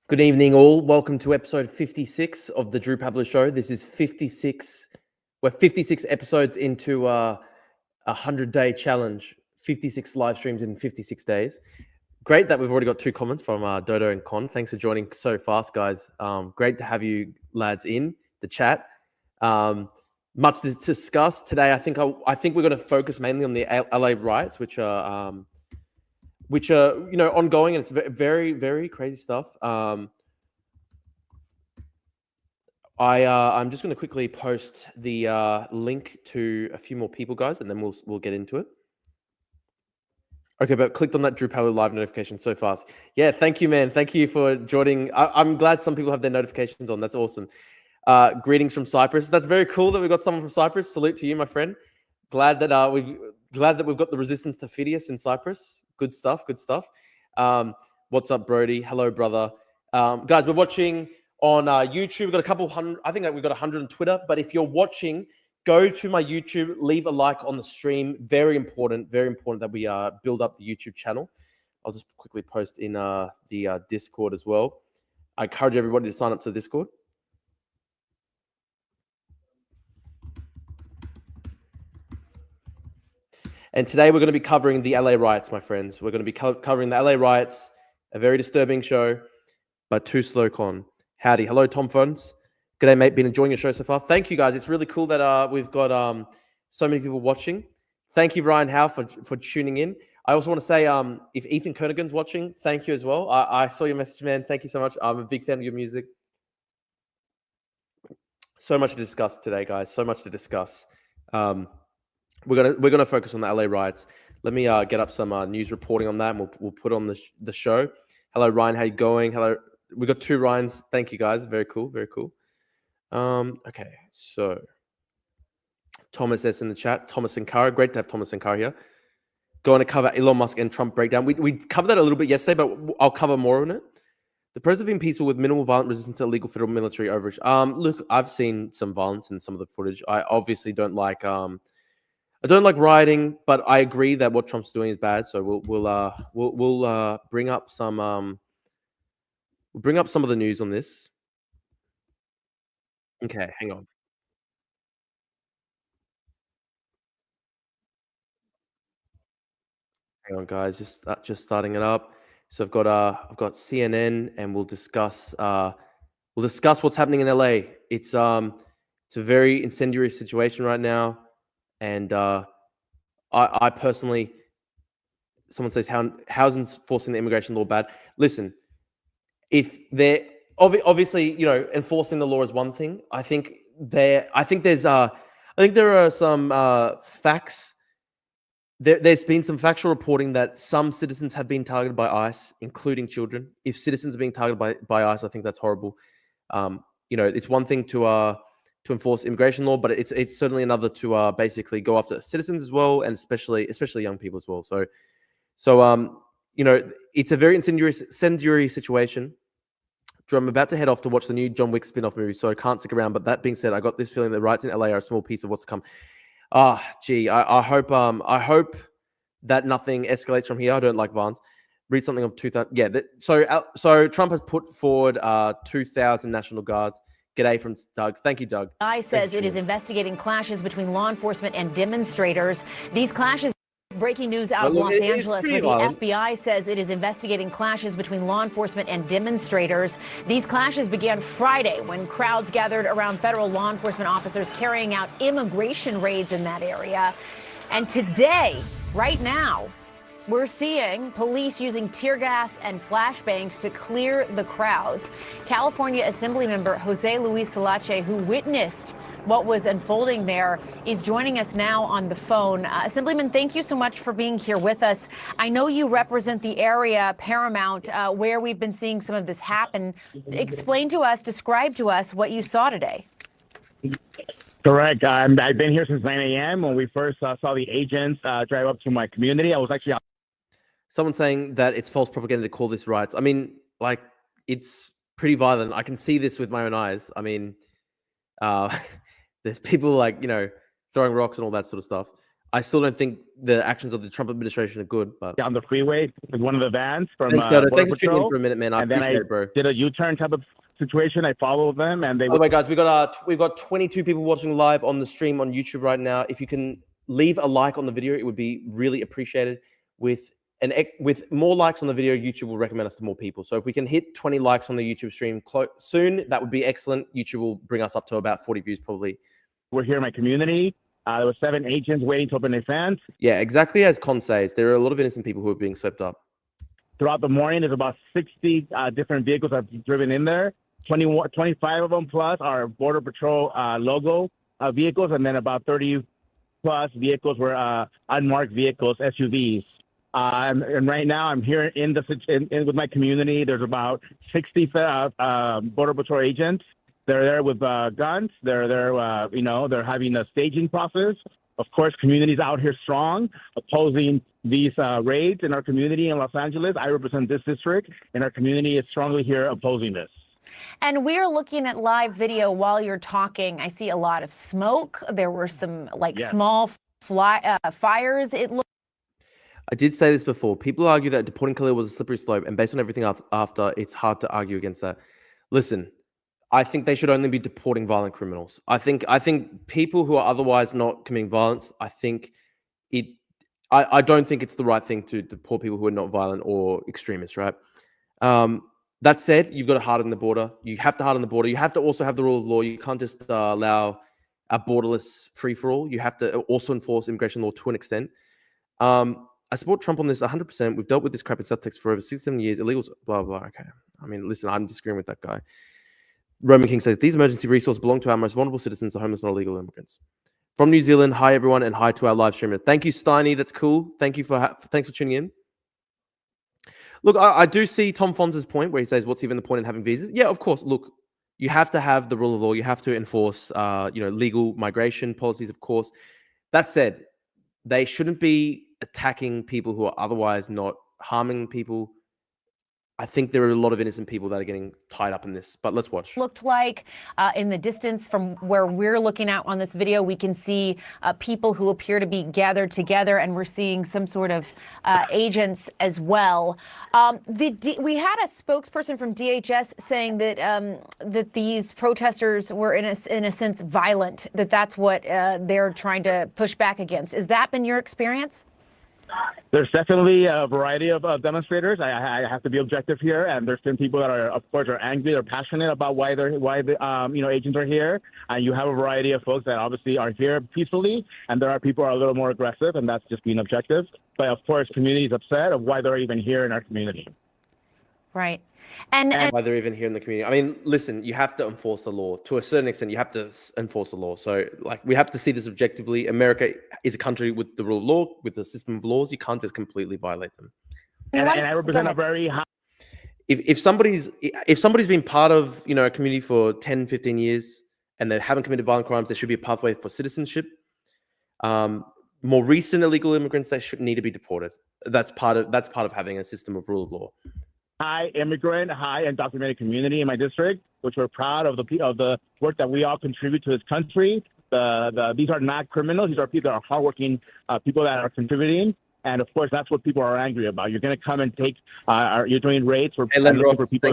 Good evening, all. Welcome to episode 56 of the Drew Pablo Show. This is 56. We're 56 episodes into a 100-day challenge, 56 live streams in 56 days. Great that we've already got two comments from Dodo and Con. Thanks for joining so fast, guys. Great to have you lads in the chat. Much to discuss today. I think we're going to focus mainly on the LA riots, which are ongoing, and it's very, very crazy stuff. I'm just going to quickly post the link to a few more people, guys, and then we'll get into it. Okay, but clicked on that Drew Power live notification so fast. Yeah, thank you, man. Thank you for joining. I'm glad some people have their notifications on. That's awesome. Greetings from Cyprus. That's very cool that we got someone from Cyprus. Salute to you, my friend. Glad that we've got the resistance to Phidias in Cyprus. Good stuff. Good stuff. What's up, Brody? Hello, brother. Guys, we're watching on YouTube. We've got a couple hundred. I think we've got 100 on Twitter. But if you're watching, go to my YouTube. Leave a like on the stream. Very important. Very important that we build up the YouTube channel. I'll just quickly post in the Discord as well. I encourage everybody to sign up to the Discord. And today we're going to be covering the LA riots, my friends. We're going to be covering the LA riots, a very disturbing show, but too slow, Con. Howdy. Hello, Tom Phones. G'day, mate. Been enjoying your show so far. Thank you, guys. It's really cool that we've got so many people watching. Thank you, Ryan Howe, for tuning in. I also want to say, if Ethan Kernigan's watching, thank you as well. I saw your message, man. Thank you so much. I'm a big fan of your music. So much to discuss today, guys. So much to discuss. We're gonna focus on the LA riots. Let me get up some news reporting on that, and we'll put on the show. Hello, Ryan. How you going? Hello. We got two Ryans. Thank you, guys. Very cool. Very cool. Okay, so Thomas is in the chat. Thomas Sankara. Great to have Thomas Sankara here. Going to cover Elon Musk and Trump breakdown. We covered that a little bit yesterday, but I'll cover more on it. The president being peaceful with minimal violent resistance to illegal federal military overreach. Look, I've seen some violence in some of the footage. I obviously don't like I don't like rioting, but I agree that what Trump's doing is bad. So we'll bring up some of the news on this. Okay, hang on, guys. Just starting it up. So I've got CNN, and we'll discuss what's happening in LA. It's a very incendiary situation right now, and I personally, someone says how's enforcing the immigration law bad? Listen, if they're obviously, enforcing the law is one thing. I think there are some facts. There's been some factual reporting that some citizens have been targeted by ICE, including children. If citizens are being targeted by ICE, I think that's horrible. It's one thing to enforce immigration law, but it's certainly another to basically go after citizens as well, and especially young people as well. So it's a very incendiary situation. Drew, I'm about to head off to watch the new John Wick spin-off movie, so I can't stick around. But that being said, I got this feeling that riots in LA are a small piece of what's to come. I hope that nothing escalates from here. I don't like violence. Read something of 2000. Yeah. So Trump has put forward 2,000 National Guards. G'day from Doug. Thank you, Doug. FBI says it is investigating clashes between law enforcement and demonstrators. These clashes. Breaking news out of Los Angeles, where the FBI says it is investigating clashes between law enforcement and demonstrators. These clashes began Friday when crowds gathered around federal law enforcement officers carrying out immigration raids in that area. And today, right now, we're seeing police using tear gas and flashbangs to clear the crowds. California Assemblymember Jose Luis Salache, who witnessed what was unfolding there, is joining us now on the phone. Assemblyman, thank you so much for being here with us. I know you represent the area, Paramount, where we've been seeing some of this happen. Describe to us what you saw today. Correct. I've been here since 9 a.m. when we first saw the agents drive up to my community. I was actually... Someone saying that it's false propaganda to call this riots. I mean, like, it's pretty violent. I can see this with my own eyes. I mean, there's people throwing rocks and all that sort of stuff. I still don't think the actions of the Trump administration are good. But down the freeway with one of the vans from thanks, Dodo. Border Thanks for tuning in Patrol. for a minute, man. I And then appreciate I it, bro. did a U-turn type of situation. I followed them, and they By the way, guys, we've got 22 people watching live on the stream on YouTube right now. If you can leave a like on the video, it would be really appreciated. With more likes on the video, YouTube will recommend us to more people. So if we can hit 20 likes on the YouTube stream soon, that would be excellent. YouTube will bring us up to about 40 views probably. We're here in my community. There were 7 agents waiting to open their fence. Yeah, exactly as Con says. There are a lot of innocent people who are being swept up. Throughout the morning, there's about 60 different vehicles that have driven in there. 25 of them plus are Border Patrol logo vehicles, and then about 30 plus vehicles were unmarked vehicles, SUVs. And right now, I'm here with my community. There's about 60 Border Patrol agents. They're there with guns. They're there, they're having a staging process. Of course, community's out here strong, opposing these raids in our community in Los Angeles. I represent this district, and our community is strongly here opposing this. And we're looking at live video while you're talking. I see a lot of smoke. There were some small fires. I did say this before. People argue that deporting Khalil was a slippery slope, and based on everything after, it's hard to argue against that. Listen, I think they should only be deporting violent criminals. I think people who are otherwise not committing violence, I don't think it's the right thing to deport people who are not violent or extremists, right? That said, you've got to harden the border. You have to harden the border. You have to also have the rule of law. You can't just allow a borderless free-for-all. You have to also enforce immigration law to an extent. I support Trump on this 100%. We've dealt with this crap in South Texas for over 6-7 years. Illegals, blah, blah, okay. I mean, listen, I'm disagreeing with that guy. Roman King says, these emergency resources belong to our most vulnerable citizens, the homeless, not illegal immigrants. From New Zealand, hi, everyone, and hi to our live streamer. Thank you, Steiny. That's cool. Thanks for tuning in. Look, I do see Tom Fonz's point where he says, what's even the point in having visas? Yeah, of course. Look, you have to have the rule of law. You have to enforce, legal migration policies, of course. That said, they shouldn't be attacking people who are otherwise not harming people. I think there are a lot of innocent people that are getting tied up in this, but let's watch. Looked like in the distance from where we're looking at on this video, we can see people who appear to be gathered together, and we're seeing some sort of agents as well. We had a spokesperson from DHS saying that that these protesters were in a sense violent, that's what they're trying to push back against. Has that been your experience? There's definitely a variety of demonstrators. I have to be objective here, and there's been people that are, of course, are angry, they're passionate about why the agents are here. And you have a variety of folks that obviously are here peacefully, and there are people who are a little more aggressive, and that's just being objective. But of course, community is upset of why they're even here in our community. Right. And why they're even here in the community. I mean, listen, you have to enforce the law. To a certain extent, you have to enforce the law. So, we have to see this objectively. America is a country with the rule of law, with the system of laws. You can't just completely violate them. And I represent a very high... If somebody's been part of, a community for 10, 15 years and they haven't committed violent crimes, there should be a pathway for citizenship. More recent illegal immigrants, they should need to be deported. That's part of having a system of rule of law. High immigrant, high undocumented community in my district, which we're proud of the work that we all contribute to this country. These are not criminals. These are people that are hardworking people that are contributing. And of course, that's what people are angry about. You're going to come and take, you're doing raids for people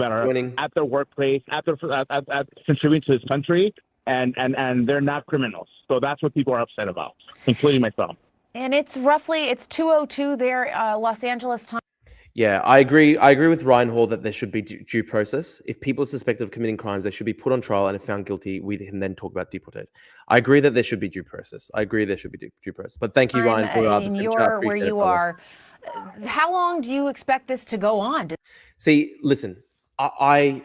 that are at their workplace, at contributing to this country, and they're not criminals. So that's what people are upset about, including myself. And it's 2:02 there, Los Angeles time. Yeah, I agree. I agree with Ryan Hall that there should be due process. If people are suspected of committing crimes, they should be put on trial, and if found guilty, we can then talk about deportation. I agree that there should be due process. I agree there should be due process. But thank you, Ryan, for where you are. How long do you expect this to go on? See, listen, I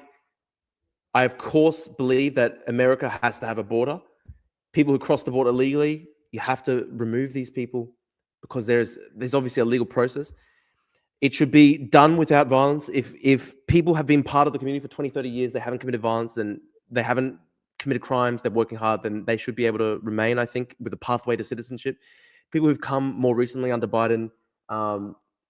of course believe that America has to have a border. People who cross the border illegally, you have to remove these people because there's obviously a legal process. It should be done without violence. If people have been part of the community for 20, 30 years, they haven't committed violence, then they haven't committed crimes, they're working hard, then they should be able to remain, I think, with a pathway to citizenship. People who've come more recently under Biden,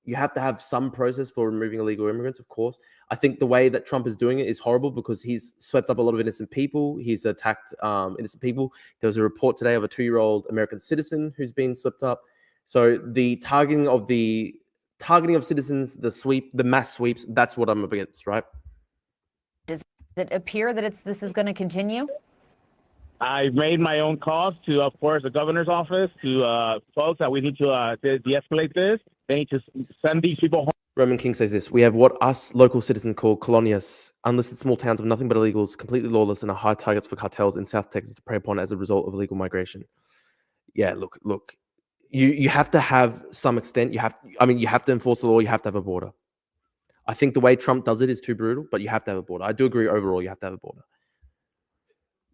you have to have some process for removing illegal immigrants, of course. I think the way that Trump is doing it is horrible because he's swept up a lot of innocent people. He's attacked innocent people. There was a report today of a 2-year-old American citizen who's been swept up. So the targeting of citizens, the mass sweeps, that's what I'm against, right? Does it appear that this is going to continue? I made my own calls to, of course, the governor's office, to folks that we need to de-escalate this. They need to send these people home. Roman King says this: we have what us local citizens call colonias, unlisted small towns of nothing but illegals, completely lawless, and are high targets for cartels in South Texas to prey upon as a result of illegal migration. Yeah, look, you have to have some extent. You have to enforce the law. You have to have a border. I think the way Trump does it is too brutal, but you have to have a border. I do agree overall. You have to have a border.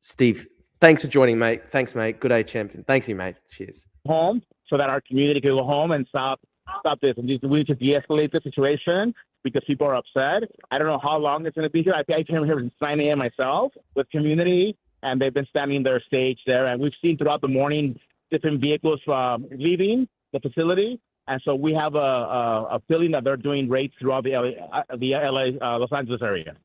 Steve, thanks for joining, mate. Thanks, mate. Good day, champion. Thanks you, mate. Cheers. Home so that our community can go home and stop this. And we need to de-escalate the situation because people are upset. I don't know how long it's going to be here. I came here since 9 a.m. myself with community, and they've been standing their stage there. And we've seen throughout the morning different vehicles leaving the facility. And so we have a feeling that they're doing raids throughout the LA, Los Angeles area.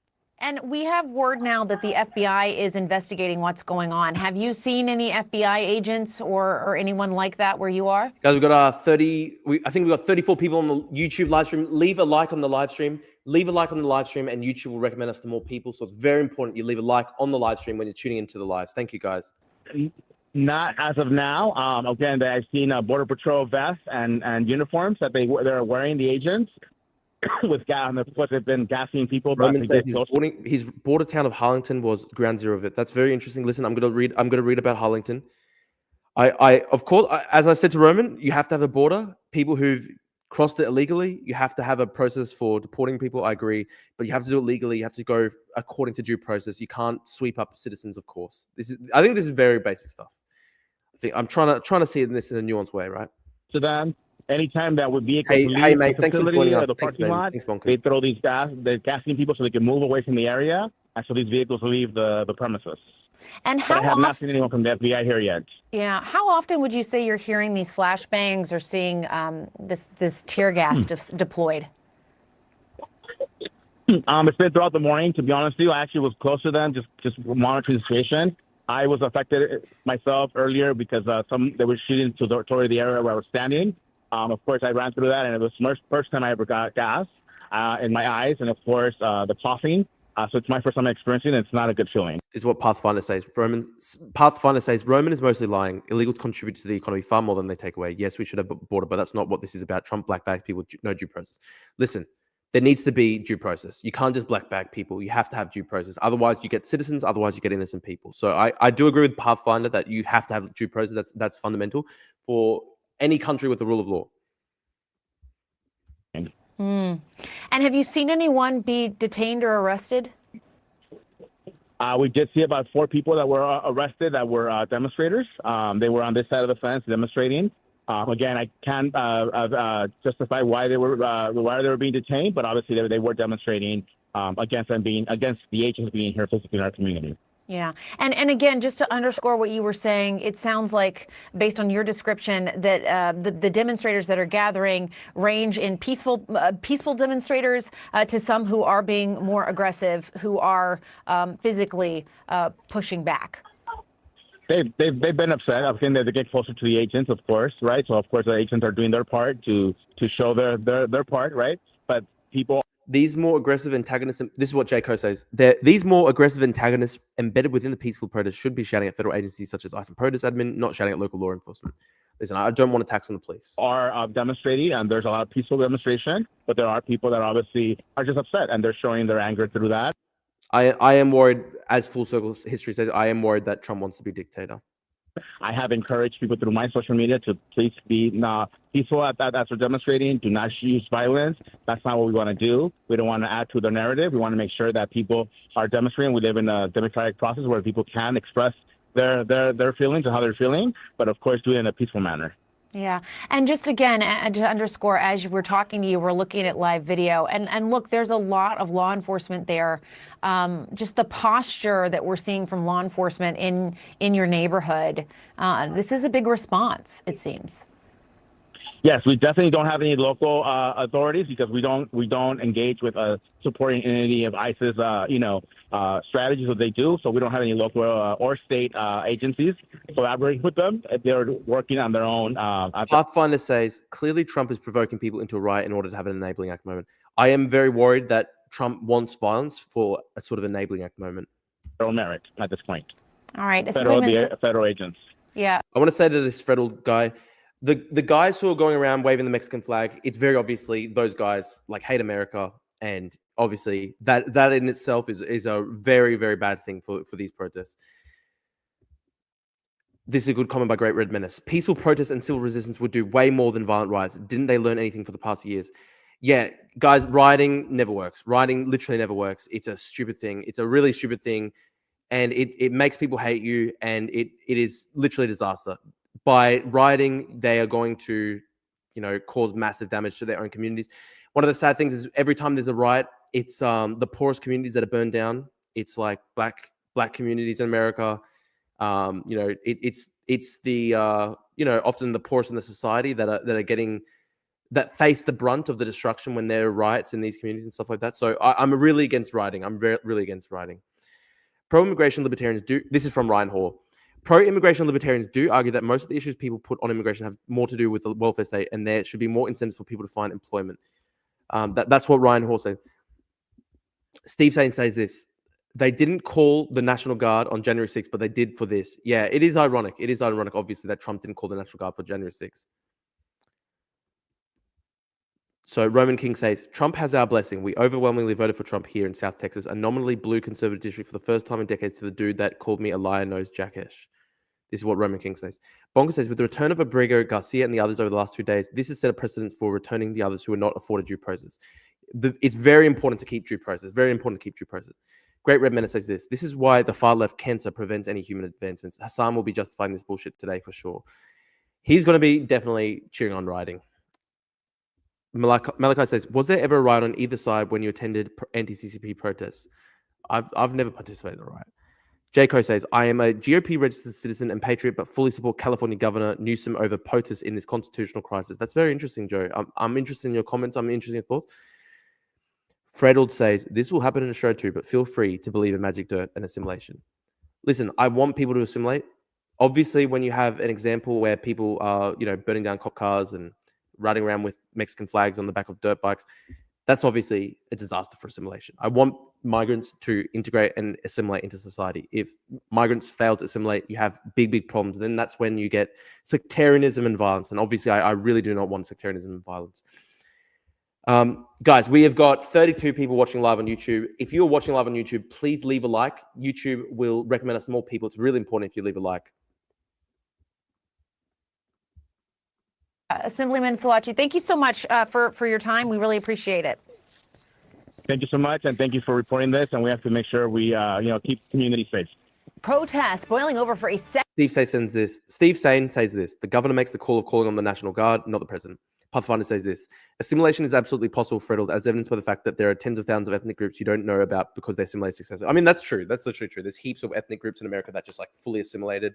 And we have word now that the FBI is investigating what's going on. Have you seen any FBI agents or anyone like that where you are? Guys, we've got I think we've got 34 people on the YouTube live stream. Leave a like on the live stream. Leave a like on the live stream, and YouTube will recommend us to more people. So it's very important you leave a like on the live stream when you're tuning into the lives. Thank you, guys. Not as of now. Again, I've seen Border Patrol vests and uniforms that they're wearing, the agents. With gas, and of course, they've been gassing people. Roman says his border town of Harlington was ground zero of it. That's very interesting. Listen, I'm going to read about Harlington. Of course, as I said to Roman, you have to have a border. People who've crossed it illegally, you have to have a process for deporting people. I agree, but you have to do it legally. You have to go according to due process. You can't sweep up citizens, of course. I think this is very basic stuff. I'm trying to see this in a nuanced way, right? To them. Anytime that would be hey mate, the thanks for joining us. The parking lot, they throw they're gassing people so they can move away from the area, and so these vehicles leave the premises. And but I have not seen anyone from the FBI here yet. Yeah, how often would you say you're hearing these flashbangs or seeing this tear gas deployed? It's been throughout the morning. To be honest with you, I actually was close to them, just monitoring the situation. I was affected myself earlier because they were shooting toward the area where I was standing. Of course, I ran through that, and it was the first time I ever got gas in my eyes, and of course, the coughing. So it's my first time experiencing it. It's not a good feeling. Is what Pathfinder says. Pathfinder says Roman is mostly lying. Illegals contribute to the economy far more than they take away. Yes, we should have a border, but that's not what this is about. Trump black bag people, no due process. Listen, there needs to be due process. You can't just black bag people. You have to have due process. Otherwise, you get citizens. Otherwise, you get innocent people. So I do agree with Pathfinder that you have to have due process. That's fundamental for any country with the rule of law. And have you seen anyone be detained or arrested? We did see about 4 people that were arrested that were demonstrators. They were on this side of the fence demonstrating. Again, I can't justify why they were being detained, but obviously they were demonstrating against the agents being here physically in our community. Yeah. And again, just to underscore what you were saying, it sounds like, based on your description, that the demonstrators that are gathering range in peaceful demonstrators to some who are being more aggressive, who are physically pushing back. They've been upset. I think that they get closer to the agents, of course, right? So, of course, the agents are doing their part to show their part, right? But people... These more aggressive antagonists, this is what J.Co. says, these more aggressive antagonists embedded within the peaceful protests should be shouting at federal agencies such as ICE and protest admin, not shouting at local law enforcement. Listen, I don't want to tax on the police. Are demonstrating, and there's a lot of peaceful demonstration, but there are people that obviously are just upset, and they're showing their anger through that. I am worried, as Full Circle history says, I am worried that Trump wants to be dictator. I have encouraged people through my social media to please be peaceful as they're demonstrating. Do not use violence. That's not what we want to do. We don't want to add to the narrative. We want to make sure that people are demonstrating. We live in a democratic process where people can express their feelings and how they're feeling, but of course do it in a peaceful manner. Yeah. And just again, to underscore, as we're talking to you, we're looking at live video. And look, there's a lot of law enforcement there. Just the posture that we're seeing from law enforcement in your neighborhood. This is a big response, it seems. Yes, we definitely don't have any local authorities because we don't engage with supporting any of ISIS strategies that they do. So we don't have any local or state agencies collaborating with them. They're working on their own. Pathfinder says clearly Trump is provoking people into a riot in order to have an enabling act moment. I am very worried that Trump wants violence for a sort of enabling act moment. Federal merit at this point. All right, federal agents. Yeah, I want to say to this federal guy, the guys who are going around waving the Mexican flag, it's very obviously those guys like hate America, and obviously that in itself is a very, very bad thing for these protests. This is a good comment by Great Red Menace. Peaceful protests and civil resistance would do way more than violent riots. Didn't they learn anything for the past years? Yeah, guys, rioting never works. Rioting literally never works. It's a stupid thing. It's a really stupid thing. And it makes people hate you, and it is literally a disaster. By rioting, they are going to, cause massive damage to their own communities. One of the sad things is every time there's a riot, it's the poorest communities that are burned down. It's like black communities in America. It's the often the poorest in the society that face the brunt of the destruction when there are riots in these communities and stuff like that. So I'm really against rioting. I'm really against rioting. Pro-immigration libertarians do. This is from Ryan Hall. Pro-immigration libertarians do argue that most of the issues people put on immigration have more to do with the welfare state, and there should be more incentives for people to find employment. That's what Ryan Hall said. Steve Sain says this. They didn't call the National Guard on January 6th, but they did for this. Yeah, it is ironic. It is ironic, obviously, that Trump didn't call the National Guard for January 6th. So Roman King says, Trump has our blessing. We overwhelmingly voted for Trump here in South Texas, a nominally blue conservative district for the first time in decades, to the dude that called me a liar-nosed jackass. This is what Roman King says. Bonker says, with the return of Abrigo, Garcia, and the others over the last 2 days, this has set a precedent for returning the others who are not afforded due process. It's very important to keep due process. Very important to keep due process. Great Red Menace says this. This is why the far-left cancer prevents any human advancements. Hassan will be justifying this bullshit today for sure. He's going to be definitely cheering on rioting. Malachi says, was there ever a riot on either side when you attended anti-CCP protests? I've never participated in a riot. Jayco says, I am a GOP registered citizen and patriot, but fully support California Governor Newsom over POTUS in this constitutional crisis. That's very interesting, Joe. I'm interested in your comments. I'm interested in your thoughts. Fredold says, this will happen in Australia too, but feel free to believe in magic dirt and assimilation. Listen, I want people to assimilate. Obviously, when you have an example where people are, burning down cop cars and riding around with Mexican flags on the back of dirt bikes, that's obviously a disaster for assimilation. I want migrants to integrate and assimilate into society. If migrants fail to assimilate, you have big problems. Then that's when you get sectarianism and violence. And obviously, I really do not want sectarianism and violence. Guys, we have got 32 people watching live on YouTube. If you're watching live on YouTube, please leave a like. YouTube will recommend us to more people. It's really important if you leave a like. Assemblyman Salachi, thank you so much for your time. We really appreciate it. Thank you so much, and thank you for reporting this. And we have to make sure we, keep community safe. Protests boiling over for a second. Steve Sain says this. The governor makes the call of calling on the National Guard, not the president. Pathfinder says this. Assimilation is absolutely possible, Fredold, as evidenced by the fact that there are tens of thousands of ethnic groups you don't know about because they assimilate successfully. I mean, that's true. That's literally true. There's heaps of ethnic groups in America that just fully assimilated.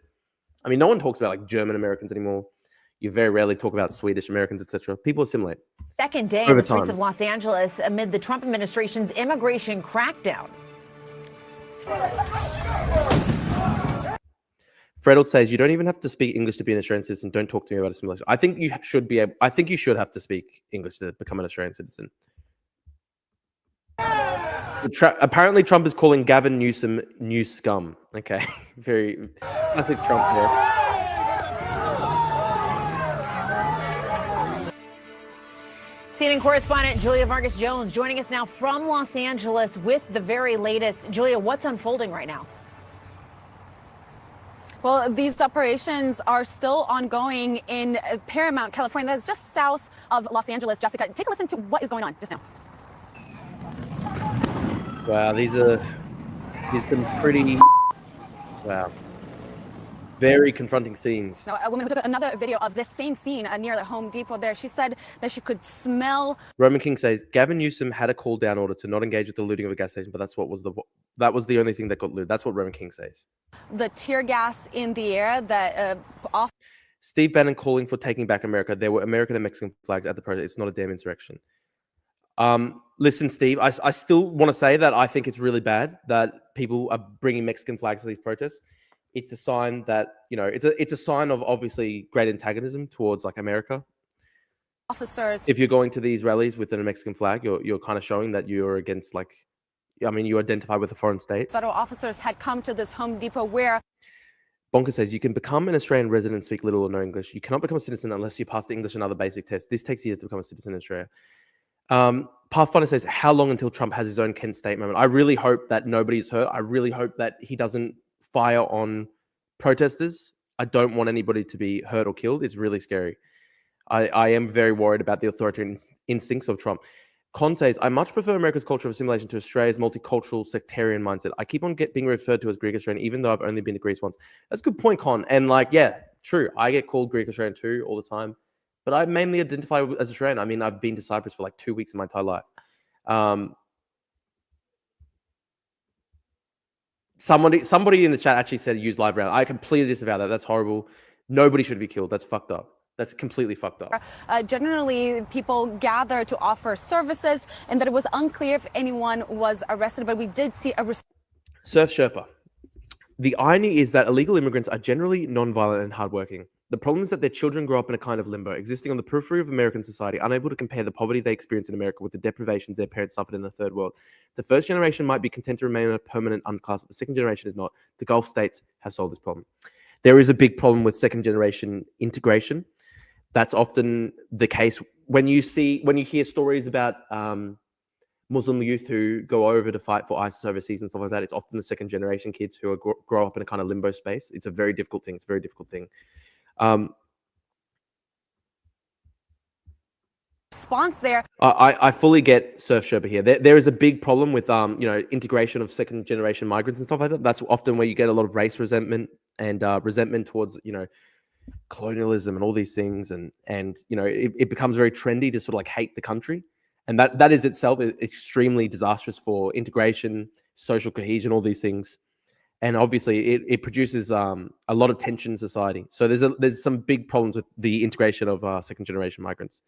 I mean, no one talks about German Americans anymore. You very rarely talk about Swedish Americans, etc. People assimilate. Second day in the streets of Los Angeles amid the Trump administration's immigration crackdown. Fredold says you don't even have to speak English to be an Australian citizen. Don't talk to me about assimilation. I think you should be. I think you should have to speak English to become an Australian citizen. Apparently, Trump is calling Gavin Newsom new scum. Okay, very classic Trump there. CNN correspondent Julia Vargas Jones joining us now from Los Angeles with the very latest. Julia, what's unfolding right now? Well, these operations are still ongoing in Paramount, California. That's just south of Los Angeles. Jessica, take a listen to what is going on just now. Wow, these some pretty, very confronting scenes. Now, a woman who took another video of this same scene near the Home Depot there, she said that she could smell. Roman King says Gavin Newsom had a call down order to not engage with the looting of a gas station, but that was the only thing that got looted. That's what Roman King says. The tear gas in the air that off. Steve Bannon calling for taking back America. There were American and Mexican flags at the protest. It's not a damn insurrection. Listen, Steve, I still want to say that I think it's really bad that people are bringing Mexican flags to these protests. It's a sign that, it's a sign of obviously great antagonism towards like America. Officers. If you're going to these rallies with a Mexican flag, you're kind of showing that you're against you identify with a foreign state. Federal officers had come to this Home Depot where Bonker says you can become an Australian resident and speak little or no English. You cannot become a citizen unless you pass the English and other basic tests. This takes years to become a citizen in Australia. Pathfinder says, how long until Trump has his own Kent State moment? I really hope that nobody's hurt. I really hope that he doesn't fire on protesters. I don't want anybody to be hurt or killed. It's really scary. I am very worried about the authoritarian instincts of Trump. Con says, I much prefer America's culture of assimilation to Australia's multicultural sectarian mindset. I keep on being referred to as Greek Australian, even though I've only been to Greece once. That's a good point, Con. And yeah, true. I get called Greek Australian too all the time. But I mainly identify as Australian. I mean, I've been to Cyprus for 2 weeks in my entire life. Somebody in the chat actually said use live round. I completely disavow that. That's horrible. Nobody should be killed. That's fucked up. That's completely fucked up. Generally, people gather to offer services, and that it was unclear if anyone was arrested, but we did see a... Surf Sherpa. The irony is that illegal immigrants are generally non-violent and hardworking. The problem is that their children grow up in a kind of limbo, existing on the periphery of American society, unable to compare the poverty they experience in America with the deprivations their parents suffered in the third world. The first generation might be content to remain in a permanent underclass, but the second generation is not. The Gulf states have solved this problem. There is a big problem with second generation integration. That's often the case when you hear stories about Muslim youth who go over to fight for ISIS overseas and stuff like that. It's often the second generation kids who grow up in a kind of limbo space. It's a very difficult thing. It's a very difficult thing. Response there. I fully get Surf Sherpa here. There is a big problem with integration of second generation migrants and stuff like that. That's often where you get a lot of race resentment and resentment towards colonialism and all these things, and it becomes very trendy to sort of hate the country, and that is itself extremely disastrous for integration, social cohesion, all these things. And obviously, it produces a lot of tension in society. So there's some big problems with the integration of second generation migrants.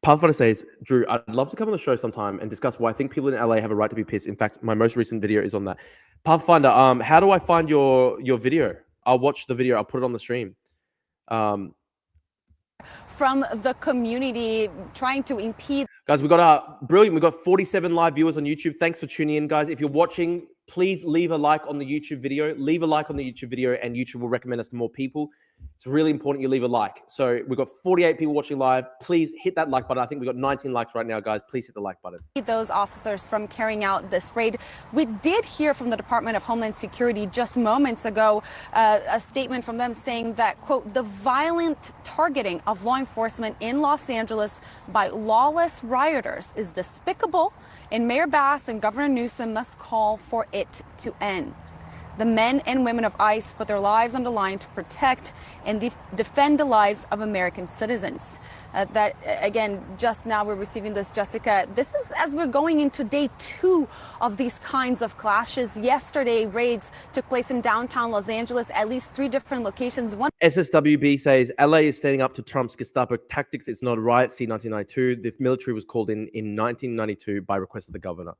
Pathfinder says, Drew, I'd love to come on the show sometime and discuss why I think people in LA have a right to be pissed. In fact, my most recent video is on that. Pathfinder, how do I find your video? I'll watch the video. I'll put it on the stream. From the community trying to impede. Guys, we got brilliant. We've got 47 live viewers on YouTube. Thanks for tuning in, guys. If you're watching, please leave a like on the YouTube video. Leave a like on the YouTube video, and YouTube will recommend us to more people. It's really important you leave a like. So we've got 48 people watching live. Please hit that like button. I think we've got 19 likes right now, guys. Please hit the like button. Those officers from carrying out this raid. We did hear from the Department of Homeland Security just moments ago, a statement from them saying that, quote, the violent targeting of law enforcement in Los Angeles by lawless rioters is despicable, and Mayor Bass and Governor Newsom must call for it to end. The men and women of ICE put their lives on the line to protect and defend the lives of American citizens. That, again, just now we're receiving this, Jessica. This is as we're going into day 2 of these kinds of clashes. Yesterday, raids took place in downtown Los Angeles, at least 3 different locations. One SSWB says, LA is standing up to Trump's Gestapo tactics. It's not a riot. See 1992. The military was called in 1992 by request of the governor.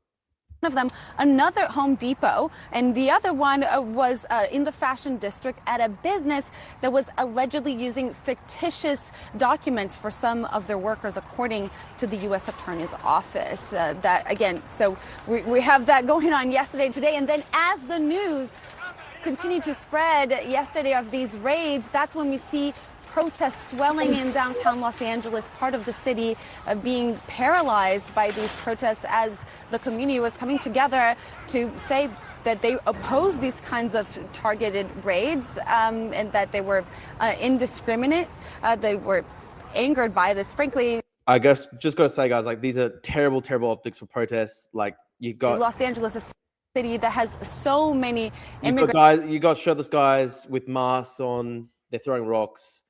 Of them, another Home Depot, and the other one was in the fashion district at a business that was allegedly using fictitious documents for some of their workers, according to the U.S. Attorney's Office. That again, so we have that going on yesterday and today, and then as the news continued to spread yesterday of these raids, that's when we see protests swelling in downtown Los Angeles, part of the city being paralyzed by these protests as the community was coming together to say that they oppose these kinds of targeted raids and that they were indiscriminate. They were angered by this. Frankly, I guess just got to say, guys, these are terrible, terrible optics for protests. You got Los Angeles, a city that has so many immigrants. You got shirtless guys with masks on. They're throwing rocks.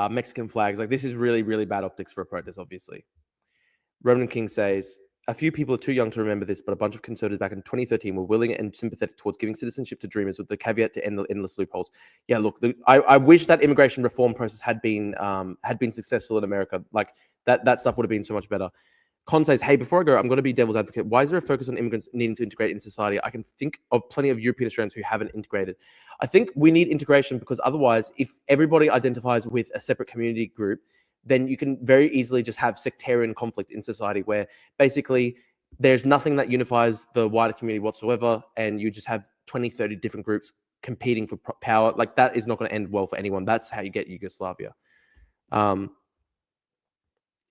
Mexican flags. This is really, really bad optics for a protest, obviously. Roman King says, a few people are too young to remember this, but a bunch of conservatives back in 2013 were willing and sympathetic towards giving citizenship to dreamers with the caveat to end the endless loopholes. Yeah, look, I wish that immigration reform process had been successful in America. Like that stuff would have been so much better. Con says, hey, before I go, I'm going to be devil's advocate. Why is there a focus on immigrants needing to integrate in society? I can think of plenty of European Australians who haven't integrated. I think we need integration because otherwise, if everybody identifies with a separate community group, then you can very easily just have sectarian conflict in society where basically there's nothing that unifies the wider community whatsoever, and you just have 20, 30 different groups competing for power. Like that is not going to end well for anyone. That's how you get Yugoslavia.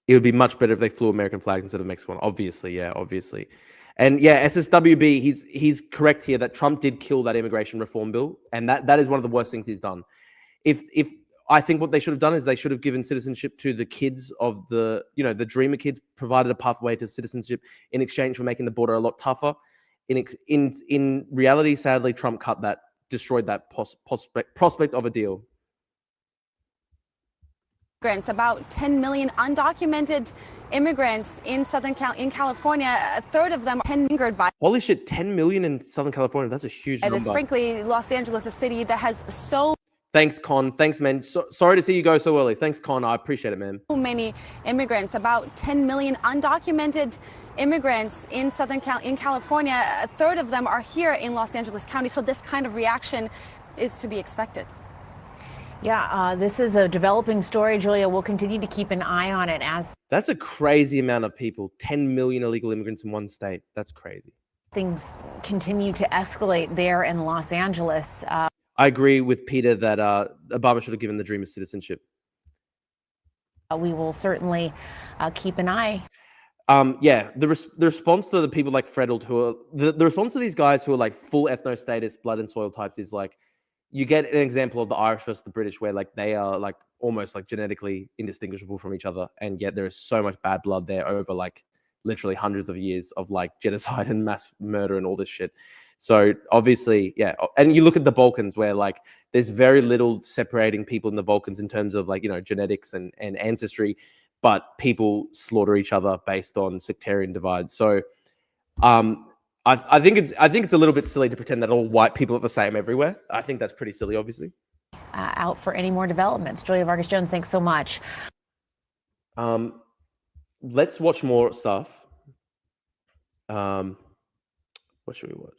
It would be much better if they flew American flags instead of Mexican. Obviously, yeah, obviously. And yeah, SSWB, he's correct here that Trump did kill that immigration reform bill, and that is one of the worst things he's done. If I think what they should have done is they should have given citizenship to the kids of the dreamer kids, provided a pathway to citizenship in exchange for making the border a lot tougher. In reality, sadly, Trump destroyed that prospect of a deal. About 10 million undocumented immigrants in California. A third of them are angered by. Holy shit, 10 million in Southern California. That's a huge number. It's frankly, Los Angeles, a city that has so. Thanks, Con. Thanks, man. Sorry to see you go so early. Thanks, Con. I appreciate it, man. So many immigrants, about 10 million undocumented immigrants in California. A third of them are here in Los Angeles County. So this kind of reaction is to be expected. Yeah, this is a developing story, Julia. We'll continue to keep an eye on it as. That's a crazy amount of people. 10 million illegal immigrants in one state. That's crazy. Things continue to escalate there in Los Angeles. I agree with Peter that Obama should have given the dreamers citizenship. We will certainly keep an eye. Yeah, the response to the people like Freddled, who are the response to these guys who are like full ethno status, blood and soil types is like, you get an example of the Irish versus the British where like they are like almost like genetically indistinguishable from each other. And yet there is so much bad blood there over like literally hundreds of years of like genocide and mass murder and all this shit. So obviously, yeah. And you look at the Balkans where like there's very little separating people in the Balkans in terms of like, genetics and ancestry, but people slaughter each other based on sectarian divides. So I think it's a little bit silly to pretend that all white people are the same everywhere. I think that's pretty silly, obviously. Out for any more developments. Julia Vargas Jones, thanks so much. Let's watch more stuff. What should we watch?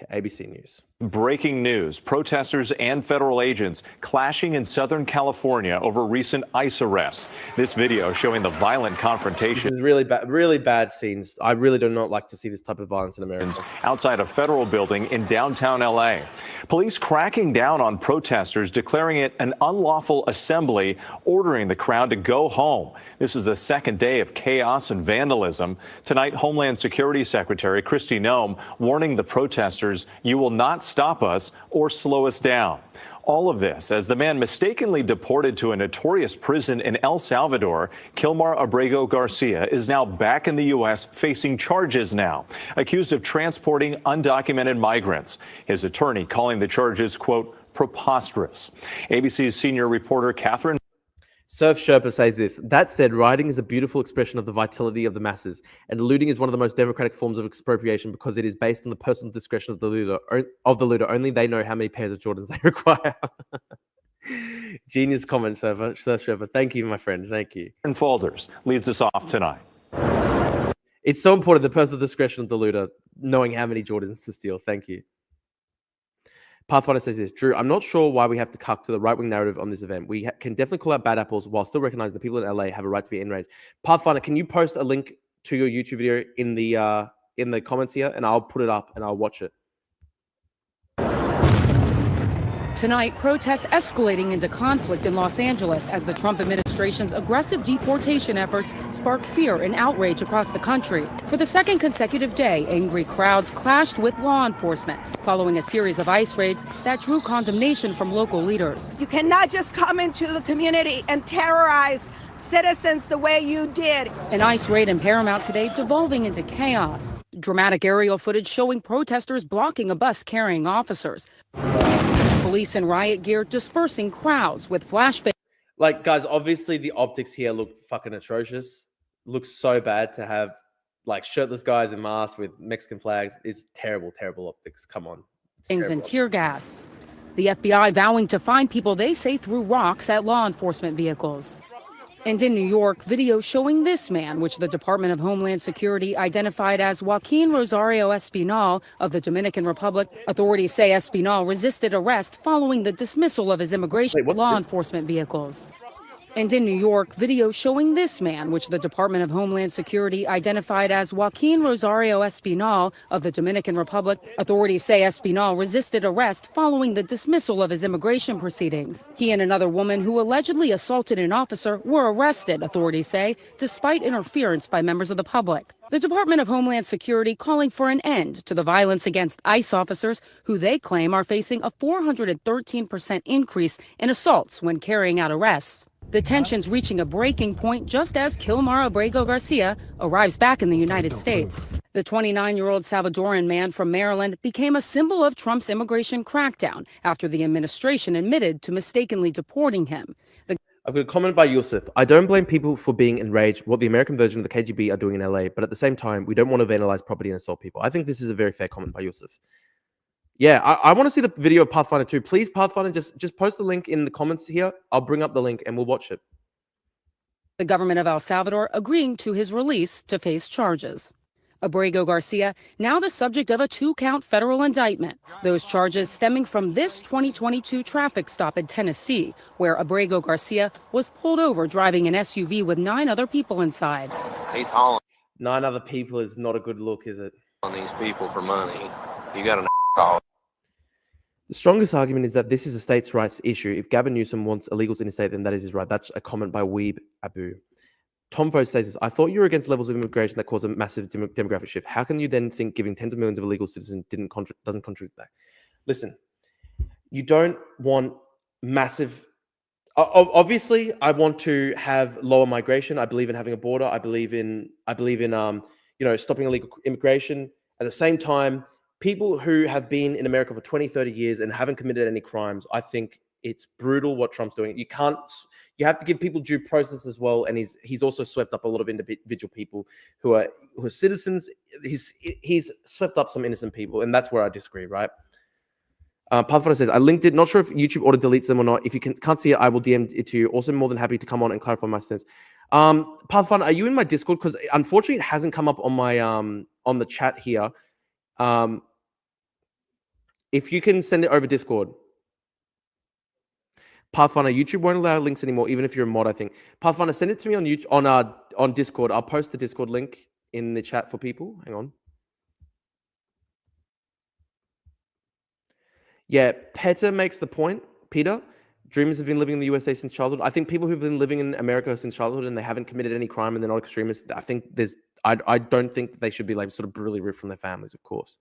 Okay, ABC News. Breaking news. Protesters and federal agents clashing in Southern California over recent ICE arrests. This video showing the violent confrontation. This is really bad scenes. I really do not like to see this type of violence in America. Outside a federal building in downtown LA. Police cracking down on protesters, declaring it an unlawful assembly, ordering the crowd to go home. This is the second day of chaos and vandalism. Tonight, Homeland Security Secretary Kristi Noem warning the protesters, you will not stop us or slow us down. All of this as the man mistakenly deported to a notorious prison in El Salvador, Kilmar Abrego Garcia, is now back in the U.S. facing charges now, accused of transporting undocumented migrants. His attorney calling the charges, quote, preposterous. ABC's senior reporter Catherine Surf Sherpa says this. That said, rioting is a beautiful expression of the vitality of the masses, and looting is one of the most democratic forms of expropriation because it is based on the personal discretion of the looter. Only they know how many pairs of Jordans they require. Genius comment, Surf Sherpa. Thank you, my friend. Thank you. and Folders leads us off tonight. It's so important, the personal discretion of the looter, knowing how many Jordans to steal. Thank you. Pathfinder says this, Drew, I'm not sure why we have to cuck to the right-wing narrative on this event. We can definitely call out bad apples while still recognizing the people in LA have a right to be enraged. Pathfinder, can you post a link to your YouTube video in the comments here, and I'll put it up and I'll watch it. Tonight, protests escalating into conflict in Los Angeles as the Trump administration's aggressive deportation efforts spark fear and outrage across the country. For the second consecutive day, angry crowds clashed with law enforcement following a series of ICE raids that drew condemnation from local leaders. You cannot just come into the community and terrorize citizens the way you did. An ICE raid in Paramount today devolving into chaos. Dramatic aerial footage showing protesters blocking a bus carrying officers. Police in riot gear dispersing crowds with flashbangs. Like, guys, obviously the optics here look fucking atrocious. Looks so bad to have like shirtless guys in masks with Mexican flags. It's terrible, terrible optics. Come on. And tear gas. The FBI vowing to find people they say threw rocks at law enforcement vehicles. And in New York, video showing this man, which the Department of Homeland Security identified as Joaquin Rosario Espinal of the Dominican Republic. Authorities say Espinal resisted arrest following the dismissal of his immigration law enforcement vehicles. And in New York, video showing this man, which the Department of Homeland Security identified as Joaquin Rosario Espinal of the Dominican Republic. Authorities say Espinal resisted arrest following the dismissal of his immigration proceedings. He and another woman who allegedly assaulted an officer were arrested, authorities say, despite interference by members of the public. The Department of Homeland Security calling for an end to the violence against ICE officers who they claim are facing a 413% increase in assaults when carrying out arrests. The tensions reaching a breaking point just as Kilmar Abrego Garcia arrives back in the United States. The 29-year-old Salvadoran man from Maryland became a symbol of Trump's immigration crackdown after the administration admitted to mistakenly deporting him. I've got a comment by Yusuf. I don't blame people for being enraged what the American version of the KGB are doing in LA, but at the same time, we don't want to vandalize property and assault people. I think this is a very fair comment by Yusuf. Yeah, I want to see the video of Pathfinder 2. Please, Pathfinder, just post the link in the comments here. I'll bring up the link and we'll watch it. The government of El Salvador agreeing to his release to face charges. Abrego Garcia, now the subject of a 2-count federal indictment. Those charges stemming from this 2022 traffic stop in Tennessee, where Abrego Garcia was pulled over driving an SUV with 9 other people inside. He's hauling 9 other people is not a good look, is it? on these people for money. You got to call. The strongest argument is that this is a states' rights issue. If Gavin Newsom wants illegals in his state, then that is his right. That's a comment by Weeb Abu. Tom Foe says this, I thought you were against levels of immigration that cause a massive demographic shift. How can you then think giving tens of millions of illegal citizens doesn't contribute that? Listen, you don't want massive... Obviously, I want to have lower migration. I believe in having a border. I believe in stopping illegal immigration. At the same time, people who have been in America for 20, 30 years and haven't committed any crimes, I think it's brutal what Trump's doing. You have to give people due process as well. And he's also swept up a lot of individual people who are citizens. He's swept up some innocent people. And that's where I disagree, right? Pathfinder says, I linked it. Not sure if YouTube auto deletes them or not. If you can't see it, I will DM it to you. Also more than happy to come on and clarify my stance. Pathfinder, are you in my Discord? Because unfortunately it hasn't come up on my on the chat here. If you can send it over Discord. Pathfinder, YouTube won't allow links anymore, even if you're a mod, I think. Pathfinder, send it to me on YouTube, on Discord. I'll post the Discord link in the chat for people. Hang on. Yeah, Peter makes the point. Peter, dreamers have been living in the USA since childhood. I think people who've been living in America since childhood and they haven't committed any crime and they're not extremists, I think I don't think they should be like sort of brutally ripped from their families, of course.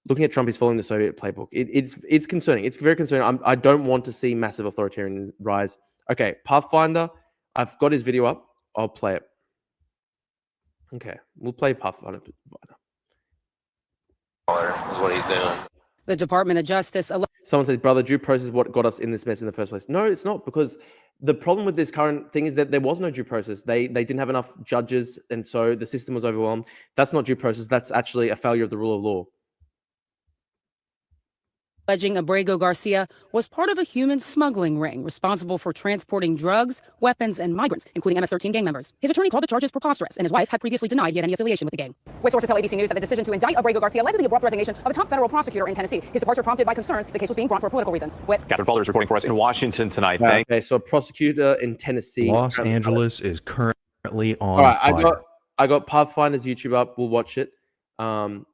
Looking at Trump, he's following the Soviet playbook. It's concerning. It's very concerning. I don't want to see massive authoritarian rise. Okay, Pathfinder, I've got his video up. I'll play it. Okay, we'll play Pathfinder. Is what he's doing. The Department of Justice... Someone says, brother, due process is what got us in this mess in the first place. No, it's not, because the problem with this current thing is that there was no due process. They didn't have enough judges, and so the system was overwhelmed. That's not due process. That's actually a failure of the rule of law. Alleging Abrego Garcia was part of a human smuggling ring responsible for transporting drugs, weapons, and migrants, including MS-13 gang members. His attorney called the charges preposterous, and his wife had previously denied he had any affiliation with the gang. With sources tell ABC News that the decision to indict Abrego Garcia led to the abrupt resignation of a top federal prosecutor in Tennessee. His departure prompted by concerns the case was being brought for political reasons. Catherine Falder is reporting for us in Washington tonight. Okay, so a prosecutor in Tennessee. Los Angeles is currently on fire. I got Pathfinder's YouTube up. We'll watch it. I'll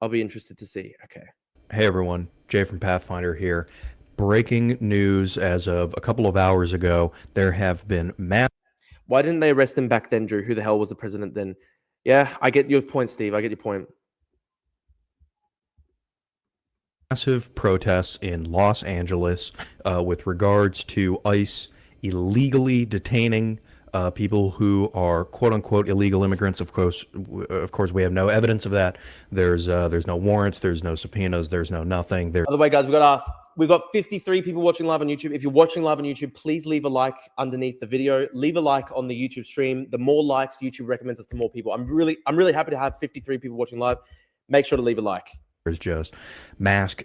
be interested to see. Okay. Hey everyone, Jay from Pathfinder here. Breaking news as of a couple of hours ago, there have been Why didn't they arrest him back then, Drew? Who the hell was the president then? Yeah, I get your point, Steve. I get your point. massive protests in Los Angeles with regards to ICE illegally detaining people who are quote-unquote illegal immigrants. Of course, we have no evidence of that. There's no warrants, there's no subpoenas, there's no nothing. By the way, guys, we got we've got 53 people watching live on YouTube. If you're watching live on YouTube, please leave a like underneath the video. Leave a like on the YouTube stream. The more likes, YouTube recommends us to more people. I'm really happy to have 53 people watching live. Make sure to leave a like. There's just masked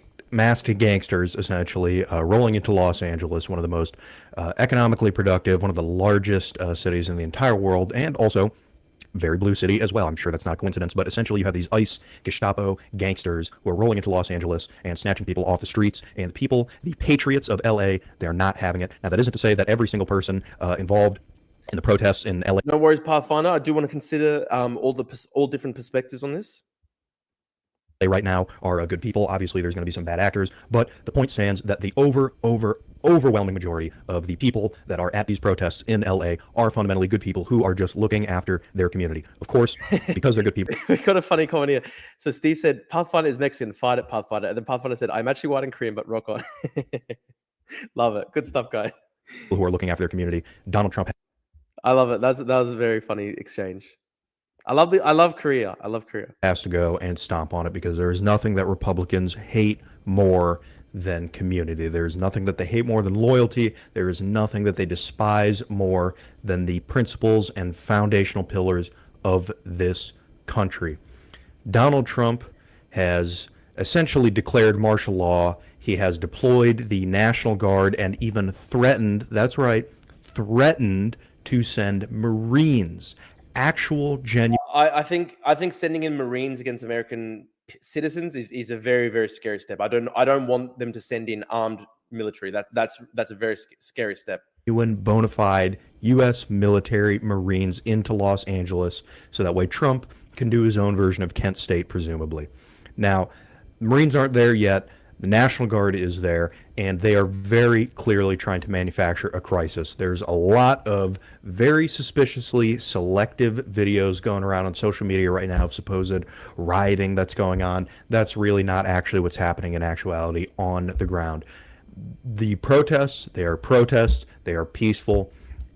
gangsters essentially rolling into Los Angeles, one of the most economically productive, one of the largest cities in the entire world, and also very blue city as well. I'm sure that's not a coincidence, but essentially you have these ICE, Gestapo gangsters who are rolling into Los Angeles and snatching people off the streets, and the patriots of LA, they're not having it. Now, that isn't to say that every single person involved in the protests in LA. No worries, Pathfinder. I do want to consider all different perspectives on this. Right now are good people. Obviously, there's going to be some bad actors, but the point stands that the overwhelming majority of the people that are at these protests in LA are fundamentally good people who are just looking after their community. Of course, because they're good people. We got a funny comment here. So Steve said, Pathfinder is Mexican, fight it, Pathfinder. And then Pathfinder said, I'm actually white and Korean, but rock on. Love it. Good stuff, guys. Who are looking after their community. Donald Trump. I love it. That was a very funny exchange. I love Korea. I love Korea. Has to go and stomp on it, because there is nothing that Republicans hate more than community. There's nothing that they hate more than loyalty. There is nothing that they despise more than the principles and foundational pillars of this country. Donald Trump has essentially declared martial law. He has deployed the National Guard and even threatened, that's right, threatened to send Marines. Actual genuine. I think sending in Marines against American citizens is a very, very scary step. I don't want them to send in armed military. That's a very scary step. Bona fide U.S. military Marines into Los Angeles, so that way Trump can do his own version of Kent State, presumably. Now, Marines aren't there yet. The National Guard is there, and they are very clearly trying to manufacture a crisis. There's a lot of very suspiciously selective videos going around on social media right now of supposed rioting that's going on. That's really not actually what's happening in actuality on the ground. The protests, they are peaceful.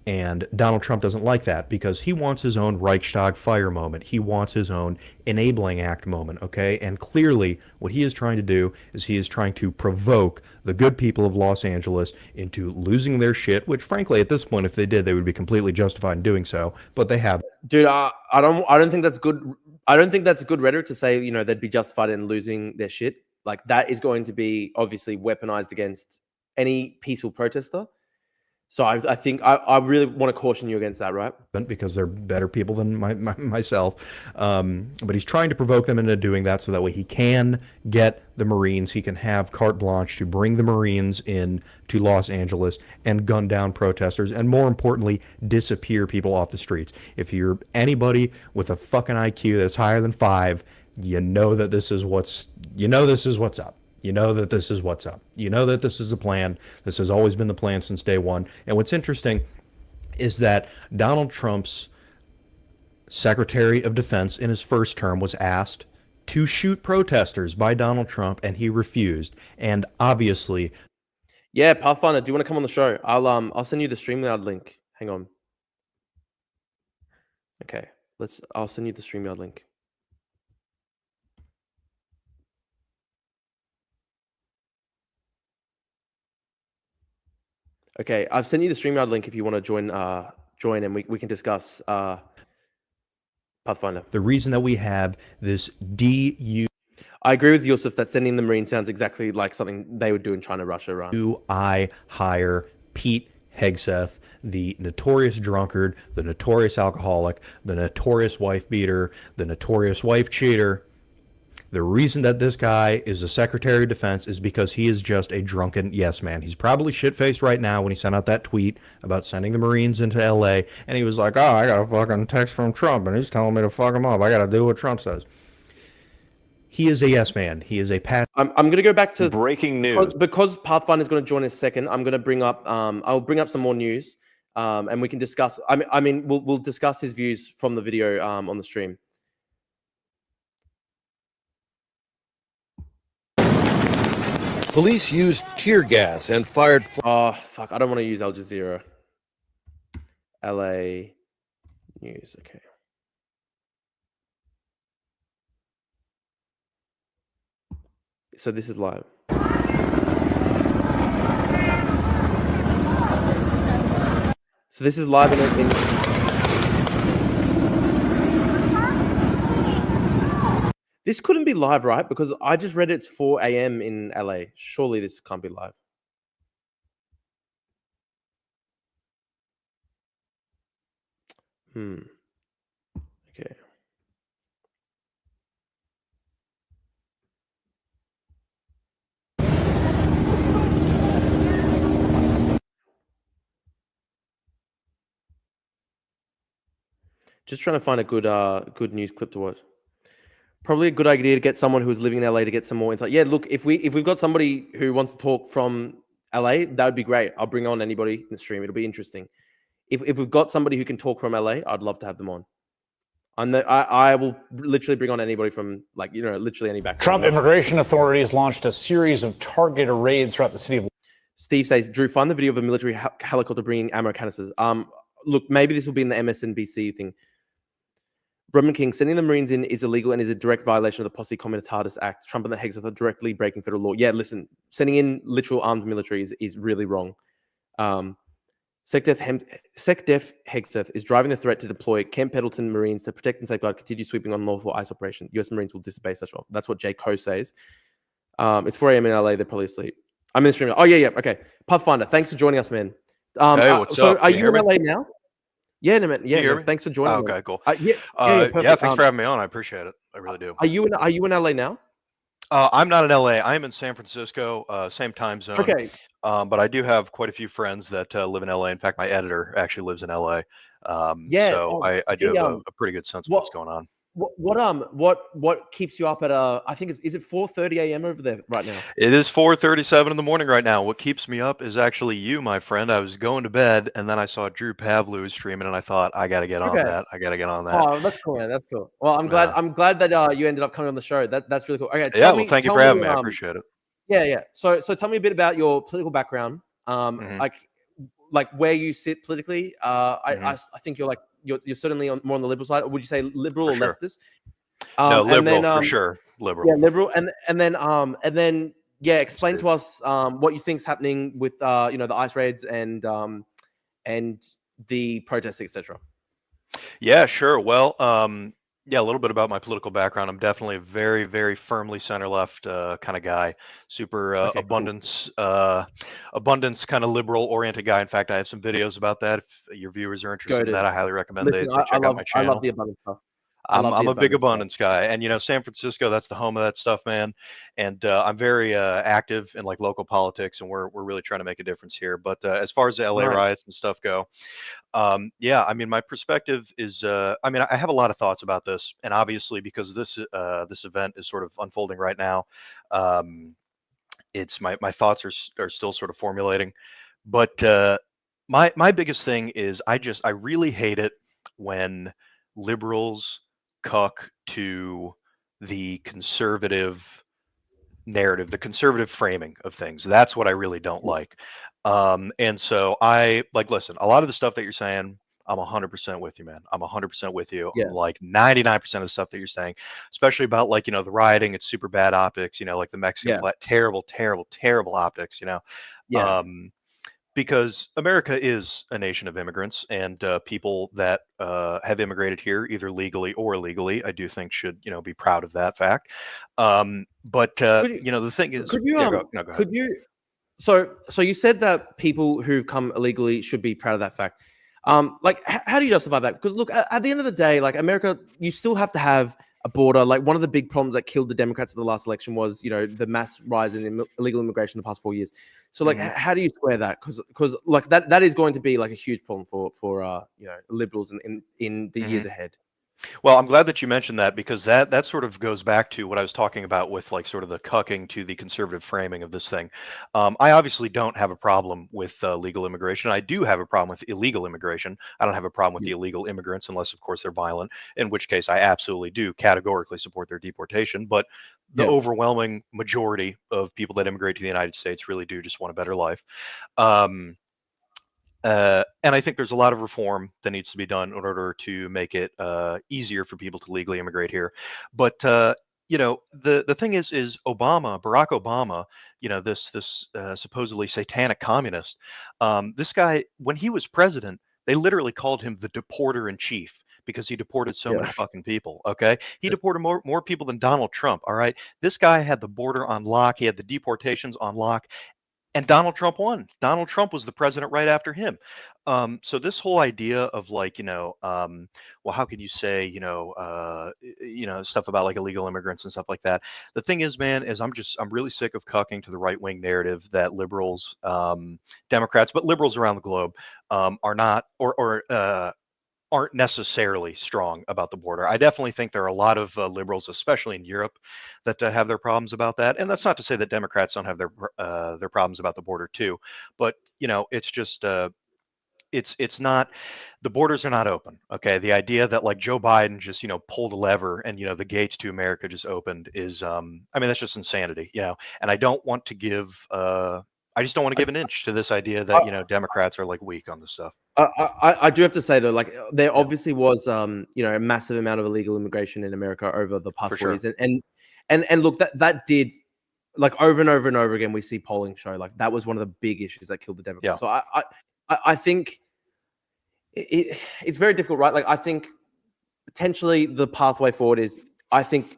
And Donald Trump doesn't like that, because he wants his own Reichstag fire moment. He wants his own enabling act moment, okay? And clearly what he is trying to do is he is trying to provoke the good people of Los Angeles into losing their shit, which frankly at this point, if they did, they would be completely justified in doing so, but they haven't. Dude, I don't think that's good. I don't think that's good rhetoric to say, they'd be justified in losing their shit. Like, that is going to be obviously weaponized against any peaceful protester. So I think I really want to caution you against that, right? Because they're better people than myself. But he's trying to provoke them into doing that, so that way he can get the Marines. He can have carte blanche to bring the Marines in to Los Angeles and gun down protesters, and more importantly, disappear people off the streets. If you're anybody with a fucking IQ that's higher than 5, you know that this is what's up. You know that this is what's up. You know that this is the plan. This has always been the plan since day one. And what's interesting is that Donald Trump's Secretary of Defense in his first term was asked to shoot protesters by Donald Trump, and he refused. And obviously, yeah, Pathfinder, do you want to come on the show? I'll send you the StreamYard link. Hang on. Okay, I'll send you the StreamYard link. Okay, I've sent you the StreamYard link if you want to join, and we can discuss Pathfinder. The reason that we have this I agree with Yusuf that sending the Marines sounds exactly like something they would do in China, Russia, right? Do I hire Pete Hegseth, the notorious drunkard, the notorious alcoholic, the notorious wife beater, the notorious wife cheater? The reason that this guy is the Secretary of Defense is because he is just a drunken yes man. He's probably shit-faced right now when he sent out that tweet about sending the Marines into LA, and he was like, oh, I got a fucking text from Trump, and he's telling me to fuck him up. I got to do what Trump says. He is a yes man. He is a I'm going to go back to breaking news. Because Pathfinder is going to join in a second, I'm going to bring up, I'll bring up some more news, and we can discuss, we'll discuss his views from the video on the stream. Police used tear gas and fired... Oh, fuck. I don't want to use Al Jazeera. LA News. Okay. So this is live. So this is live in this couldn't be live, right? Because I just read it's 4 a.m. in LA. Surely this can't be live. Okay. Just trying to find a good news clip to watch. Probably a good idea to get someone who's living in LA to get some more insight. Yeah, look, if we've got somebody who wants to talk from LA, that would be great. I'll bring on anybody in the stream. It'll be interesting. If we've got somebody who can talk from LA, I'd love to have them on. I will literally bring on anybody from literally any background. Trump immigration authorities launched a series of targeted raids throughout the city of. Steve says, Drew, find the video of a military helicopter bringing ammo canisters. Look, maybe this will be in the MSNBC thing. Brumman King, sending the Marines in is illegal and is a direct violation of the Posse Comitatus Act. Trump and the Hegseth are directly breaking federal law. Yeah, listen, sending in literal armed military is really wrong. SecDef Hegseth is driving the threat to deploy Camp Pendleton Marines to protect and safeguard continue sweeping on lawful ICE operation. U.S. Marines will disobey such law. That's what J. Coe says. It's 4 a.m. in LA. They're probably asleep. I'm in the stream. Oh, yeah. Okay. Pathfinder, thanks for joining us, man. Hey, what's up? Are you in LA now? Yeah, no, man. Yeah, man, thanks for joining. Oh, okay, cool. Yeah, thanks for having me on. I appreciate it. I really do. Are you in LA now? I'm not in LA. I am in San Francisco, same time zone. Okay. But I do have quite a few friends that live in LA. In fact, my editor actually lives in LA. So I do have a pretty good sense of what's going on. What keeps you up at I think is it 4:30 a.m. over there right now? It is 4:37 in the morning right now. What keeps me up is actually you, my friend. I was going to bed and then I saw Drew Pavlu streaming and I thought I got to get on that. I got to get on that. Oh, that's cool, man. That's cool. Well, I'm glad that you ended up coming on the show. That's really cool. Okay, thank you for having me. I appreciate it. Yeah. So tell me a bit about your political background. Like where you sit politically. I think you're certainly more on the liberal side. Or would you say liberal or leftist? No, liberal for sure. Liberal. Yeah, liberal. And then explain to us what you think's happening with the ICE raids and the protests, etc. Yeah, sure. Well, a little bit about my political background. I'm definitely a very, very firmly center-left kind of guy. Super abundance kind of liberal-oriented guy. In fact, I have some videos about that. If your viewers are interested in that, I highly recommend they check out my channel. I love the abundance stuff. I'm a big abundance guy, and San Francisco, that's the home of that stuff, man. And I'm very active in like local politics, and we're really trying to make a difference here. But as far as the LA riots and stuff go, I mean, my perspective is, I have a lot of thoughts about this, and obviously because this event is sort of unfolding right now, it's my thoughts are still sort of formulating. But my biggest thing is I really hate it when liberals cuck to the conservative narrative, the conservative framing of things. That's what I really don't like. And so listen, a lot of the stuff that you're saying, I'm 100% with you, man. I'm 100% with you. Yeah. Like 99% of the stuff that you're saying, especially about the rioting, it's super bad optics, like the Mexican, terrible, terrible, terrible optics, Yeah. Because America is a nation of immigrants, and people that have immigrated here, either legally or illegally, I do think should be proud of that fact. But the thing is, go ahead. Could you? So you said that people who've come illegally should be proud of that fact. How do you justify that? Because look, at the end of the day, America, you still have to have a border. One of the big problems that killed the Democrats in the last election was, the mass rise in illegal immigration in the past 4 years. So, how do you square that? Because that is going to be a huge problem for liberals in the years ahead. Well, I'm glad that you mentioned that, because that sort of goes back to what I was talking about with sort of the cucking to the conservative framing of this thing. I obviously don't have a problem with legal immigration. I do have a problem with illegal immigration. I don't have a problem with the illegal immigrants unless, of course, they're violent, in which case I absolutely do categorically support their deportation. But the overwhelming majority of people that immigrate to the United States really do just want a better life. And I think there's a lot of reform that needs to be done in order to make it easier for people to legally immigrate here. But the thing is Barack Obama, this supposedly satanic communist, this guy, when he was president, They literally called him the deporter in chief because he deported so many fucking people. Okay, he deported more people than Donald Trump. All right, this guy had the border on lock. He had the deportations on lock. And Donald Trump won. Donald Trump was the president right after him. So this whole idea of like, well, how could you say, stuff about like illegal immigrants and stuff like that? The thing is, man, is I'm really sick of cucking to the right wing narrative that liberals, Democrats, but liberals around the globe are not or aren't necessarily strong about the border. I definitely think there are a lot of liberals, especially in Europe, that have their problems about that. And that's not to say that Democrats don't have their problems about the border too. But it's just it's not, the borders are not open. Okay, the idea that like Joe Biden just pulled a lever and the gates to America just opened is I mean, that's just insanity. And I don't want to give I just don't want to give an inch to this idea that Democrats are like weak on this stuff. I do have to say though, like there obviously was a massive amount of illegal immigration in America over the past 4 years, and look, that did, like, over and over and over again we see polling show like that was one of the big issues that killed the Democrats. So I think it's very difficult, right? Like I think potentially the pathway forward is, I think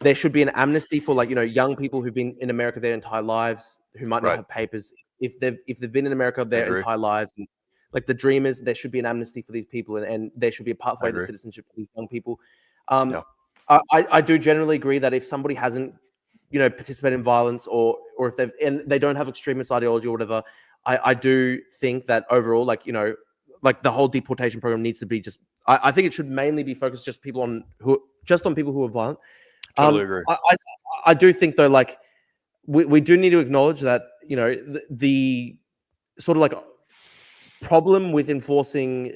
there should be an amnesty for like young people who've been in America their entire lives who might not have papers, if they've been in America their entire lives, and like the dreamers, there should be an amnesty for these people, and there should be a pathway to citizenship for these young people. I do generally agree that if somebody hasn't participated in violence or if they don't have extremist ideology or whatever, I do think that overall, like like the whole deportation program needs to be just, I think it should mainly be focused just on people who are violent. Totally agree. I do think though, like we do need to acknowledge that the sort of like problem with enforcing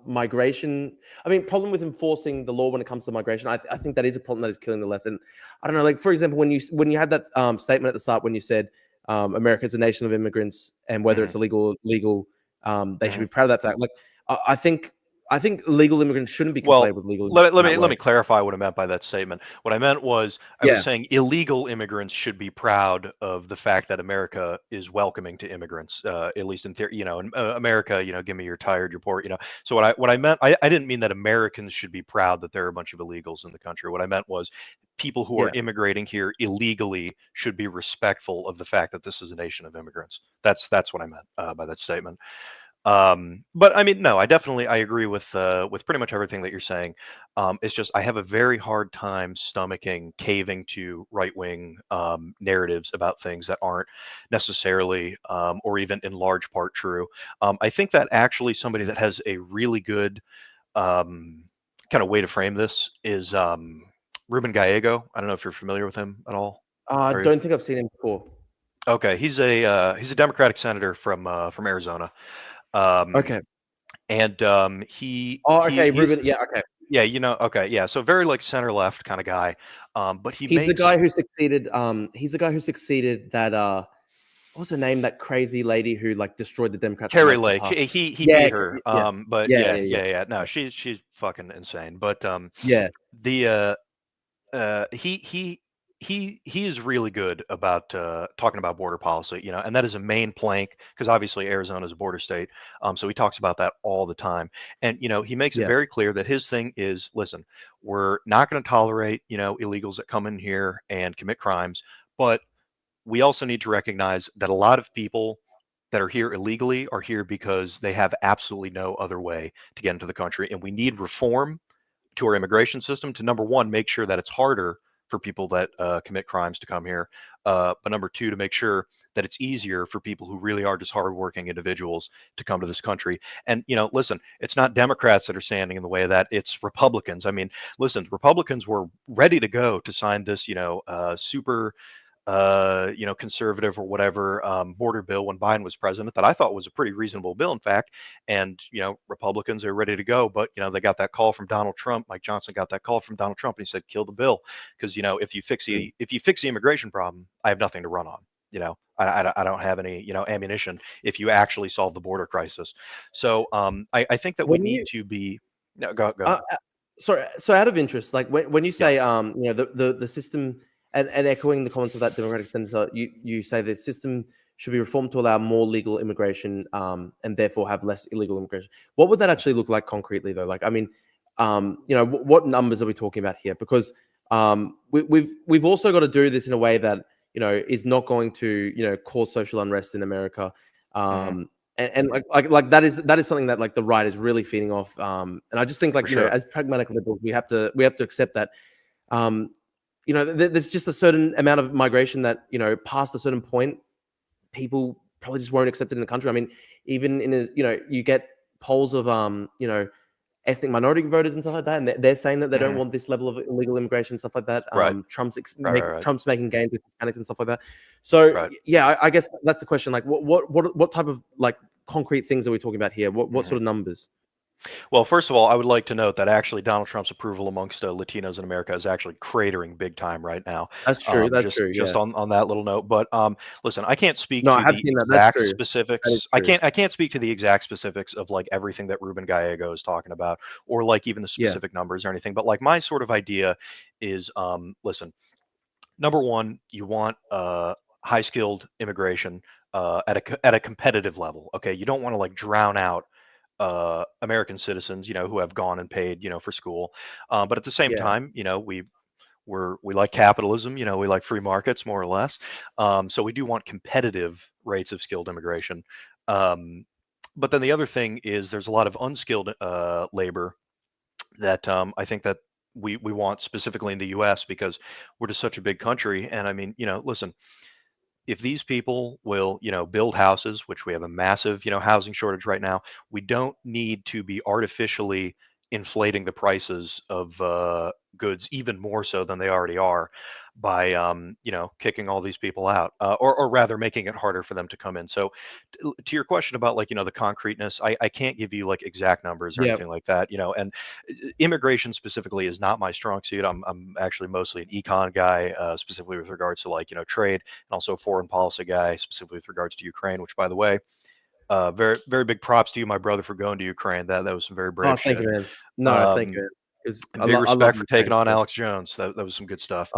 migration. I mean, problem with enforcing the law when it comes to migration. I think that is a problem that is killing the left. And I don't know, like for example, when you had that statement at the start when you said America is a nation of immigrants, and whether it's illegal, legal, they should be proud of that fact. Like I think legal immigrants shouldn't be conflated with legal. Let me clarify what I meant by that statement. What I meant was I was saying illegal immigrants should be proud of the fact that America is welcoming to immigrants, at least in theory. In America, give me your tired, your poor. So what I meant, I didn't mean that Americans should be proud that there are a bunch of illegals in the country. What I meant was people who are immigrating here illegally should be respectful of the fact that this is a nation of immigrants. That's what I meant by that statement. But I mean, no, I agree with pretty much everything that you're saying. It's just I have a very hard time stomaching caving to right-wing narratives about things that aren't necessarily or even in large part true. I think that actually somebody that has a really good kind of way to frame this is Ruben Gallego. I don't know if you're familiar with him at all. I don't think I've seen him before. Okay, he's a Democratic senator from Arizona. Okay. And Ruben. Yeah. Okay. Yeah. Okay. Yeah. So very like center left kind of guy. But he's the guy who succeeded. He's the guy who succeeded that. What's her name? That crazy lady who like destroyed the Democrats. Carrie Lake. He beat her. But yeah. No, she's fucking insane. But he is really good about talking about border policy, and that is a main plank because obviously Arizona is a border state. So he talks about that all the time, and he makes it very clear that his thing is, listen, we're not going to tolerate illegals that come in here and commit crimes, but we also need to recognize that a lot of people that are here illegally are here because they have absolutely no other way to get into the country, and we need reform to our immigration system to, number one, make sure that it's harder for people that commit crimes to come here, but number two, to make sure that it's easier for people who really are just hardworking individuals to come to this country. And listen, it's not Democrats that are standing in the way of that; it's Republicans. I mean, listen, Republicans were ready to go to sign this, super conservative or whatever border bill when Biden was president that I thought was a pretty reasonable bill, in fact. And Republicans are ready to go, but they got that call from Donald Trump. Mike Johnson got that call from Donald Trump, and he said, "Kill the bill," because if you fix the immigration problem, I have nothing to run on. I don't have any ammunition if you actually solve the border crisis. So I think that we need to be. No, go. So out of interest, like when you say the system. And echoing the comments of that Democratic senator, you say the system should be reformed to allow more legal immigration, and therefore have less illegal immigration. What would that actually look like concretely, though? Like, I mean, what numbers are we talking about here? Because we've also got to do this in a way that is not going to cause social unrest in America. And like that is something that like the right is really feeding off. And I just think like as pragmatic liberals, we have to accept that. There's just a certain amount of migration that past a certain point, people probably just won't accept it in the country. I mean, even in you get polls of ethnic minority voters and stuff like that, and they're saying that they don't want this level of illegal immigration, stuff like that. Trump's making gains with Hispanics and stuff like that. So yeah, I guess that's the question. Like, what type of like concrete things are we talking about here? What sort of numbers? Well, first of all, I would like to note that actually Donald Trump's approval amongst Latinos in America is actually cratering big time right now. That's true. That's true. Just on that little note. But listen, I can't speak No, I to have the seen that. That's exact true. specifics. I can't speak to the exact specifics of like everything that Ruben Gallego is talking about, or like even the specific numbers or anything. But like my sort of idea is, listen, number one, you want high skilled immigration at a competitive level. Okay, you don't want to like drown out American citizens, who have gone and paid, for school. But at the same time, we like capitalism, we like free markets more or less. So we do want competitive rates of skilled immigration. But then the other thing is there's a lot of unskilled labor that I think that we want specifically in the U.S. because we're just such a big country. And I mean, listen, if these people will, build houses, which we have a massive, housing shortage right now, we don't need to be artificially inflating the prices of goods even more so than they already are by, kicking all these people out, or rather making it harder for them to come in. So to your question about like, the concreteness, I can't give you like exact numbers or anything like that, and immigration specifically is not my strong suit. I'm actually mostly an econ guy, specifically with regards to like, trade, and also foreign policy guy, specifically with regards to Ukraine, which by the way, very, very big props to you, my brother, for going to Ukraine. That was some very brave Thank shit. you, man. No, thank you. And I big love respect for Ukraine. taking on Alex Jones. That was some good stuff.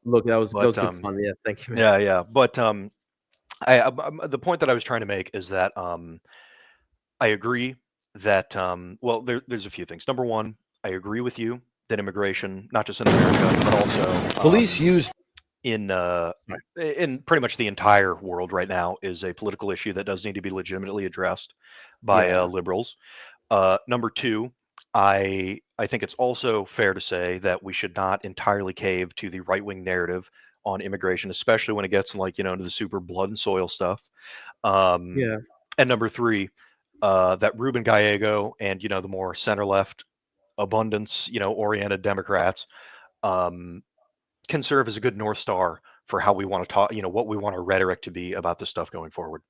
Look, that was good fun. Yeah, thank you, man. Yeah. But the point that I was trying to make is that I agree that well, there's a few things. Number one, I agree with you that immigration, not just in America, but also Police used in pretty much the entire world right now, is a political issue that does need to be legitimately addressed by liberals. Number two, I think it's also fair to say that we should not entirely cave to the right-wing narrative on immigration, especially when it gets like into the super blood and soil stuff. And number three, that Ruben Gallego and the more center-left, abundance oriented Democrats can serve as a good North Star for how we want to talk, what we want our rhetoric to be about this stuff going forward.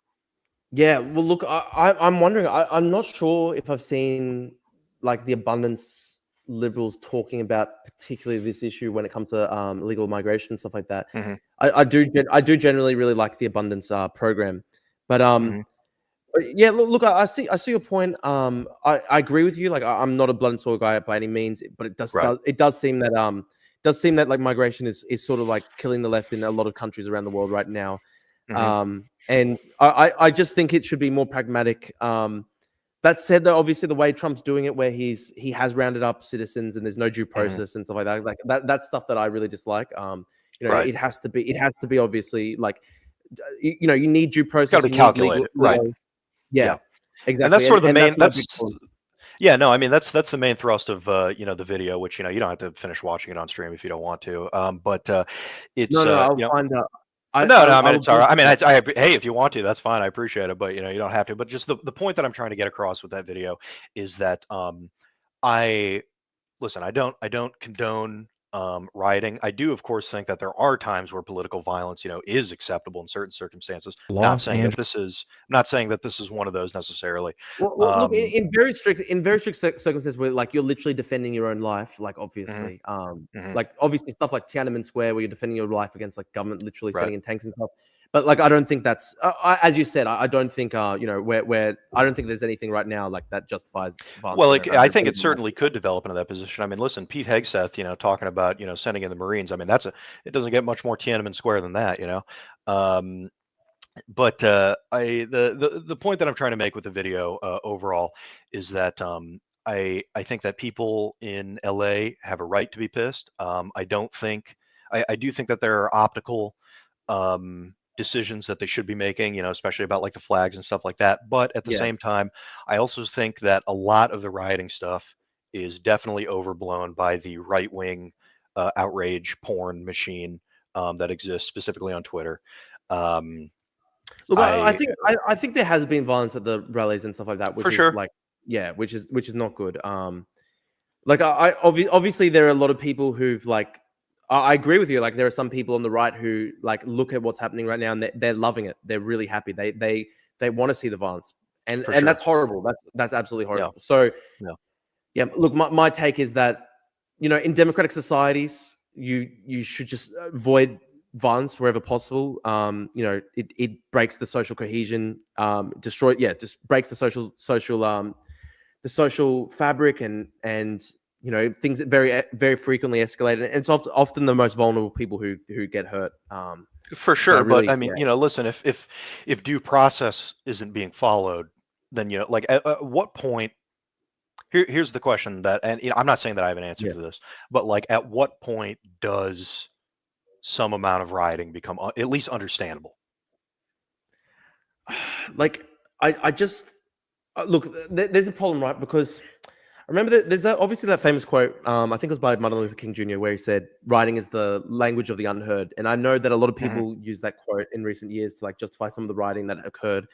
Yeah, well, look, I'm wondering. I'm not sure if I've seen like the abundance liberals talking about particularly this issue when it comes to illegal migration and stuff like that. I do generally really like the abundance program, but yeah, look, I see your point. I agree with you. Like, I'm not a blood and soil guy by any means, but it does seem that like migration is sort of like killing the left in a lot of countries around the world right now. And I just think it should be more pragmatic. That said, though, obviously the way Trump's doing it, where he has rounded up citizens and there's no due process and stuff like that, that's stuff that I really dislike. It has to be obviously like, you need due process. Got to be calculated, right? Yeah, exactly. And that's sort of the main. Yeah, no, I mean that's the main thrust of the video, which you don't have to finish watching it on stream if you don't want to. But it's I'll find out. I mean, it's all right. I mean, hey, if you want to, that's fine. I appreciate it, but you don't have to. But just the point that I'm trying to get across with that video is that I don't condone rioting. I do, of course, think that there are times where political violence, is acceptable in certain circumstances. I'm not saying that this is one of those necessarily. Well, look, in very strict circumstances where like you're literally defending your own life, like obviously, like obviously stuff like Tiananmen Square where you're defending your life against like government literally sending in tanks and stuff. But like, I don't think that's, as you said, I don't think, where I don't think there's anything right now like that justifies violence. Well, I think it certainly could develop into that position. I mean, listen, Pete Hegseth, talking about, sending in the Marines. I mean, it doesn't get much more Tiananmen Square than that, But the point that I'm trying to make with the video overall is that I think that people in LA have a right to be pissed. I don't think I do think that there are optical decisions that they should be making, especially about like the flags and stuff like that. But at the Yeah. same time, I also think that a lot of the rioting stuff is definitely overblown by the right wing outrage porn machine that exists specifically on Twitter. Um, Look, I I think I think there has been violence at the rallies and stuff like that, which For is sure. like, yeah, which is not good. Like obviously there are a lot of people who've like, I agree with you. Like there are some people on the right who like look at what's happening right now and they're loving it. They're really happy. They want to see the violence, and For and sure. that's horrible. That's absolutely Yeah. horrible. So Yeah. yeah, look, my take is that in democratic societies, you should just avoid violence wherever possible. It breaks the social cohesion, just breaks the social fabric, and things that very frequently escalate, and it's often the most vulnerable people who get hurt. For So I sure. But really, I mean, listen, if due process isn't being followed, then like at what point here's the question that, and I'm not saying that I have an answer yeah. to this, but like at what point does some amount of rioting become at least understandable? Like I just look. There's a problem, right? Because I remember that there's obviously that famous quote. I think it was by Martin Luther King Jr., where he said, "Writing is the language of the unheard." And I know that a lot of Hmm. people use that quote in recent years to like justify some of the rioting that occurred,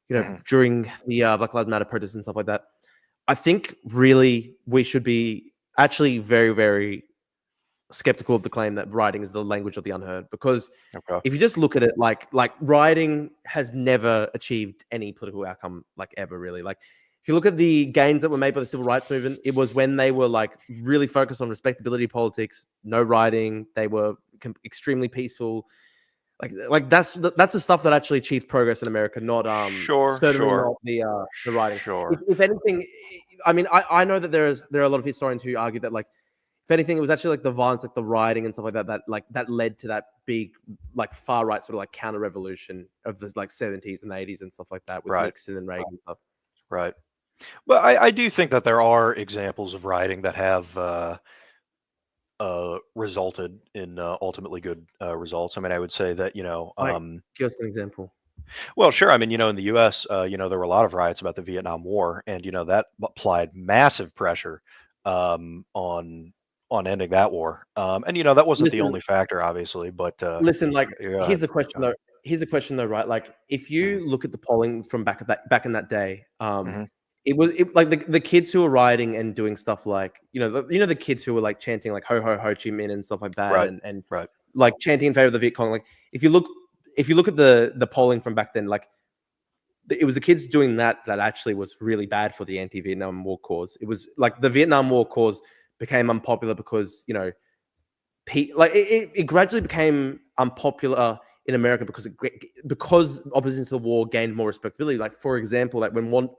Hmm. during the Black Lives Matter protests and stuff like that. I think really we should be actually very, very skeptical of the claim that writing is the language of the unheard, because Okay. if you just look at it, like writing has never achieved any political outcome, like ever really. Like if you look at the gains that were made by the civil rights movement, it was when they were like really focused on respectability politics, no writing. They were extremely peaceful. Like that's the stuff that actually achieved progress in America, not Sure. certainly Sure. not the writing. Sure. If anything, I mean, I know that there are a lot of historians who argue that, like, if anything, it was actually like the violence, like the rioting and stuff like that, that led to that big like far right sort of like counter revolution of the like 70s and 80s and stuff like that with Right. Nixon and Reagan and stuff. Right. But I do think that there are examples of writing that have resulted in ultimately good results. I mean, I would say that Like, give us an example. well, sure. I mean, in the U.S., there were a lot of riots about the Vietnam War, and that applied massive pressure on ending that war. And that wasn't the Listen, only factor, obviously, but listen. Like, yeah. here's the question though. Here's the question though, right? Like, if Hmm. you look at the polling from back in that day, Hmm. like the kids who were rioting and doing stuff like the kids who were like chanting like ho ho Ho Chi Minh and stuff like that, Right. and Right. like chanting in favor of the Viet Cong. Like if you look at the polling from back then, like it was the kids doing that actually was really bad for the anti-Vietnam War cause. It was like the Vietnam War cause became unpopular because it gradually became unpopular in America because opposition to the war gained more respectability. Like, for example, like when Walter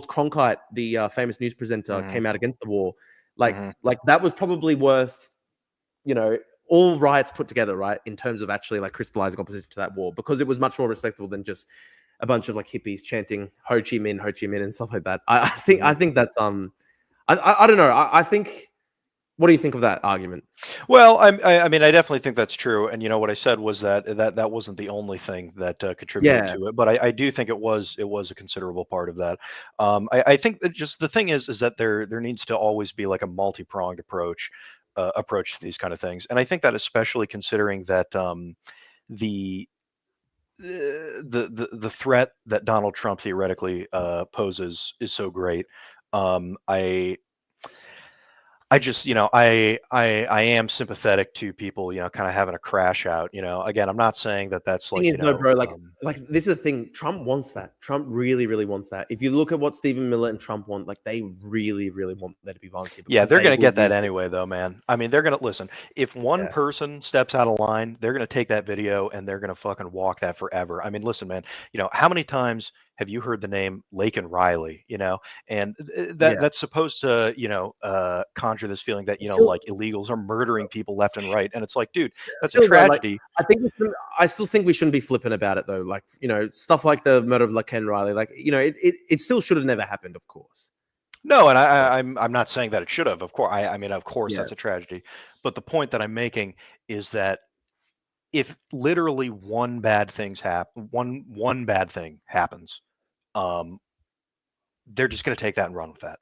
Cronkite, the famous news presenter, Hmm. came out against the war, Hmm. like that was probably worth all riots put together, right, in terms of actually like crystallizing opposition to that war, because it was much more respectable than just a bunch of like hippies chanting Ho Chi Minh, and stuff like that. I think that's I don't know. I think. What do you think of that argument? Well, I mean, I definitely think that's true. And what I said was that wasn't the only thing that contributed Yeah, to it, but I do think it was a considerable part of that. I think that just the thing is that there needs to always be like a multi-pronged approach to these kind of things, and I think that especially considering that the the threat that Donald Trump theoretically poses is so great. I just, I am sympathetic to people, kind of having a crash out. Again, I'm not saying that that's thing like, is, though, bro, like this is the thing. Trump wants that. Trump really, really wants that. If you look at what Stephen Miller and Trump want, like they really, really want there to be violence here, yeah, because they're they going to will get that use it. anyway, though, man. I mean, they're going to listen. If one Yeah. person steps out of line, they're going to take that video and they're going to fucking walk that forever. I mean, listen, man, how many times have you heard the name Lake and Riley? And Yeah. that's supposed to, conjure this feeling that, Still, like illegals are murdering people left and right. And it's like, dude, that's a still though, like tragedy. I still think we shouldn't be flippant about it though. Like, stuff like the murder of Ken Riley, like, it still should have never happened, of course. No, and But I'm not saying that it should have. Of course, I mean, of course, yeah, that's a tragedy. But the point that I'm making is that if literally one bad thing happens, um, they're just going to take that and run with that.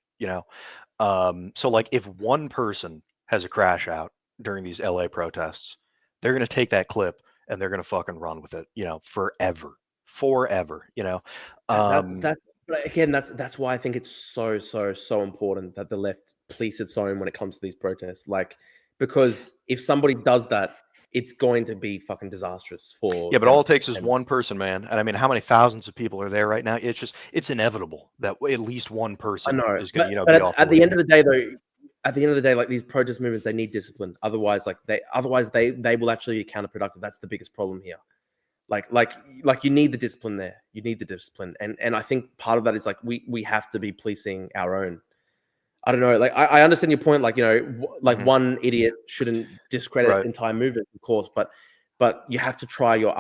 So like if one person has a crash out during these LA protests, they're going to take that clip and they're going to fucking run with it, forever. Um, but again, that's why I think it's so important that the left police its own when it comes to these protests. Like, because if somebody does that, it's going to be fucking disastrous for yeah, but all it Democrats. takes is And one person, man. And I mean, how many thousands of people are there right now? It's inevitable that at least one I person know, is going to, but be off the at the end wheel. of the day, though, like these protest movements, they need discipline. Otherwise, they will actually be counterproductive. That's the biggest problem here. Like you need the discipline there. You need the discipline, and I think part of that is like we have to be policing our own. I don't know. Like I understand your point. Like like one idiot shouldn't discredit Right. entire movements, of course, but you have to try your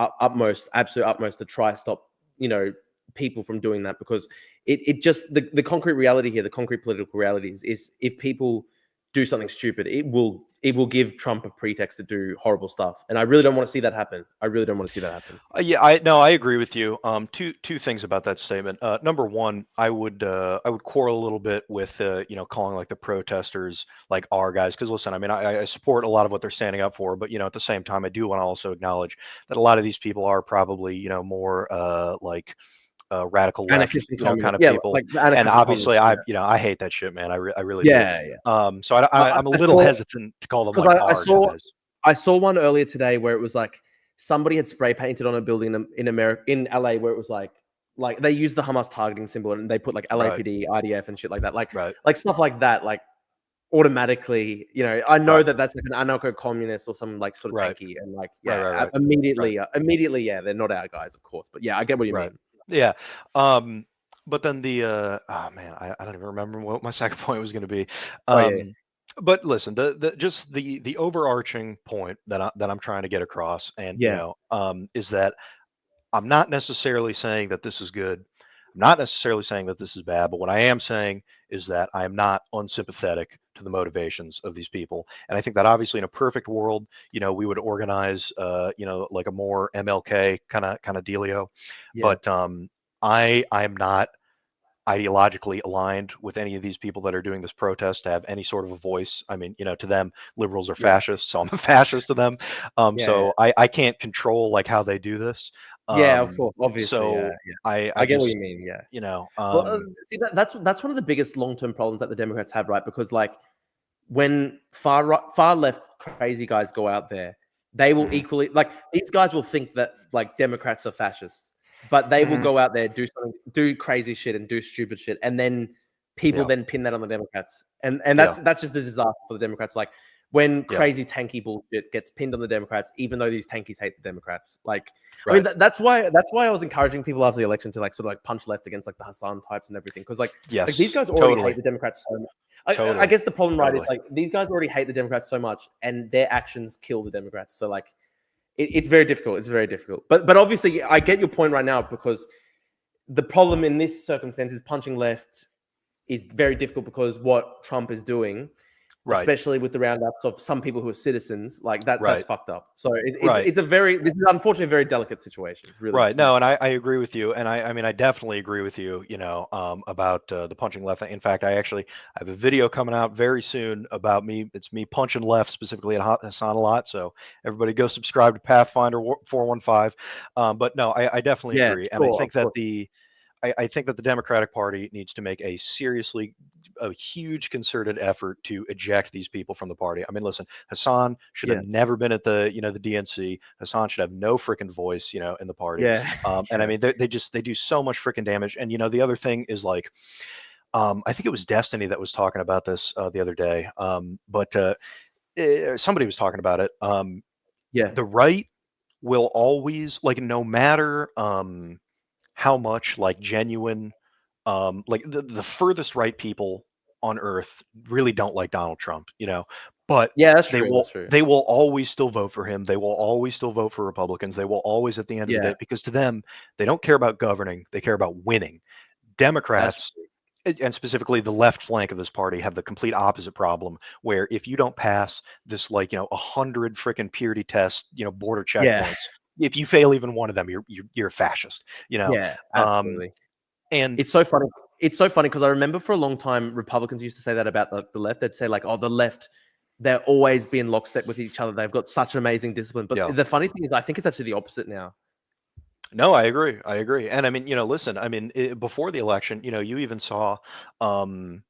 absolute utmost to try stop people from doing that, because it just the concrete reality here, the concrete political reality is if people do something stupid, it will give Trump a pretext to do horrible stuff, and I really don't want to see that happen. I really don't want to see that happen. Yeah, I agree with you. Two things about that statement. Number one, I would quarrel a little bit with calling like the protesters like our guys, because listen, I mean, I support a lot of what they're standing up for, but at the same time, I do want to also acknowledge that a lot of these people are probably more like radical left, Anarchist and communist, kind of yeah, people. like And anarchist and obviously, communist, I hate that shit, man. I really do. yeah, yeah. So I'm a I little saw hesitant to call them because like I our saw guys. I saw one earlier today where it was like somebody had spray painted on a building in America, in LA, where it was like they used the Hamas targeting symbol and they put like Right, LAPD, IDF, and shit like that, right, like stuff like that, like automatically, I know right, that that's like an anarcho-communist or some like sort of right, tanky, and like right, right, right, right. immediately, yeah, they're not our guys, of course, but yeah, I get what you Right. mean. Yeah. But then oh man, I don't even remember what my second point was going to be. Oh yeah, Um, but listen, the overarching point that I'm trying to get across, and yeah, is that I'm not necessarily saying that this is good. I'm not necessarily saying that this is bad, but what I am saying is that I am not unsympathetic to the motivations of these people. And I think that obviously in a perfect world, we would organize, like a more MLK kind of dealio. yeah, But I'm not ideologically aligned with any of these people that are doing this protest to have any sort of a voice. I mean, to them, liberals are yeah, fascists, so I'm a fascist to them. yeah, yeah, So I can't control like how they do this. yeah, of Um, course, obviously, yeah, so yeah. I I get what just, you mean, yeah. you know, Well, um, see, that's one of the biggest long-term problems that the Democrats have, right? Because like when far left crazy guys go out there, they will mhm, equally, like, these guys will think that like Democrats are fascists, but they will mhm, go out there, do crazy shit and do stupid shit, and then people yeah, then pin that on the Democrats, and yeah, that's just a disaster for the Democrats. Like when yeah, crazy tanky bullshit gets pinned on the Democrats, even though these tankies hate the Democrats. Like, I mean, right. that's why I was encouraging people after the election to like sort of like punch left against like the Hassan types and everything, because like these Yes, guys already hate totally, the Democrats so much. I totally, guess the problem, right, is totally. like these guys already hate the Democrats so much, and their actions kill the Democrats. So like, it's very difficult. It's very difficult. But obviously, I get your point right now, because the problem in this circumstance is punching left is very difficult, because what Trump is doing, Right, especially with the roundouts of some people who are citizens, like that's right, fucked up. So right. this is unfortunately a very delicate situation. It's really, Right. really No, and sad. I agree with you. And I mean, I definitely agree with you, about the punching left. In fact, I have a video coming out very soon about me. It's me punching left specifically at Hassan a lot. So everybody go subscribe to Pathfinder 415. But no, I definitely Yeah, agree. And I sure, think of that course. I think that the Democratic Party needs to make a huge concerted effort to eject these people from the party. I mean, listen, Hassan should have Yeah, never been at the DNC. Hassan should have no freaking voice, in the party. yeah, And I yeah, mean, they do so much freaking damage. And the other thing is like, I think it was Destiny that was talking about this the other day. But somebody was talking about it. yeah, The right will always, like, no matter how much like genuine, like the furthest right people on earth really don't like Donald Trump, but Yeah, that's they true. That's will true. they will always still vote for him. They will always still vote for Republicans. They will always, at the end of the Yeah, day, because to them, they don't care about governing, they care about winning. that's Democrats, and specifically the left flank of this party, have the complete opposite problem, where if you don't pass this, like, 100 freaking purity test, border yeah, checkpoints, if you fail even one of them, you're a fascist, yeah, um absolutely. and It's so funny. It's so funny because I remember for a long time Republicans used to say that about the left. They'd say like, "Oh, the left, they're always being lockstep with each other. They've got such amazing discipline." But yeah. the funny thing is, I think it's actually the opposite now. No, I agree. I agree. And I mean, listen, I mean, before the election, you even saw, um,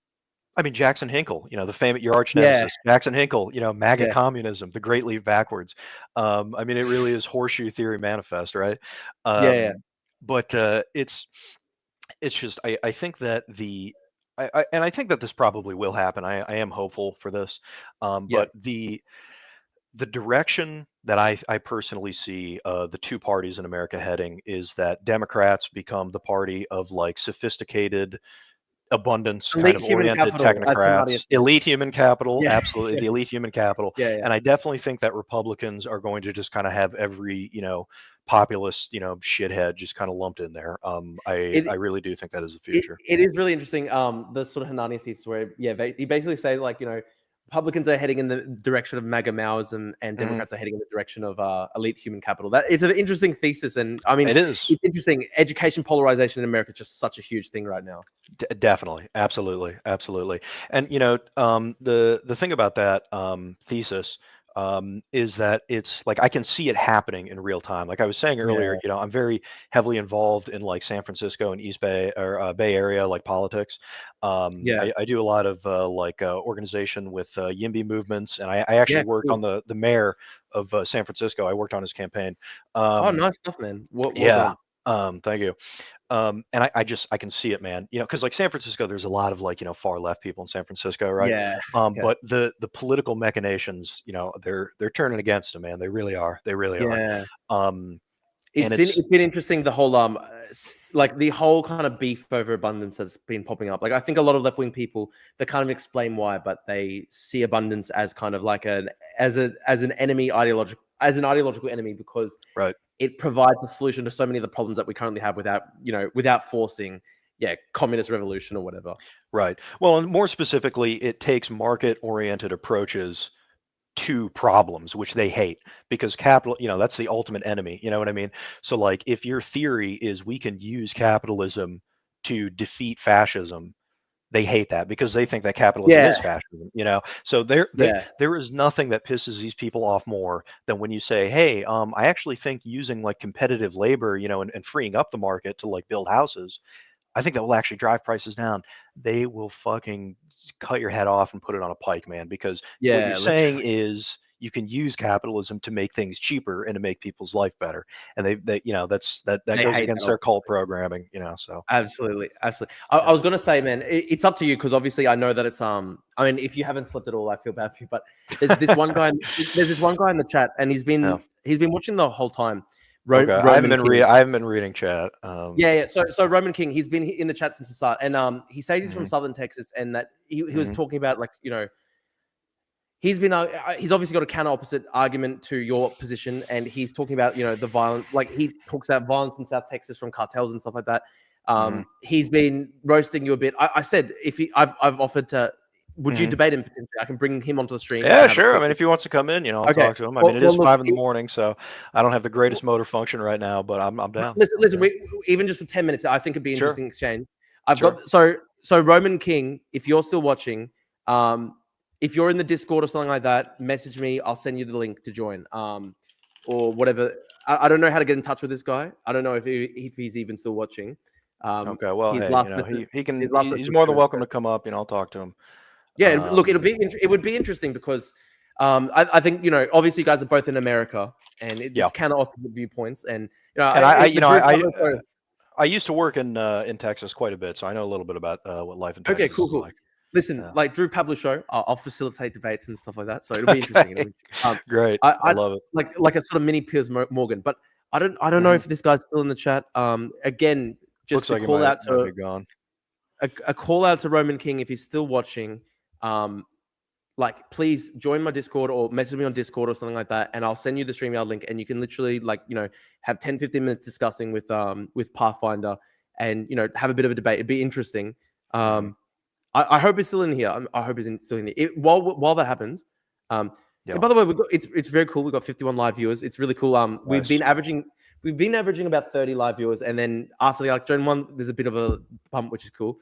I mean, Jackson Hinkle, the famous, your arch Yeah, nemesis, Jackson Hinkle, MAGA yeah, communism, the great leap backwards. I mean, it really is horseshoe theory manifest, right? yeah, yeah, But it's just, I think that and I think that this probably will happen. I am hopeful for this. yeah. But the direction that I personally see the two parties in America heading is that Democrats become the party of like sophisticated, abundance kind Elite of human oriented capital, as somebody technocrats, has said. elite human capital, Yeah, absolutely, yeah, the elite human capital. yeah, yeah. And I definitely think that Republicans are going to just kind of have every, populist, shithead just kind of lumped in there. I It, really do think that is the it future. it is really interesting. The sort of Hanani thesis where, yeah, he basically says like, Republicans are heading in the direction of MAGA Maoism, and Mhm. Democrats are heading in the direction of elite human capital. That it's an interesting thesis, and I mean, It is. it's interesting. Education polarization in America is just such a huge thing right now. Definitely, absolutely, absolutely. And the thing about that thesis is that it's like I can see it happening in real time. Like I was saying earlier, Yeah, I'm very heavily involved in like San Francisco and East Bay or Bay Area like politics. yeah, I do a lot of organization with YIMBY movements, and I actually yeah. worked Cool. on the mayor of San Francisco. I worked on his campaign. Oh, Um, nice stuff, man. Well yeah. done. Thank you. And I can see it, man. Because like San Francisco, there's a lot of like far left people in San Francisco, right? Yeah, yeah, But the political machinations, they're turning against them, man. They really are. They really are. yeah. Um, and It's been interesting, the whole like the whole kind of beef over abundance has been popping up. Like I think a lot of left wing people, they kind of explain why, but they see abundance as kind of like as an enemy, ideological enemy, because right. it provides a solution to so many of the problems that we currently have without forcing, yeah, communist revolution or whatever. Right. Well, and more specifically, it takes market-oriented approaches to problems, which they hate, because capital, that's the ultimate enemy. You know what I mean? So, like, if your theory is we can use capitalism to defeat fascism, they hate that because they think that capitalism Yeah, is fascism. So yeah, there is nothing that pisses these people off more than when you say, hey, I actually think using like competitive labor, and freeing up the market to like build houses, I think that will actually drive prices down. They will fucking cut your head off and put it on a pike, man, because what you're yeah. saying Literally, is you can use capitalism to make things cheaper and to make people's life better. And they that they goes hate against that. their cult programming, so Absolutely, absolutely. I was gonna say, man, it's up to you, because obviously I know that it's I mean, if you haven't slept at all, I feel bad for you. But there's this one guy. There's this one guy in the chat, and yeah. he's been watching the whole time. Okay. Roman King. I haven't been reading chat. Yeah, yeah. So Roman King, he's been in the chat since the start, and he says he's from Mhm, Southern Texas, and that he was mhm, talking about, like, he's obviously got a counter opposite argument to your position, and he's talking about, the violent, like he talks about violence in South Texas from cartels and stuff like that. mhm, He's been roasting you a bit. I said, I've offered to, would you mhm. debate him potentially? I can bring him onto the stream. We Yeah, can have a sure. I quick. mean, if he wants to come in, I'll Okay. talk to him. I mean, it is Look, 5 in the morning, so I don't have the greatest motor function right now, but I'm down. listen. Even just for 10 minutes, I think it'd be an Sure, interesting exchange. I've sure. got so Roman King. If you're still watching, if you're in the Discord or something like that, message me. I'll send you the link to join. Or whatever. I don't know how to get in touch with this guy. I don't know if he's even still watching. Okay. Well, His hey, last message, he was he's more than true. welcome to come up. I'll talk to him. Yeah, look, Um, it would be interesting because I think, obviously you guys are both in America, and yeah. it's counter opposite viewpoints, and And I the Drew Pablo show. I used to work in Texas quite a bit, so I know a little bit about what life in Okay, Texas cool, is cool. like. Listen, Yeah. like Drew Pablo show, I'll facilitate debates and stuff like that, so it'll be interesting. Okay. Great. I I love it. like a sort of mini Piers Morgan, but I don't know if this guy's still in the chat. Again, just Looks a like call out might to be gone. a call out to Roman King if he's still watching. Like, please join my Discord or message me on Discord or something like that, and I'll send you the StreamYard link, and you can literally, like, have 10, 15 minutes discussing with Pathfinder, and have a bit of a debate. It'd be interesting. I hope it's still in here. I hope it's still in here. While that happens, and by the way, it's very cool. We've got 51 live viewers. It's really cool. We've been averaging about 30 live viewers, and then after the Electron one, there's a bit of a bump, which is cool.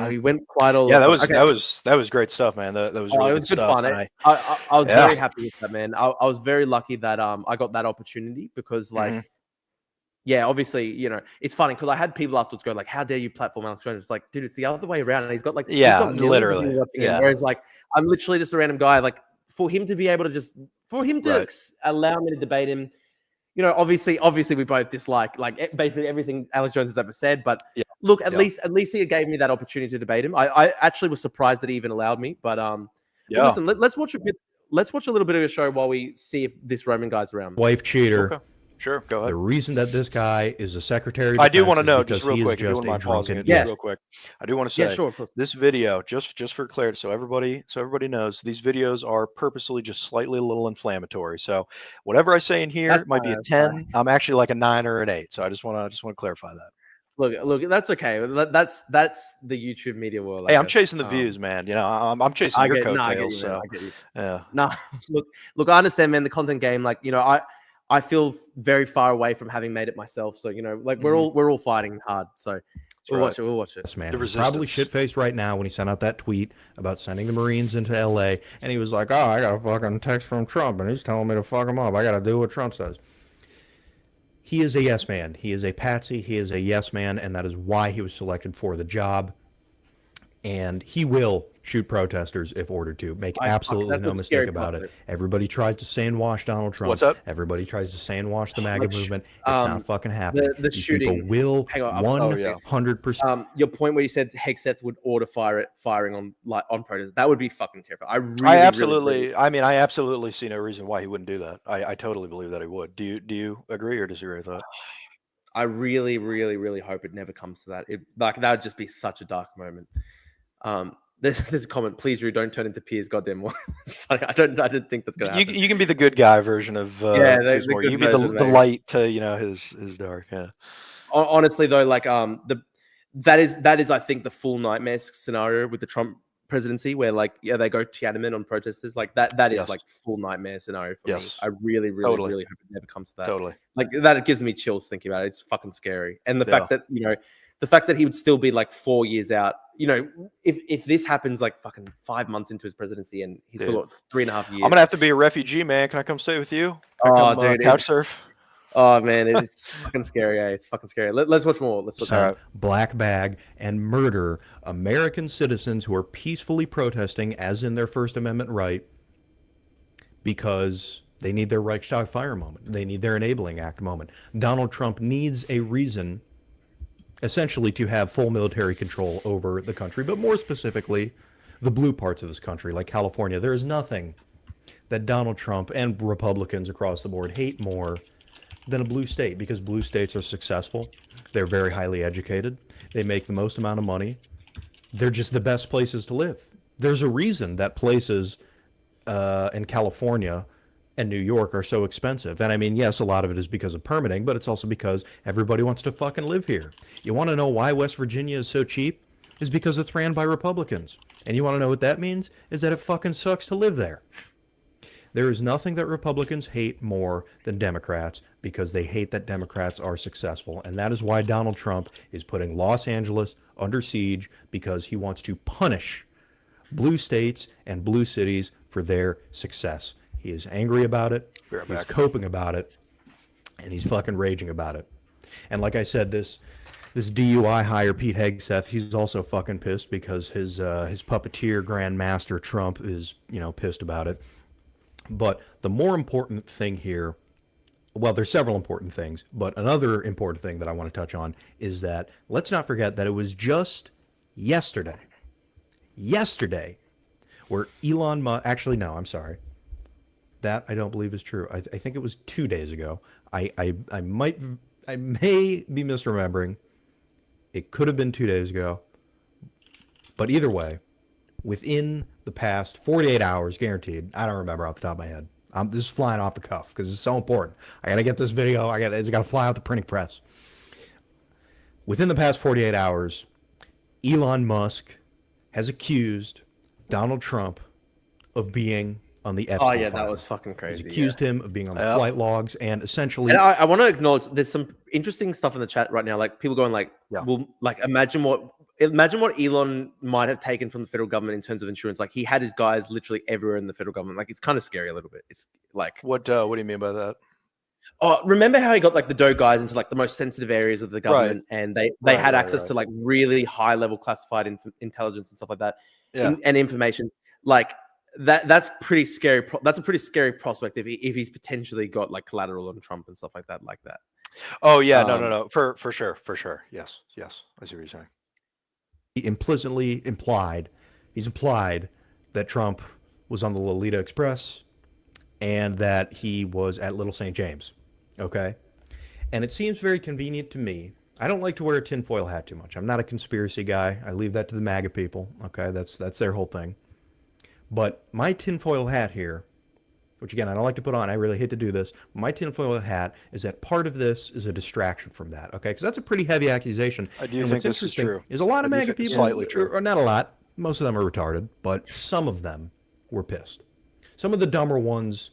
We went quite all. Yeah, that was great stuff, man. That was really it was good stuff. fun. I was very happy with that, man. I was very lucky that I got that opportunity because, like, yeah, obviously, it's funny because I had people afterwards go like, "How dare you platform Alex Jones?" It's like, dude, it's the other way around. And he's got he's got literally, watching him, whereas like I'm literally just a random guy. Like, for him to be able to allow me to debate him. Obviously, we both dislike basically everything Alex Jones has ever said. But look, at least he gave me that opportunity to debate him. I actually was surprised that he even allowed me. But well, listen, let's watch a bit. Let's watch a little bit of a show while we see if this Roman guy's around. Wife cheater. Okay. Sure, go ahead. The reason that this guy is a secretary of I defense do want to know, is just real quick, if you wouldn't mind pausing it, real quick. I do want to say, sure, of course. This video, just for clarity, so everybody knows, these videos are purposely just slightly a little inflammatory. So whatever I say in here might be a 10. I'm actually like a 9 or an 8. So I just want to clarify that. Look, that's okay. That's the YouTube media world. Hey, I'm chasing the views, man. I'm chasing your coattails. I get you. Yeah. No, look, I understand, man. The content game, like, I feel very far away from having made it myself. So, like, we're all fighting hard. So we'll watch it. Yes, man. He's probably shit-faced right now when he sent out that tweet about sending the Marines into LA, and he was like, "Oh, I got a fucking text from Trump, and he's telling me to fuck him up. I got to do what Trump says." He is a yes man. He is a patsy. He is a yes man, and that is why he was selected for the job. And he will shoot protesters if ordered to. Make absolutely no mistake about it. Everybody tries to sandwash Donald Trump. What's up? Everybody tries to sandwash the MAGA movement. It's not fucking happening. The shooting people will 100%. Your point where you said Hegseth would order firing on protesters, that would be fucking terrible. I absolutely see no reason why he wouldn't do that. I totally believe that he would. Do you agree or disagree with that? I really, really, really hope it never comes to that. That would just be such a dark moment. There's a comment. Please, Drew, don't turn into Piers. Goddamn, it's funny. I didn't think that's gonna happen. You can be the good guy version of the good you can be the light to his dark. Yeah. Honestly, though, like that is I think the full nightmare scenario with the Trump presidency, where they go Tiananmen on protesters. Like that is like full nightmare scenario for me. I really, really, really hope it never comes to that. Totally. Like that, it gives me chills thinking about it. It's fucking scary, and the fact that the fact that he would still be like 4 years out, if this happens like fucking 5 months into his presidency and he's still got 3.5 years. I'm gonna have to be a refugee, man. Can I come stay with you? Dude, couch surf. Oh man, it's fucking scary. It's fucking scary. Let's watch more. Let's watch more. Black bag and murder American citizens who are peacefully protesting, as in their First Amendment right, because they need their Reichstag fire moment. They need their Enabling Act moment. Donald Trump needs a reason, essentially, to have full military control over the country, but more specifically, the blue parts of this country, like California. There is nothing that Donald Trump and Republicans across the board hate more than a blue state, because blue states are successful. They're very highly educated. They make the most amount of money. They're just the best places to live. There's a reason that places in California and New York are so expensive. And I mean, yes, a lot of it is because of permitting, but it's also because everybody wants to fucking live here. You want to know why West Virginia is so cheap? Is because it's ran by Republicans. And you want to know what that means? Is that it fucking sucks to live there. There is nothing that Republicans hate more than Democrats, because they hate that Democrats are successful. And that is why Donald Trump is putting Los Angeles under siege, because he wants to punish blue states and blue cities for their success. He is angry about it, he's coping about it, and he's fucking raging about it. And like I said, this DUI hire, Pete Hegseth, he's also fucking pissed because his puppeteer Grandmaster Trump is, pissed about it. But the more important thing here, well, there's several important things, but another important thing that I want to touch on is that let's not forget that it was just yesterday, where Elon Musk, actually, no, I'm sorry. That I don't believe is true. I think it was 2 days ago. I may be misremembering. It could have been 2 days ago. But either way, within the past 48 hours, guaranteed. I don't remember off the top of my head. This is flying off the cuff because it's so important. I got to get this video. It's got to fly out the printing press. Within the past 48 hours, Elon Musk has accused Donald Trump of being on the Epstein that file. was fucking crazy. He's accused him of being on the flight logs, and essentially... And I want to acknowledge there's some interesting stuff in the chat right now. Like people going like, well, like imagine what Elon might have taken from the federal government in terms of insurance. Like he had his guys literally everywhere in the federal government. Like it's kind of scary a little bit. It's like... What do you mean by that? Oh, remember how he got like the Doe guys into like the most sensitive areas of the government, and they had access to like really high level classified intelligence and stuff like that, and information like that. That's pretty scary. That's a pretty scary prospect if he's potentially got like collateral on Trump and stuff like that. Oh yeah, no, for sure. Yes, I see what you're saying. He implied that Trump was on the Lolita Express and that he was at Little St. James. Okay? And it seems very convenient to me. I don't like to wear a tinfoil hat too much. I'm not a conspiracy guy. I leave that to the MAGA people. Okay? That's their whole thing. But my tinfoil hat here, which again, I don't like to put on. I really hate to do this. My tinfoil hat is that part of this is a distraction from that. Okay? Because that's a pretty heavy accusation. I do think this is true. Is a lot of MAGA people, slightly true. Or not a lot, most of them are retarded, but some of them were pissed. Some of the dumber ones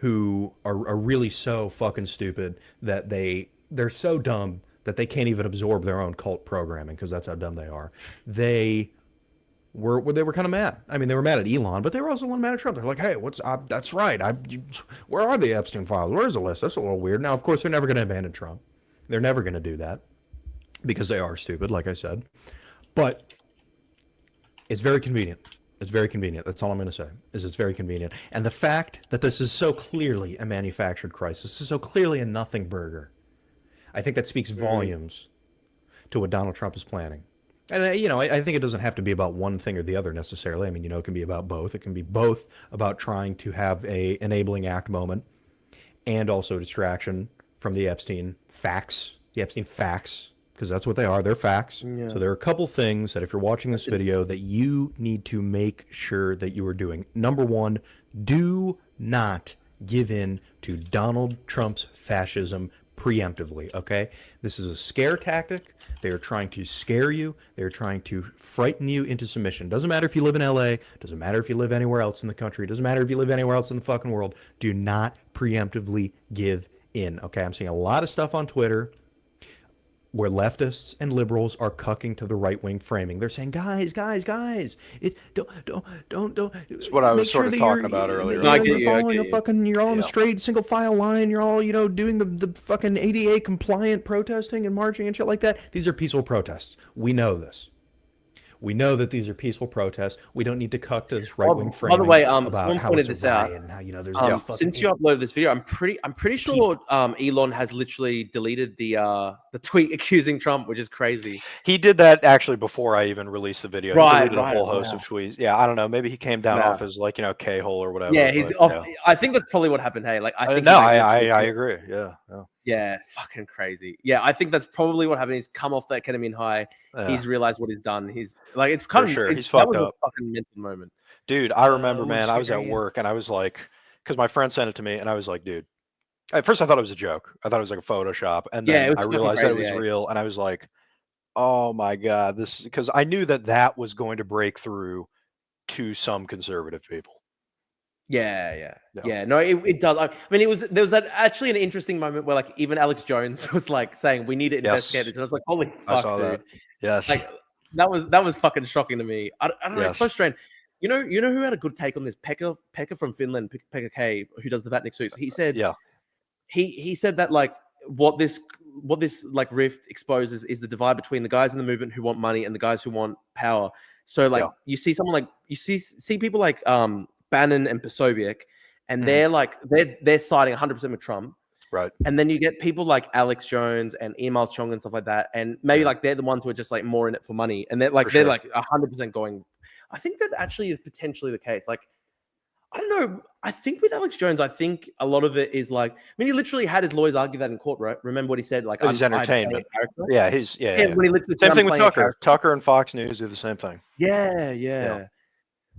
who are really so fucking stupid that they're so dumb that they can't even absorb their own cult programming because that's how dumb they are. They were kind of mad. I mean, they were mad at Elon, but they were also mad at Trump. They're like, hey, that's right. Where are the Epstein files? Where's the list? That's a little weird. Now, of course, they're never going to abandon Trump. They're never going to do that because they are stupid, like I said. But it's very convenient. It's very convenient. That's all I'm going to say, is it's very convenient. And the fact that this is so clearly a manufactured crisis, this is so clearly a nothing burger, I think that speaks volumes to what Donald Trump is planning. And, I think it doesn't have to be about one thing or the other necessarily. I mean, it can be about both. It can be both about trying to have a enabling act moment and also distraction from the Epstein facts, because that's what they are. They're facts. Yeah. So there are a couple things that if you're watching this video that you need to make sure that you are doing. Number one, do not give in to Donald Trump's fascism preemptively, okay? This is a scare tactic. They are trying to scare you. They're trying to frighten you into submission. Doesn't matter if you live in LA. Doesn't matter if you live anywhere else in the country. Doesn't matter if you live anywhere else in the fucking world. Do not preemptively give in, okay? I'm seeing a lot of stuff on Twitter where leftists and liberals are cucking to the right-wing framing. They're saying, guys, don't. It's what I was sort of talking about earlier. You're all in a straight single file line. You're all, doing the fucking ADA compliant protesting and marching and shit like that. These are peaceful protests. We know this. We know that these are peaceful protests. We don't need to cuck to this right-wing framing. By the way, about how pointed it's this out. And how, there's since you uploaded this video, I'm pretty sure Elon has literally deleted the tweet accusing Trump, which is crazy. He did that actually before I even released the video. Right, he deleted a whole host of tweets. Yeah, I don't know. Maybe he came down off as K-hole or whatever. Yeah, he's off. Yeah. I think that's probably what happened. Hey, I think. I agree. Yeah. Yeah, fucking crazy. Yeah, I think that's probably what happened. He's come off that ketamine high. Yeah. He's realized what he's done. He's like, it's kind of sure. He's fucked up. A fucking mental moment. Dude, I remember, man. I was at work and I was like, because my friend sent it to me, and I was like, dude. At first, I thought it was a joke. I thought it was like a Photoshop, and then I realized that it was real, and I was like, oh my god, this, because I knew that was going to break through to some conservative people. Yeah. No, it does. I mean, there was actually an interesting moment where like even Alex Jones was like saying we need to investigate this, and I was like, holy fuck, dude. That. Yes. Like that was fucking shocking to me. I don't know. Yes. It's so strange. You know who had a good take on this? Pekka from Finland, Pekka K, who does the Vatnik suits. He said, he said that like what this like rift exposes is the divide between the guys in the movement who want money and the guys who want power. So like you see someone like you see people like Bannon and Posobiec, and they're siding 100% with Trump. Right. And then you get people like Alex Jones and Miles Chong and stuff like that. And maybe like they're the ones who are just like more in it for money. And they're like 100% going. I think that actually is potentially the case. Like I don't know. I think with Alex Jones, I think a lot of it is like, I mean, he literally had his lawyers argue that in court, right? Remember what he said? Like, But he's I play a entertainment. character. Yeah, When he literally said, Same I'm thing with playing a Tucker. character. Tucker and Fox News do the same thing. Yeah.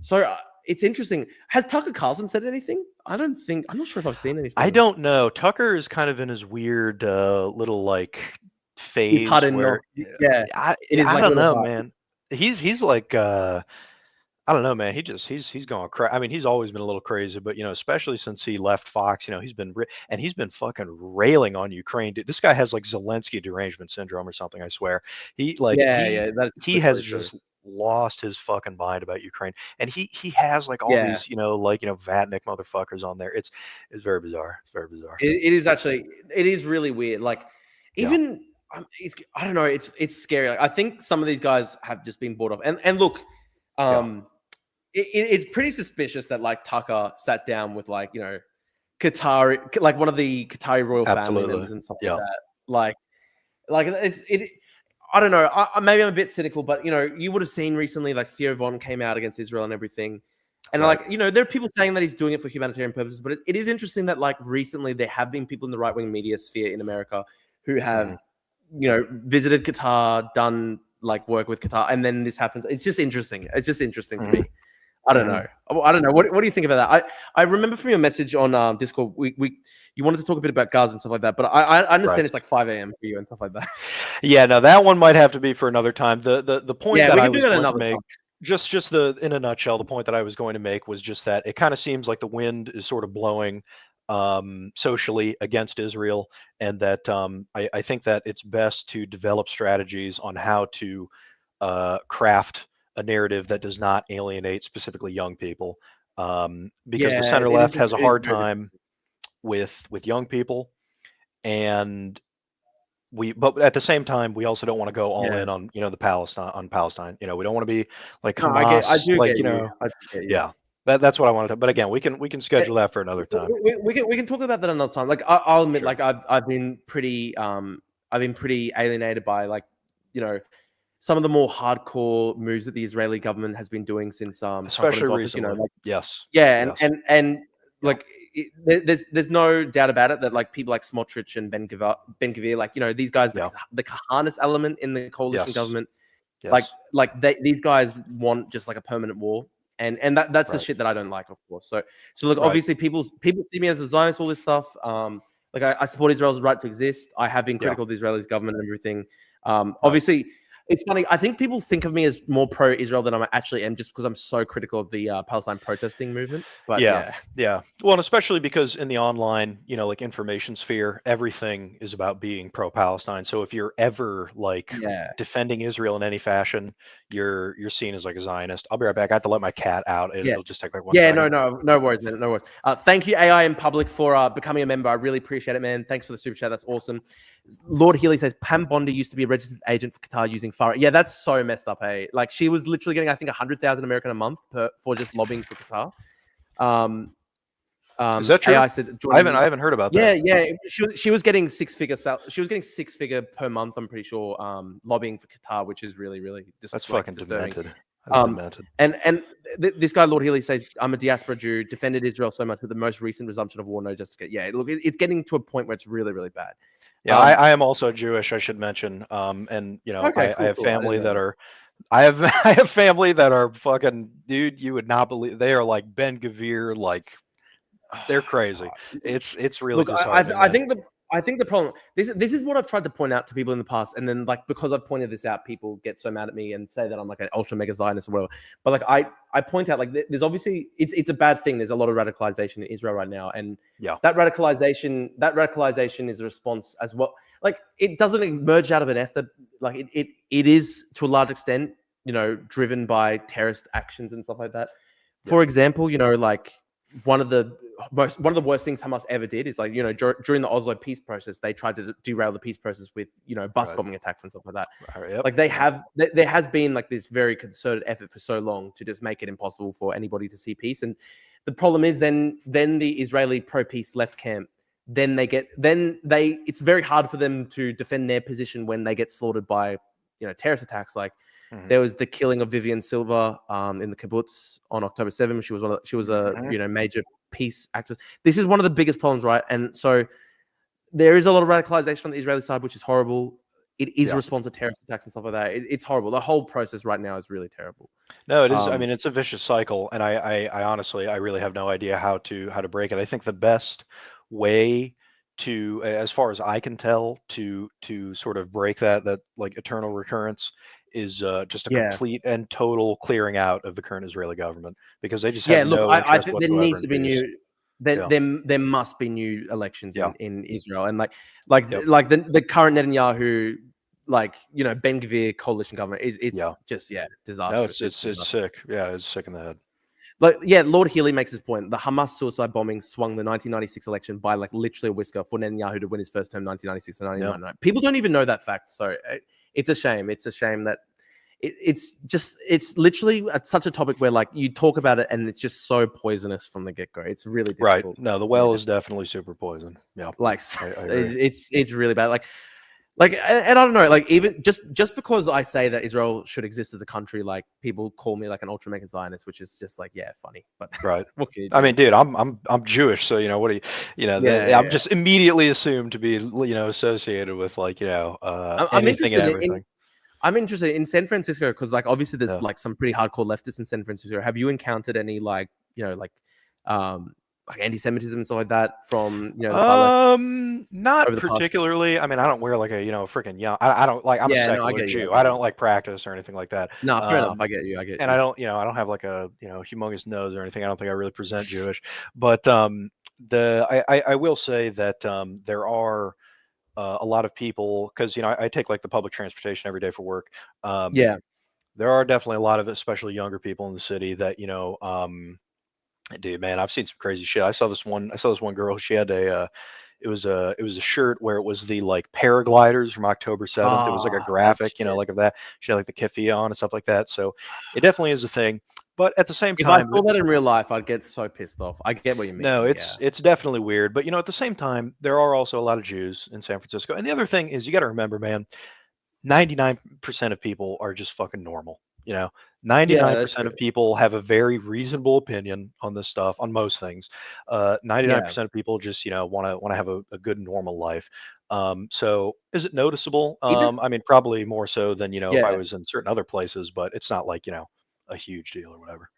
So it's interesting. Has Tucker Carlson said anything? I'm not sure if I've seen anything. I don't know. Tucker is kind of in his weird little like He phase cut in where it is I like don't know, hard. man. He's like I don't know, man. He's going crazy. I mean, he's always been a little crazy, but especially since he left Fox, he's been and he's been fucking railing on Ukraine. Dude, this guy has like Zelensky derangement syndrome or something. I swear. That is He has literally true. just lost his fucking mind about Ukraine, and he has like all these Vatnik motherfuckers on there. It's very bizarre. It's very bizarre. It is actually, it is really weird. Like, even I don't know. It's scary. Like, I think some of these guys have just been bought off. And look, it's pretty suspicious that like Tucker sat down with like Qatari, like one of the Qatari royal family members and stuff like that. Like it. I don't know. Maybe I'm a bit cynical, but you would have seen recently like Theo Von came out against Israel and everything. And there are people saying that he's doing it for humanitarian purposes, but it is interesting that like recently there have been people in the right-wing media sphere in America who have, visited Qatar, done like work with Qatar, and then this happens. It's just interesting. It's just interesting to me. I don't know. I don't know. What do you think about that? I remember from your message on Discord, you wanted to talk a bit about Gaza and stuff like that, but I understand it's like 5 a.m. for you and stuff like that. Yeah, no, that one might have to be for another time. The point that I was going to make, time. just in a nutshell, the point that I was going to make was just that it kind of seems like the wind is sort of blowing socially against Israel, and that I think that it's best to develop strategies on how to craft a narrative that does not alienate specifically young people, because the center left has a hard time with young people, and but at the same time we also don't want to go all in on the Palestine. We don't want to be like Hamas. I do get you. Yeah. That's what I wanted to. But again, we can schedule that for another time. We can talk about that another time. Like I'll admit, like I've been pretty alienated by some of the more hardcore moves that the Israeli government has been doing since especially recently. Yes. Like there's no doubt about it that like people like Smotrich and Ben Gvir, these guys, the Kahanis element in the coalition government, these guys want just like a permanent war. And that's the shit that I don't like, of course. So look, obviously people see me as a Zionist, all this stuff. I support Israel's right to exist. I have been critical of the Israeli government and everything. Obviously, it's funny. I think people think of me as more pro-Israel than I actually am, just because I'm so critical of the Palestine protesting movement. But yeah. Well, and especially because in the online, like information sphere, everything is about being pro-Palestine. So if you're ever defending Israel in any fashion, you're seen as like a Zionist. I'll be right back. I have to let my cat out. It'll just take like 1 second. No worries, man. No worries. Thank you, AI in Public, for becoming a member. I really appreciate it, man. Thanks for the super chat. That's awesome. Lord Healy says Pam Bondi used to be a registered agent for Qatar using FARA. Yeah, that's so messed up. Hey, like she was literally getting, I think, 100,000 American a month for just lobbying for Qatar. Is that true? AI said, I haven't heard about that. Yeah. She was getting six figure per month. I'm pretty sure, lobbying for Qatar, which is really, really that's fucking disturbing. Demented. And this guy Lord Healy says, I'm a diaspora Jew, defended Israel so much with the most recent resumption of war, no justification. Yeah, look, it's getting to a point where it's really, really bad. Yeah, I am also Jewish, I should mention. And I have family that are I have family that are fucking, dude, you would not believe, they are like Ben Gvir, like they're crazy. It's really disheartening. I think the problem, this is what I've tried to point out to people in the past, and then like because I've pointed this out, people get so mad at me and say that I'm like an ultra mega Zionist or whatever. But like I point out, like there's obviously it's a bad thing. There's a lot of radicalization in Israel right now, and that radicalization is a response as well. Like it doesn't emerge out of an effort. Like it is to a large extent, driven by terrorist actions and stuff like that. For example, like one of the worst things Hamas ever did is like, during the Oslo peace process, they tried to derail the peace process with, bus bombing attacks and stuff like that. Like there has been like this very concerted effort for so long to just make it impossible for anybody to see peace. And the problem is then the Israeli pro-peace left camp, it's very hard for them to defend their position when they get slaughtered by, terrorist attacks. Like Mhm. There was the killing of Vivian Silva in the kibbutz on October 7th. She was a major peace activist. This is one of the biggest problems, right? And so there is a lot of radicalization on the Israeli side, which is horrible. It is a response to terrorist attacks and stuff like that. It's horrible. The whole process right now is really terrible. No, it is. I mean, it's a vicious cycle, and I honestly, I really have no idea how to break it. I think the best way to, as far as I can tell, to sort of break that like eternal recurrence is just a Yeah. complete and total clearing out of the current Israeli government, because they just Yeah, have look, no I interest think there whatsoever needs in to be peace. new. There must be new elections Yeah. in Israel, and Yep. like the current Netanyahu, Ben Gvir coalition government is Yeah. just No, disastrous. it's disastrous. sick. Yeah, it's sick in the head. Lord Healy makes this point. The Hamas suicide bombing swung the 1996 election by like literally a whisker for Netanyahu to win his first term 1996 to 1999. People don't even know that fact, so it's a shame. It's a shame that it's literally such a topic where like you talk about it and it's just so poisonous from the get go. It's really difficult. Right. No, the well is definitely super poison. Yeah. Like I agree. it's really bad. And I don't know, like even just because I say that Israel should exist as a country, like people call me like an ultra mega Zionist, which is just like, yeah, funny. But Right. what can you I do? mean, dude, I'm Jewish, so what do I'm just immediately assumed to be associated with like I'm anything and interested everything. I'm interested in San Francisco because like obviously there's Yeah. like some pretty hardcore leftists in San Francisco. Have you encountered any like anti-Semitism and stuff like that from the far left Not over the past? particularly. I mean, I don't wear like a freaking I don't like, I'm a Yeah, no, I secular get you. Jew. I don't like practice or anything like that. No, fair enough. I get you. And I don't have like a humongous nose or anything. I don't think I really present Jewish. But I will say that there are a lot of people, because I take like the public transportation every day for work. Yeah. There are definitely a lot of, especially younger people in the city that dude, man, I've seen some crazy shit. I saw this one girl. She had it was a shirt where it was the like paragliders from October 7th. It was like a graphic, like of that. She had like the keffiyeh on and stuff like that. So it definitely is a thing. But at the same If I time, saw that in real life, I'd get so pissed off. I get what you mean. no, it's definitely weird. But at the same time, there are also a lot of Jews in San Francisco. And the other thing is, you got to remember, man, 99% of people are just fucking normal. 99% of people have a very reasonable opinion on this stuff, on most things. 99% of people just want to have a good normal life. So is it noticeable? I mean, probably more so than if I was in certain other places, but it's not like a huge deal or whatever.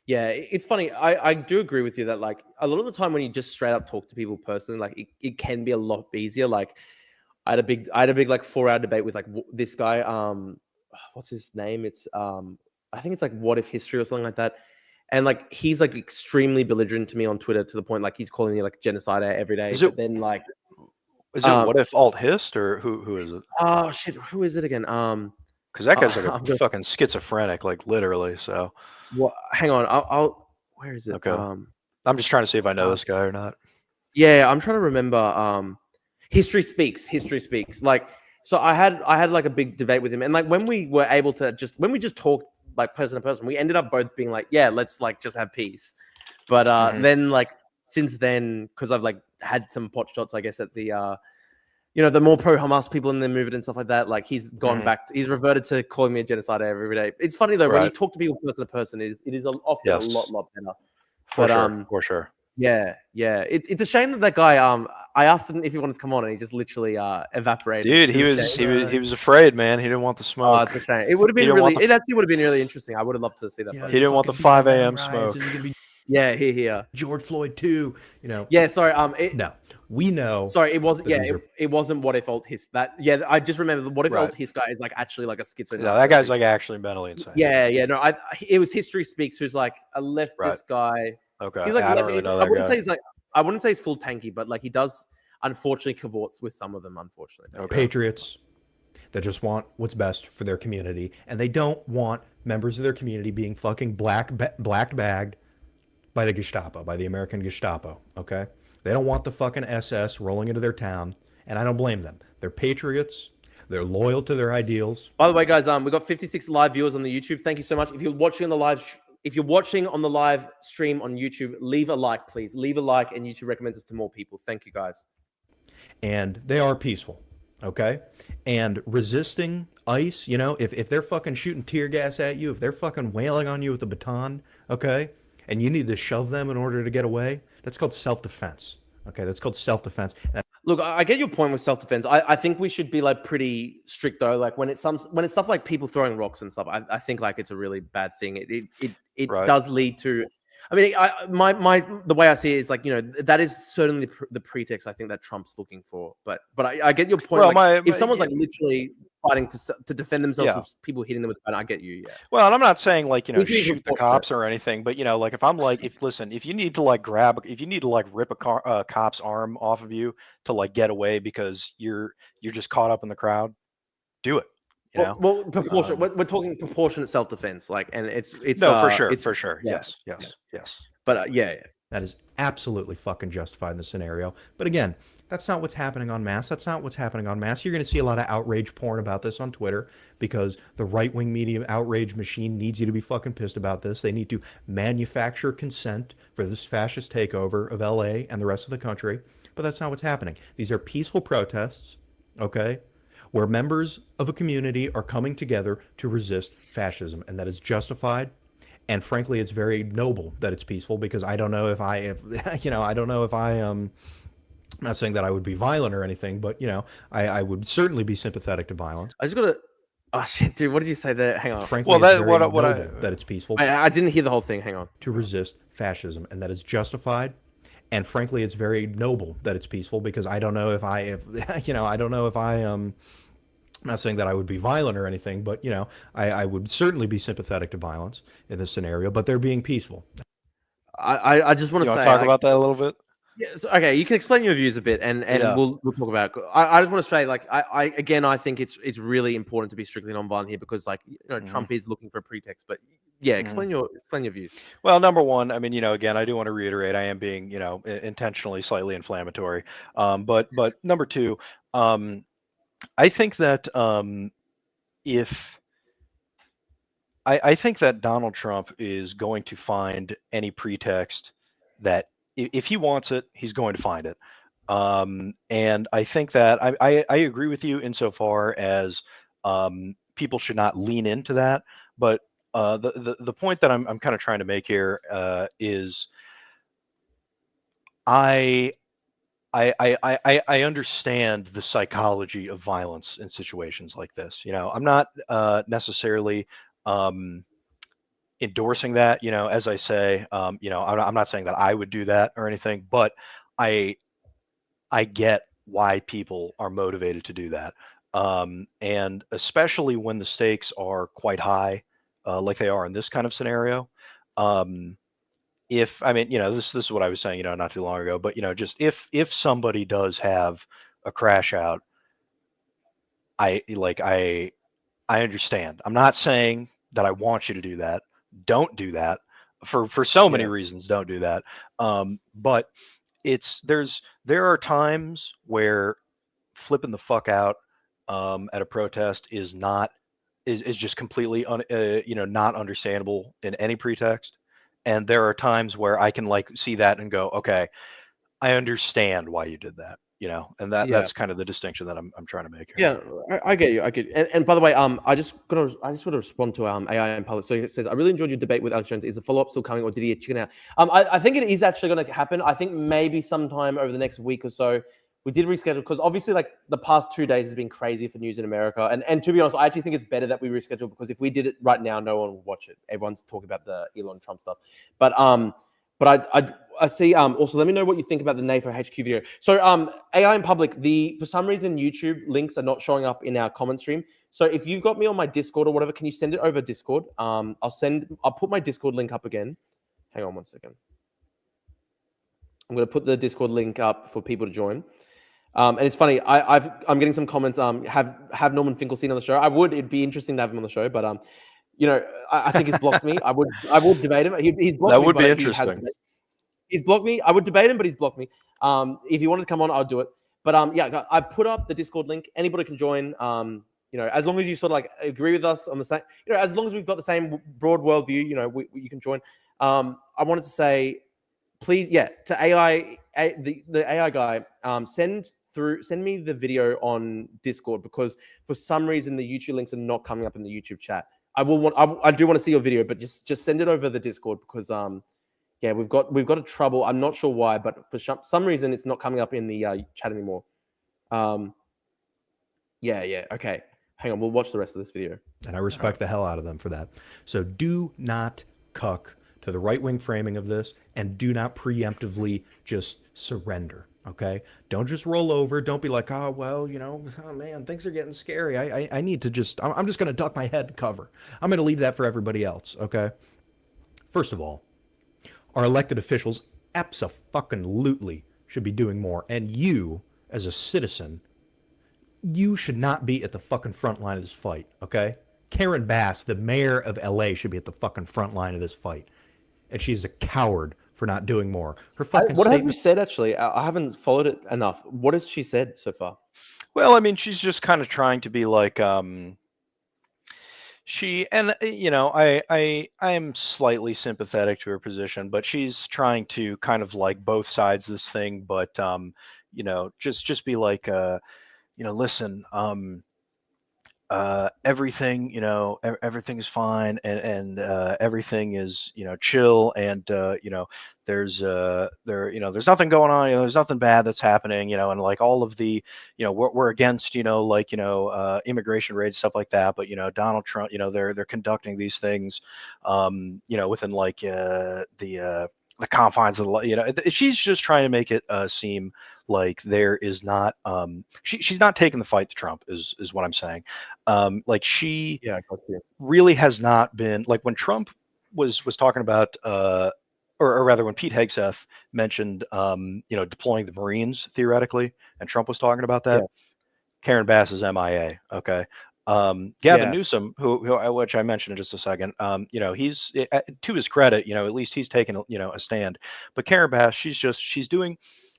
Yeah, it's funny. I do agree with you that like a lot of the time when you just straight up talk to people personally, like it can be a lot easier. Like I had a big like 4-hour debate with like this guy. What's his name? It's I think it's like What If History or something like that. And like he's like extremely belligerent to me on Twitter to the point like he's calling me like genocide every day. Is it, but then like is it What If Alt Hist, or who is it? Oh shit, who is it again? Because that guy's like a fucking schizophrenic, like literally. So hang on, I'll where is it? Okay. I'm just trying to see if I know this guy or not. Yeah, I'm trying to remember. History speaks. Like, so I had like a big debate with him, and like when we were able to when we just talked like person to person, we ended up both being like, yeah, let's like just have peace. But then like since then, because I've like had some pot shots, I guess, at the the more pro Hamas people in the movement and stuff like that, like he's gone back. He's reverted to calling me a genocide every day. It's funny though, when you talk to people person to person, it is often a lot better. For sure. Yeah. It's a shame that guy. I asked him if he wanted to come on, and he just literally evaporated. Dude, he was afraid, man. He didn't want the smoke. Oh, it's a shame. It would have been it actually would have been really interesting. I would have loved to see that. He didn't want the 5 a.m. smoke. Yeah, here. George Floyd too. Yeah, sorry. No, we know. Sorry, it wasn't. Yeah, it wasn't What If Alt His. That. Yeah, I just remember the What If Alt His guy is like actually like a schizophrenic. No, that guy's like actually mentally insane. Yeah. No, it was History Speaks, who's like a leftist guy. Okay. He's like, I don't really know that I wouldn't guy. say he's like. I wouldn't say he's full tanky, but like he does unfortunately cavorts with some of them. Unfortunately, Patriots that just want what's best for their community, and they don't want members of their community being fucking black bagged by the Gestapo, by the American Gestapo. Okay, they don't want the fucking SS rolling into their town, and I don't blame them. They're patriots. They're loyal to their ideals. By the way, guys, we got 56 live viewers on the YouTube. Thank you so much. If you're watching on the live stream on YouTube, leave a like, please. Leave a like, and YouTube recommends us to more people. Thank you, guys. And they are peaceful. okay? And resisting ICE, you know, if they're fucking shooting tear gas at you, if they're fucking wailing on you with a baton, okay, and you need to shove them in order to get away, that's called self-defense. Okay, that's called self-defense. Look, I get your point with self-defense. I think we should be like pretty strict though. Like when it's stuff like people throwing rocks and stuff, I think like it's a really bad thing. It Right. does lead to. I mean, the way I see it is like, you know, that is certainly the pretext I think that Trump's looking for. But I get your point. Well, like if my someone's yeah, like literally fighting to defend themselves from yeah. people hitting them with a gun, I get you. Yeah, Well, and I'm not saying like, you know, needs to be shoot the proportionate. cops or anything, but you know, like if you need to like rip a cop's arm off of you to like get away because you're just caught up in the crowd, do it. You know. Well, proportionate. We're talking proportionate self-defense. Like, and it's No, for sure, it's for sure. yeah, Yes, yeah. yes, yes. But yeah. That is absolutely fucking justified in the scenario. But again, that's not what's happening en masse. That's not what's happening en masse. You're going to see a lot of outrage porn about this on Twitter because the right-wing media outrage machine needs you to be fucking pissed about this. They need to manufacture consent for this fascist takeover of LA and the rest of the country. But that's not what's happening. These are peaceful protests, okay, where members of a community are coming together to resist fascism, and that is justified. And frankly, it's very noble that it's peaceful because I don't know if I don't know if I'm not saying that I would be violent or anything, but you know, I would certainly be sympathetic to violence. I just gotta. Oh shit, dude! What did you say there? Hang on. Frankly, it's very noble that it's peaceful I didn't hear the whole thing. Hang on. to resist fascism, and that is justified. And frankly, it's very noble that it's peaceful because I don't know if I don't know if I'm not saying that I would be violent or anything, but you know, I would certainly be sympathetic to violence in this scenario. But they're being peaceful. I just want You to want say to talk about that a little bit? Yeah, so, okay, you can explain your views a bit, and Yeah. we'll talk about it. I just want to say, like, I think it's really important to be strictly nonviolent here because, like, you know, Trump is looking for a pretext. But yeah, explain your views. Well, number one, I mean, you know, again, I do want to reiterate, I am being, you know, intentionally slightly inflammatory. But number two, I think that if I think that Donald Trump is going to find any pretext that if he wants it, he's going to find it. And I think that I agree with you insofar as people should not lean into that. But the point that I'm kind of trying to make here is I I understand the psychology of violence in situations like this. You know, I'm not necessarily endorsing that. You know, as I say, you know, I'm not saying that I would do that or anything, but I I get why people are motivated to do that, and especially when the stakes are quite high, like they are in this kind of scenario. Um, if I mean, you know, this is what I was saying, you know, not too long ago, but you know, just if somebody does have a crash out, I understand. I'm not saying that I want you to do that. Don't do that. For so many Yeah. reasons, don't do that. But there are times where flipping the fuck out at a protest is just completely you know, not understandable in any pretext. And there are times where I can like see that and go, okay, I understand why you did that, you know, and Yeah. that's kind of the distinction that I'm trying to make here. Yeah, I get you. I get you. And by the way, I just want to respond to AI in public. So it says, I really enjoyed your debate with Alex Jones. Is the follow-up still coming, or did he chicken out? I think it is actually going to happen. I think maybe sometime over the next week or so. We did reschedule because obviously, like, the past 2 days has been crazy for news in America. And to be honest, I actually think it's better that we reschedule because if we did it right now, no one would watch it. Everyone's talking about the Elon Trump stuff. But I see. Also, let me know what you think about the NAFO HQ video. So AI in public. For some reason YouTube links are not showing up in our comment stream. So if you've got me on my Discord or whatever, can you send it over Discord? I'll put my Discord link up again. Hang on one second. I'm going to put the Discord link up for people to join. And it's funny. I'm getting some comments. Have Norman Finkelstein on the show. It'd be interesting to have him on the show, but you know, I think he's blocked me. I would debate him. He's blocked me. That would be but interesting. He's blocked me. I would debate him, but he's blocked me. If he wanted to come on, I'll do it. But yeah, I put up the Discord link. Anybody can join. You know, as long as you sort of like agree with us on the same, you know, as long as we've got the same broad worldview, you know, you can join. I wanted to say, please, yeah, to AI, the AI guy, send the video on Discord, because for some reason the YouTube links are not coming up in the YouTube chat. I do want to see your video, but just send it over the Discord, because yeah, we've got a trouble. I'm not sure why, but for some reason it's not coming up in the chat anymore. Yeah, okay. Hang on, we'll watch the rest of this video. And I respect the hell out of them for that. So do not cuck to the right-wing framing of this, and do not preemptively just surrender, okay? Don't just roll over. Don't be like, oh, well, oh, man, things are getting scary. I need to just, I'm just going to duck my head and cover. I'm going to leave that for everybody else, okay? First of all, our elected officials abso-fucking-lutely should be doing more. And you, as a citizen, you should not be at the fucking front line of this fight, okay? Karen Bass, the mayor of LA, should be at the fucking front line of this fight. And she's a coward for not doing more. Her fucking what have you said, actually? I haven't followed it enough. What has she said so far? Well, I mean, she's just kind of trying to be like, I am slightly sympathetic to her position, but she's trying to kind of like both sides of this thing, but just be like, listen, everything, everything is fine, and everything is, chill, and there's there's nothing going on, there's nothing bad that's happening, and like all of the, we're against, immigration raids, stuff like that, but Donald Trump, they're conducting these things, within like the confines of the law. She's just trying to make it seem like there is not she's not taking the fight to Trump, is what I'm saying. Like she really has not been, like when Trump was talking about or rather when Pete Hegseth mentioned deploying the Marines theoretically, and Trump was talking about that, Karen Bass is MIA. Okay. Gavin Newsom, which I mentioned in just a second, he's, to his credit, at least he's taken a stand. But Karen Bass, she's doing,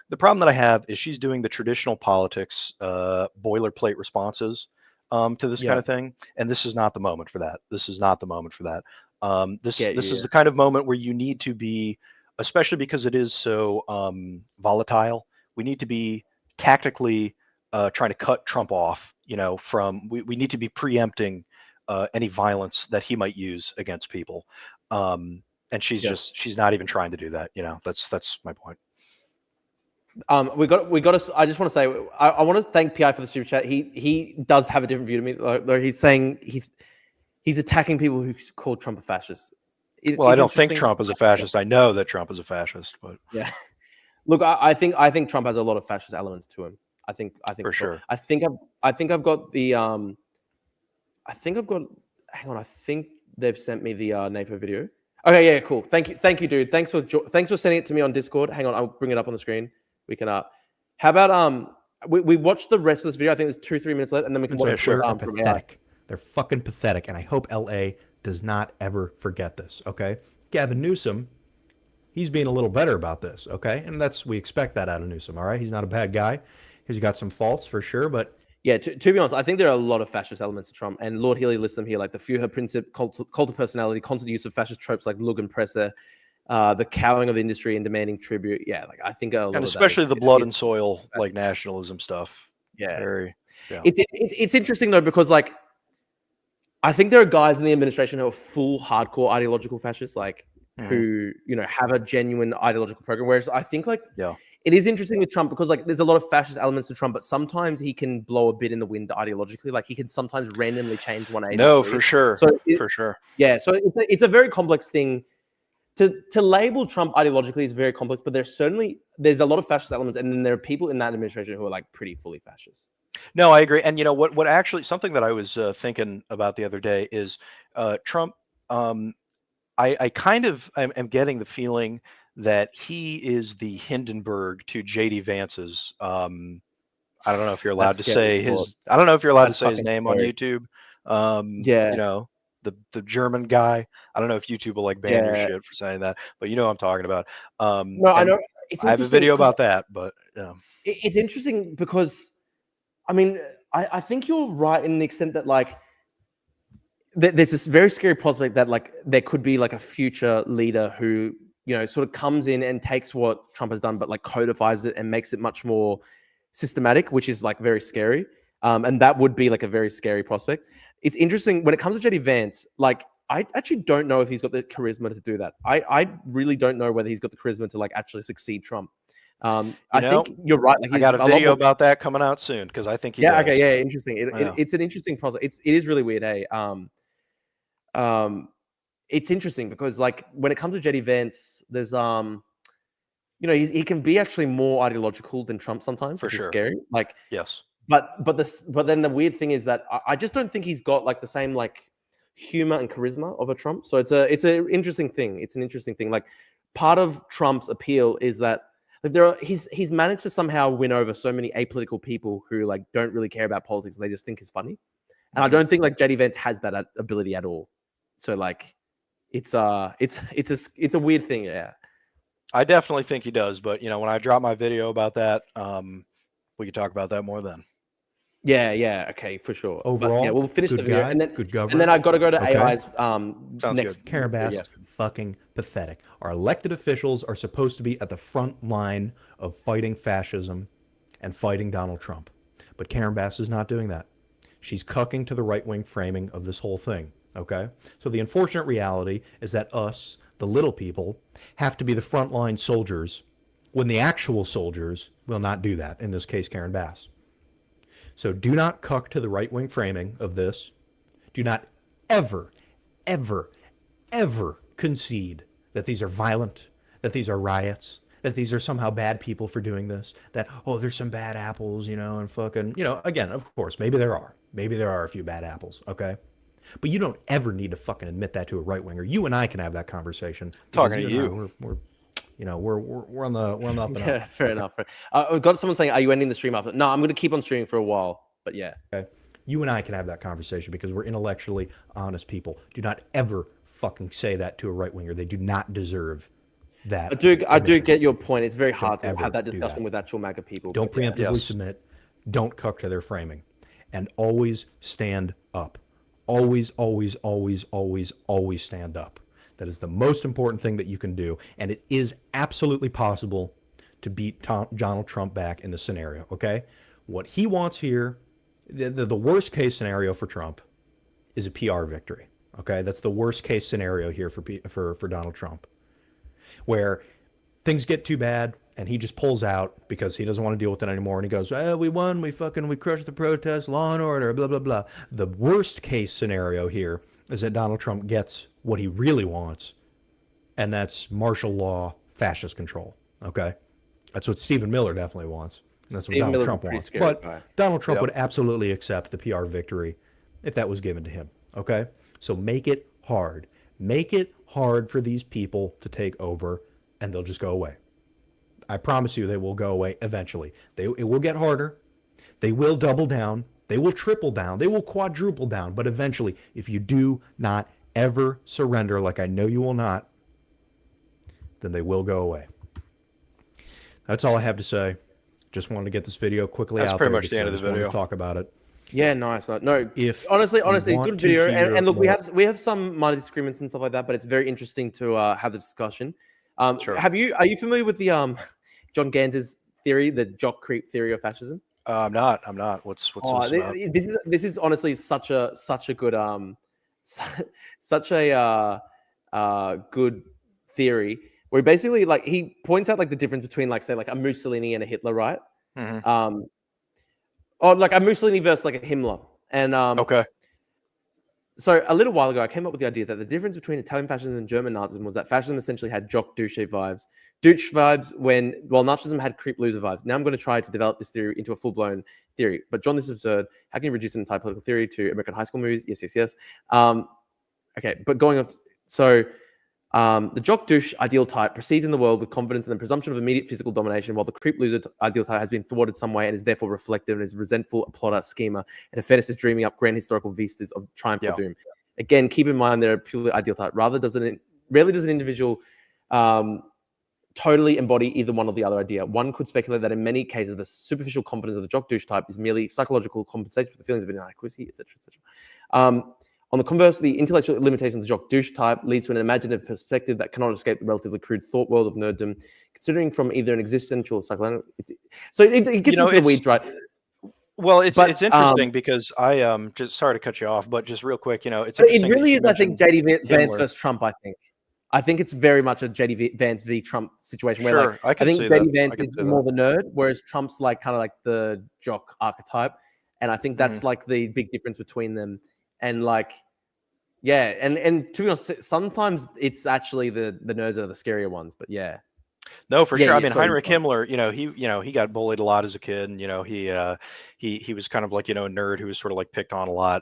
the problem that I have is she's doing the traditional politics boilerplate responses to this kind of thing, and this is not the moment for that. This is not the moment for that. This is the kind of moment where you need to be, especially because it is so volatile. We need to be tactically trying to cut Trump off. We need to be preempting any violence that he might use against people. And she's not even trying to do that. That's my point. We got to. I just want to say, I want to thank PI for the super chat. He does have a different view to me. Though he's saying he's attacking people who call Trump a fascist. Well, I don't think Trump is a fascist. I know that Trump is a fascist, but yeah. Look, I think Trump has a lot of fascist elements to him. I think for sure. I think I've got the hang on. I think they've sent me the NAPO video. Okay, yeah, cool. Thank you, dude. Thanks for sending it to me on Discord. Hang on, I'll bring it up on the screen. We can how about we watch the rest of this video. I think there's 2-3 minutes left, and then we can watch pathetic. They're fucking pathetic, and I hope LA does not ever forget this. Okay, Gavin Newsom, he's being a little better about this. Okay, and we expect that out of Newsom. All right, he's not a bad guy. He's got some faults for sure, but yeah, to be honest, I think there are a lot of fascist elements to Trump. And Lord Healy lists them here, like the Führer principle, cult of personality, constant use of fascist tropes like Lugenpresse, the cowing of the industry and demanding tribute. Yeah, like I think a lot and of especially the blood and soil, like nationalism stuff. Yeah, it's interesting though, because like I think there are guys in the administration who are full hardcore ideological fascists, like who have a genuine ideological program. Whereas I think it is interesting with Trump because like there's a lot of fascist elements to Trump, but sometimes he can blow a bit in the wind ideologically. Like he can sometimes randomly change 180. No, for sure. So for sure. Yeah. So it's a very complex thing to label Trump ideologically is very complex, but there's a lot of fascist elements. And then there are people in that administration who are like pretty fully fascist. No, I agree. And what actually, something that I was thinking about the other day is Trump. I kind of am getting the feeling that he is the Hindenburg to JD Vance's. I don't know if you're allowed to say his. I don't know if you're allowed to say his name on YouTube. The German guy. I don't know if YouTube will like ban your shit for saying that, but you know what I'm talking about. No, I know. I have a video about that, but it's interesting because, I mean, I think you're right in the extent that like there's this very scary prospect that like there could be like a future leader who sort of comes in and takes what Trump has done, but like codifies it and makes it much more systematic, which is like very scary. And that would be like a very scary prospect. It's interesting when it comes to JD Vance, like I actually don't know if he's got the charisma to do that. I really don't know whether he's got the charisma to like actually succeed Trump. I think you're right. Like I he's got a lot video more... about that coming out soon because I think he Yeah. does. Okay. Yeah. Interesting. Yeah. It's an interesting process. It is really weird. Hey. It's interesting because like when it comes to JD Vance, there's he can be actually more ideological than Trump sometimes, For which is sure. scary. Like, Yes. but then the weird thing is that I just don't think he's got like the same like humor and charisma of a Trump. So it's an interesting thing. It's an interesting thing. Like part of Trump's appeal is that like he's managed to somehow win over so many apolitical people who like don't really care about politics. They just think it's funny. And I don't think like JD Vance has that ability at all. So like it's a weird thing. Yeah. I definitely think he does, but when I drop my video about that, we could talk about that more then. Yeah, okay, for sure. Overall, but, yeah, we'll finish the good video guy, and then good governor. And then I've got to go to Okay. AI's Sounds next. good. Karen Bass, fucking pathetic. Our elected officials are supposed to be at the front line of fighting fascism and fighting Donald Trump. But Karen Bass is not doing that. She's cucking to the right-wing framing of this whole thing, okay? So the unfortunate reality is that us, the little people, have to be the frontline soldiers when the actual soldiers will not do that, in this case, Karen Bass. So do not cuck to the right-wing framing of this. Do not ever, ever, ever concede that these are violent, that these are riots, that these are somehow bad people for doing this, that, oh, there's some bad apples, and fucking, again, of course, maybe there are. Maybe there are a few bad apples, okay? But you don't ever need to fucking admit that to a right-winger. You and I can have that conversation. Talking to you. We're on the up and up. Yeah, fair enough. We've got someone saying, "Are you ending the stream after?" No, I'm going to keep on streaming for a while. But yeah, okay. You and I can have that conversation because we're intellectually honest people. Do not ever fucking say that to a right winger. They do not deserve that. I do get your point. It's very hard to have that do discussion with actual MAGA people. Don't preemptively submit. Don't cuck to their framing, and always stand up. Always, always, always, always, always stand up. That is the most important thing that you can do, and it is absolutely possible to beat Donald Trump back in the scenario, okay? What he wants here, the worst case scenario for Trump is a PR victory, okay? That's the worst case scenario here for Donald Trump, where things get too bad and he just pulls out because he doesn't want to deal with it anymore, and he goes, we won, we crushed the protest, law and order, blah, blah, blah. The worst case scenario here is that Donald Trump gets what he really wants, and that's martial law, fascist control, okay? That's what Stephen Miller definitely wants. That's what Donald Trump wants. But Donald Trump would absolutely accept the PR victory if that was given to him, okay? So make it hard. Make it hard for these people to take over, and they'll just go away. I promise you they will go away eventually. It will get harder. They will double down. They will triple down. They will quadruple down. But eventually, if you do not ever surrender, like I know you will not, then they will go away. That's all I have to say. Just wanted to get this video quickly out there. That's pretty much the end of the video. To talk about it. Yeah, nice. No, if honestly, good video. And look, more... we have some minor disagreements and stuff like that, but it's very interesting to have the discussion. Sure. Are you familiar with the John Ganz's theory, the jock creep theory of fascism? I'm not. What's this about? This is honestly such a good good theory, where basically like he points out like the difference between like say like a Mussolini and a Hitler, right? Mm-hmm. Or like a Mussolini versus like a Himmler. And okay. So a little while ago, I came up with the idea that the difference between Italian fascism and German Nazism was that fascism essentially had jock douche vibes. Douche vibes while Nazism had creep loser vibes. Now I'm going to try to develop this theory into a full-blown theory. But John, this is absurd. How can you reduce an entire political theory to American high school movies? Yes. Okay, but going on. So the jock douche ideal type proceeds in the world with confidence and the presumption of immediate physical domination, while the creep loser ideal type has been thwarted some way and is therefore reflective and is resentful, a plotter, schemer, and a fetish is dreaming up grand historical vistas of triumph or doom. Again, keep in mind they're a purely ideal type. Rarely does an individual totally embody either one or the other idea. One could speculate that in many cases, the superficial confidence of the jock douche type is merely psychological compensation for the feelings of inadequacy, etc., etc. On the converse, the intellectual limitation of the jock douche type leads to an imaginative perspective that cannot escape the relatively crude thought world of nerddom, considering from either an existential or psychological. So it gets into the weeds, right? Well, it's interesting because I just sorry to cut you off, but just real quick, it's it interesting. really is. I think JD Vance Himmler. versus Trump. I think it's very much a JD Vance v Trump situation where Sure, I think JD Vance is more the nerd, whereas Trump's like kind of like the jock archetype, and I think that's like the big difference between them. And like, yeah, and to be honest, sometimes it's actually the nerds that are the scarier ones. But yeah. No, for sure. I mean, sorry, Heinrich Himmler, he got bullied a lot as a kid, and he was kind of like a nerd who was sort of like picked on a lot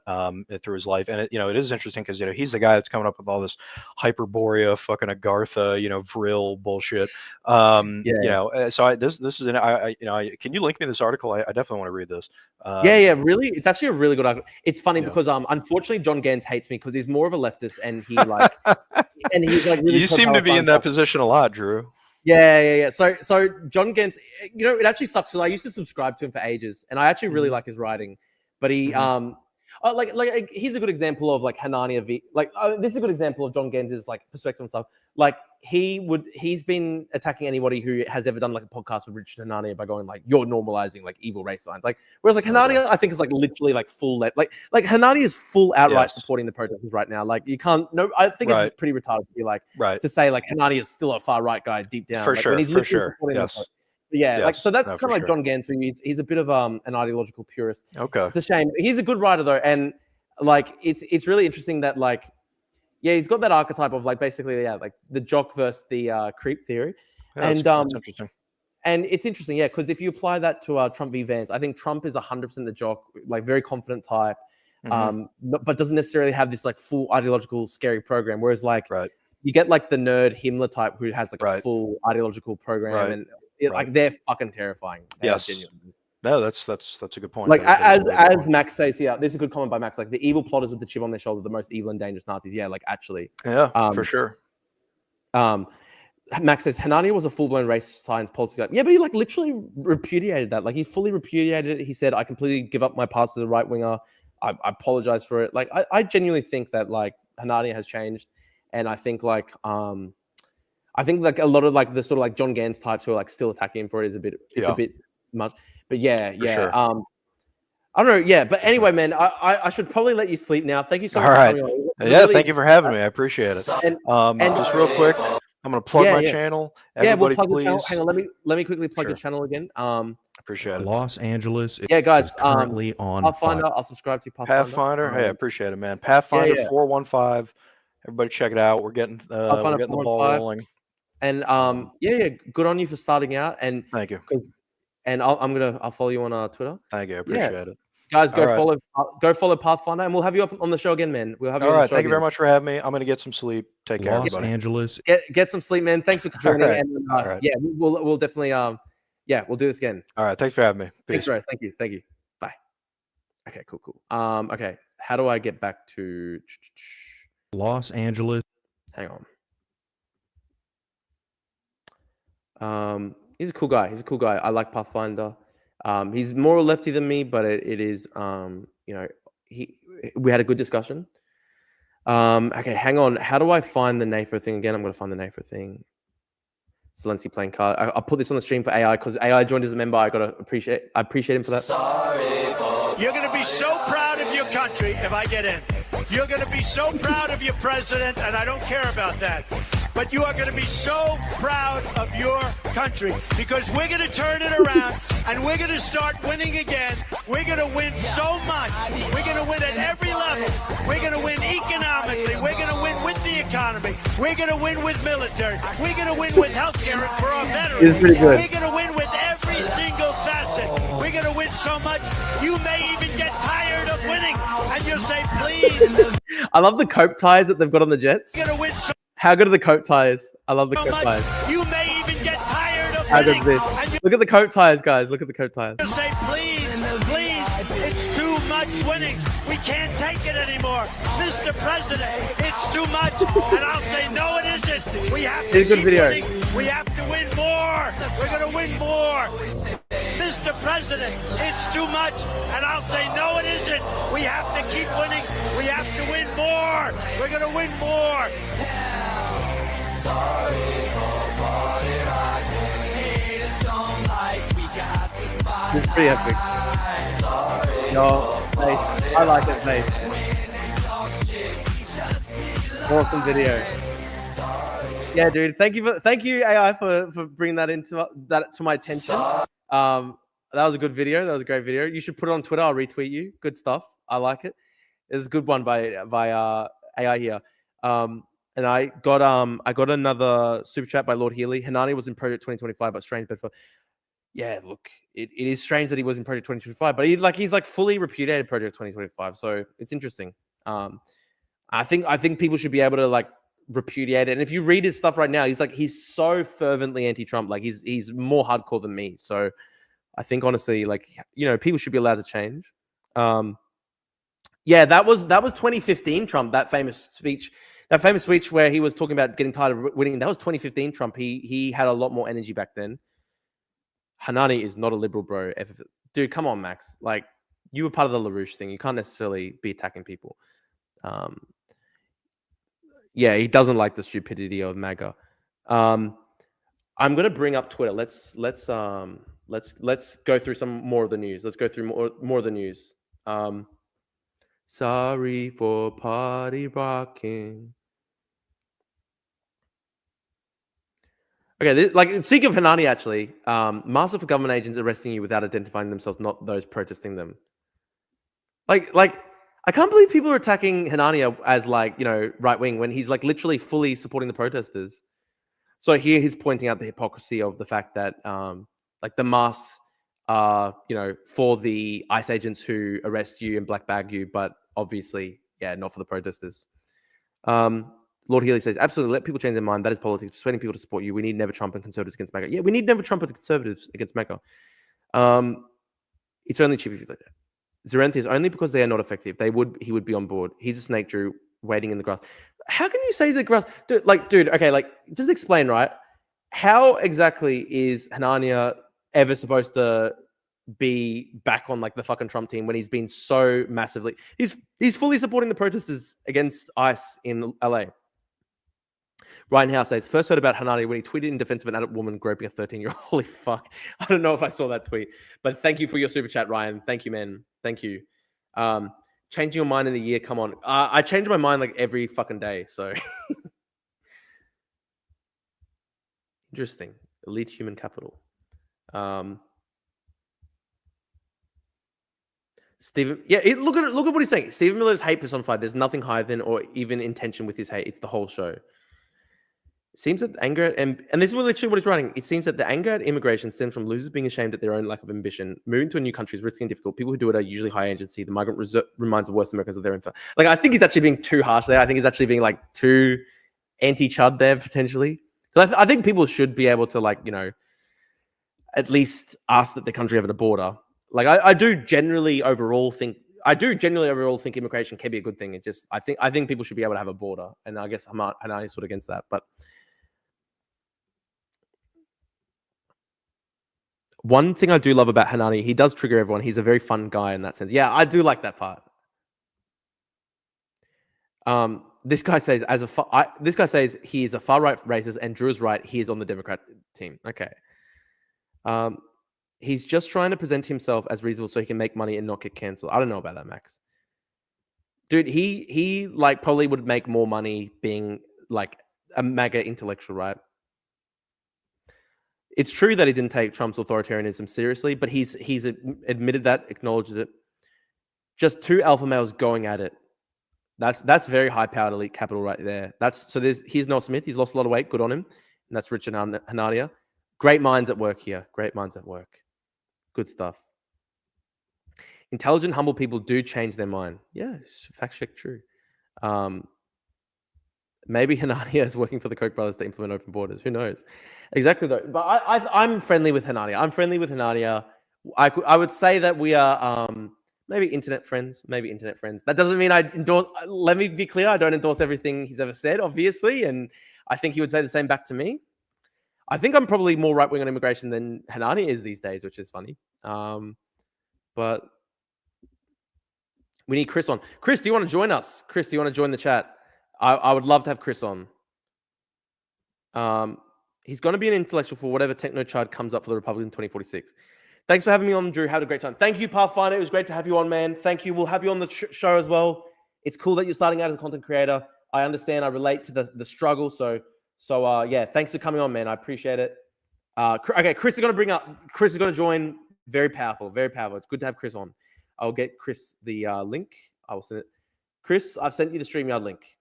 through his life, and it is interesting because he's the guy that's coming up with all this Hyperborea, fucking Agartha, Vril bullshit. So this is can you link me this article? I definitely want to read this. Really, it's actually a really good article. It's funny because unfortunately John Gans hates me because he's more of a leftist, and he like and he's like really. You seem to be in that position a lot, Drew. Yeah. So John Gans, it actually sucks because I used to subscribe to him for ages, and I actually really like his writing. But he, like he's a good example of like Hanania v. This is a good example of John Gans's like perspective and stuff. Like he's been attacking anybody who has ever done like a podcast with Richard Hanania by going like you're normalizing like evil race signs. Like whereas like Hanania, I think is like literally like full like Hanania is full outright supporting the protesters right now. Like you can't I think it's pretty retarded to be like to say like Hanania is still a far right guy deep down. For like, sure, when he's for sure. Yes. Like so that's kind of like John Gans. He's a bit of an ideological purist. Okay, it's a shame. He's a good writer though, and like it's really interesting that like he's got that archetype of like basically like the jock versus the creep theory, and that's interesting. And it's interesting, because if you apply that to Trump v Vance, I think Trump is 100% the jock, like very confident type, but doesn't necessarily have this like full ideological scary program. Whereas like you get like the nerd Himmler type who has like a full ideological program, and like they're fucking terrifying. Yes. No, that's a good point. Like as Max says here, this is a good comment by Max. Like the evil plotters with the chip on their shoulder, the most evil and dangerous Nazis. Yeah, like actually. Yeah, for sure. Max says Hanania was a full-blown race science politics guy. Yeah, but he like literally repudiated that. Like he fully repudiated it. He said, "I completely give up my parts to the right winger. I apologize for it." Like I genuinely think that like Hanania has changed, and I think like a lot of like the sort of like John Gans types who are like still attacking him for it is a bit much. But sure. I don't know. Yeah, but anyway, man, I should probably let you sleep now. Thank you so much. All right. Thank you for having me. I appreciate it. And just real quick, I'm gonna plug my channel. Everybody, we'll plug please. the channel. Hang on, let me quickly plug the channel again. Appreciate it. Los Angeles. Guys, currently on Pathfinder. I'll subscribe to Pathfinder. Hey, I appreciate it, man. Pathfinder 415. Everybody, check it out. We're getting the ball rolling. And good on you for starting out. And thank you. And I'll follow you on Twitter. Thank you. I appreciate it. Guys, go follow Pathfinder, and we'll have you up on the show again, man. We'll have you on the show. Thank you very much for having me. I'm gonna get some sleep. Take care, everybody. Los Angeles. Get some sleep, man. Thanks for joining. And we'll definitely we'll do this again. All right. Thanks for having me. Peace. Thanks, bro. Thank you. Bye. Okay, cool. Okay. How do I get back to Los Angeles? Hang on. He's a cool guy. I like Pathfinder. He's more lefty than me, but it is we had a good discussion. Okay, hang on. How do I find the NAFO thing again? I'm gonna find the NAFO thing. Zelensky playing card. I'll put this on the stream for AI because AI joined as a member. I appreciate him for that. You're gonna be so proud of your country if I get in. You're gonna be so proud of your president, and I don't care about that. But you are going to be so proud of your country because we're going to turn it around and we're going to start winning again. We're going to win so much. We're going to win at every level. We're going to win economically. We're going to win with the economy. We're going to win with military. We're going to win with healthcare for our veterans. We're going to win with every single facet. We're going to win so much, you may even get tired of winning and you'll say, please. I love the cope ties that they've got on the Jets. We're going to win so How good are the coat ties? I love the coat ties. You may even get tired of How good is this? Look at the coat ties, guys. Look at the coat ties. Say, please, it's too much winning. We can't take it anymore. Mr. President, it's too much. And I'll say, no, it isn't. We have to keep winning. We have to win more. We're going to win more. Mr. President, it's too much. And I'll say, no, it isn't. We have to keep winning. We have to win more. We're going to win more. Sorry for what I did. It's pretty epic. No, nice. I like it, mate. Awesome video. Yeah, dude. Thank you AI for bringing that to my attention. That was a good video. That was a great video. You should put it on Twitter. I'll retweet you. Good stuff. I like it. It's a good one by AI here. And I got another super chat by Lord Healy. Hanani was in Project 2025, but strange. But yeah, look, it is strange that he was in Project 2025, but he's fully repudiated Project 2025. So it's interesting. I think people should be able to repudiate it. And if you read his stuff right now, he's so fervently anti-Trump. He's more hardcore than me. So I think honestly, people should be allowed to change. Yeah, that was 2015 Trump, that famous speech where he was talking about getting tired of winning. That was 2015 Trump. He had a lot more energy back then. Hanani is not a liberal, bro. Dude, come on, Max. You were part of the LaRouche thing. You can't necessarily be attacking people. Yeah, he doesn't like the stupidity of MAGA. I'm gonna bring up Twitter. Let's go through some more of the news. Let's go through more of the news. Sorry for party rocking. Okay, speaking of Hanani, actually, master for government agents arresting you without identifying themselves, not those protesting them. I can't believe people are attacking Hanani as right wing when he's literally fully supporting the protesters. So here he's pointing out the hypocrisy of the fact that the masks are for the ICE agents who arrest you and black bag you, but obviously not for the protesters. Lord Healy says, absolutely, let people change their mind. That is politics, persuading people to support you. We need never Trump and conservatives against MAGA. Yeah, we need never Trump and conservatives against MAGA. It's only cheap if you like that. Zarenthius is only because they are not effective. He would be on board. He's a snake, Drew, waiting in the grass. How can you say he's a grass? Dude, okay, just explain, right? How exactly is Hanania ever supposed to be back on the fucking Trump team when he's been so massively... He's fully supporting the protesters against ICE in LA. Ryan House says, first heard about Hanani when he tweeted in defense of an adult woman groping a 13-year-old. Holy fuck. I don't know if I saw that tweet, but thank you for your super chat, Ryan. Thank you, man. Thank you. Changing your mind in a year, come on. I change my mind every fucking day, so. Interesting. Elite human capital. Stephen, look at what he's saying. Stephen Miller's hate personified. There's nothing higher than or even intention with his hate. It's the whole show. It seems that anger and this is literally what he's writing. It seems that the anger at immigration stems from losers being ashamed at their own lack of ambition. Moving to a new country is risky and difficult. People who do it are usually high agency. The migrant reminds the worst Americans of their info. I think he's actually being too harsh there. I think he's actually being too anti-Chud there potentially. Because I think people should be able to at least ask that the country have a border. I do genuinely overall think immigration can be a good thing. It's just I think people should be able to have a border, and I guess I'm sort of against that. But one thing I do love about Hanani, he does trigger everyone. He's a very fun guy in that sense. Yeah, I do like that part. This guy says he is a far right racist, and Drew is right. He is on the Democrat team. Okay. He's just trying to present himself as reasonable so he can make money and not get canceled. I don't know about that, Max. Dude, he probably would make more money being a MAGA intellectual, right? It's true that he didn't take Trump's authoritarianism seriously, but he's admitted that, acknowledges it. Just two alpha males going at it. That's very high-powered elite capital right there. Here's Noel Smith. He's lost a lot of weight. Good on him. And that's Richard Hanania. Great minds at work here. Great minds at work. Good stuff. Intelligent, humble people do change their mind. Yeah, fact check true. Maybe Hanania is working for the Koch brothers to implement open borders. Who knows? Exactly, though. But I'm friendly with Hanania. I would say that we are maybe internet friends. That doesn't mean I endorse. Let me be clear. I don't endorse everything he's ever said, obviously. And I think he would say the same back to me. I think I'm probably more right-wing on immigration than Hanani is these days, which is funny. But we need Chris on. Chris, do you want to join us? Chris, do you want to join the chat? I would love to have Chris on. He's going to be an intellectual for whatever techno-chart comes up for the Republican in 2046. Thanks for having me on, Drew. Had a great time. Thank you, Pathfinder. It was great to have you on, man. Thank you. We'll have you on the show as well. It's cool that you're starting out as a content creator. I understand. I relate to the struggle. So yeah, thanks for coming on, man. I appreciate it. Okay, Chris is going to join. Very powerful. Very powerful. It's good to have Chris on. I'll get Chris the link. I will send it. Chris, I've sent you the StreamYard link.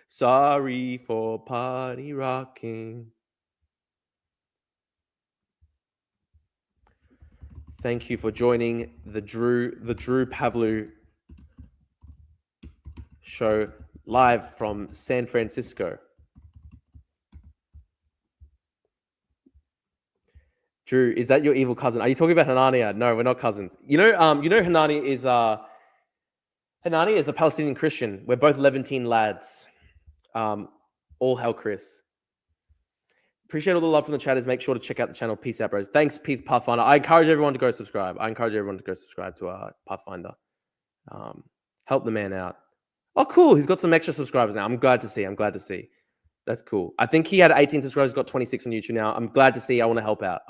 Sorry for party rocking. Thank you for joining the Drew Pavlu show live from San Francisco. Drew, is that your evil cousin? Are you talking about Hanania? No, we're not cousins. Hanani is a Palestinian Christian. We're both Levantine lads. All hell, Chris. Appreciate all the love from the chatters. Make sure to check out the channel. Peace out, bros. Thanks, Pete Pathfinder. I encourage everyone to go subscribe. To Pathfinder. Help the man out. Oh, cool. He's got some extra subscribers now. I'm glad to see. That's cool. I think he had 18 subscribers. He's got 26 on YouTube now. I'm glad to see. I want to help out.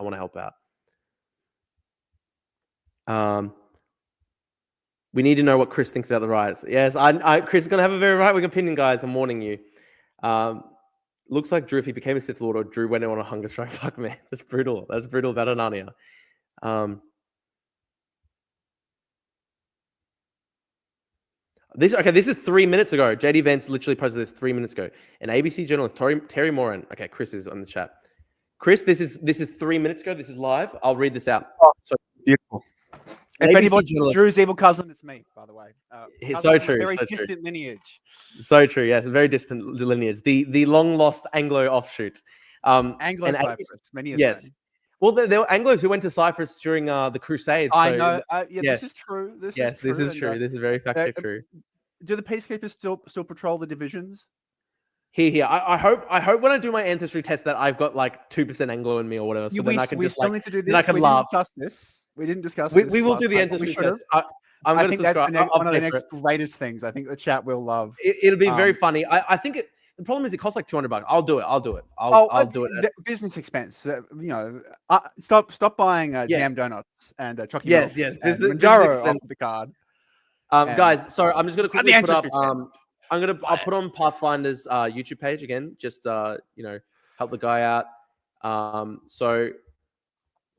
We need to know what Chris thinks about the riots. Yes, Chris is going to have a very right-wing opinion, guys. I'm warning you. Looks like Drew, if he became a Sith Lord, or Drew went on a hunger strike. Fuck, man. That's brutal. That's brutal about Anania. This is 3 minutes ago. JD Vance literally posted this 3 minutes ago. An ABC journalist, Terry Moran. Okay, Chris is on the chat. Chris, this is 3 minutes ago. This is live. I'll read this out. So beautiful. If anybody, Drew's evil cousin, it's me, by the way. So true. Very distant lineage. So true. Yes, very distant lineage. The long lost Anglo offshoot. Anglo-Cyprus. Many of them. Yes. Well, there were Anglos who went to Cyprus during the Crusades. I know. Yes. This is true. This is true. This is very factually true. Do the peacekeepers still patrol the divisions? Here. I hope when I do my ancestry test that I've got like 2% Anglo in me or whatever. So then I can we just still need to do this. I can laugh. We didn't discuss this. We will do the ancestry test. I think that's one of the next greatest things. I think the chat will love. It'll be very funny. I think the problem is it costs like $200. I'll do it. I'll do it. Business expense. Stop buying jam donuts and chocolate. Yes. Business expense off the card. Guys, sorry, I'm just gonna quickly put up. I'll put on Pathfinder's YouTube page again. Just help the guy out. So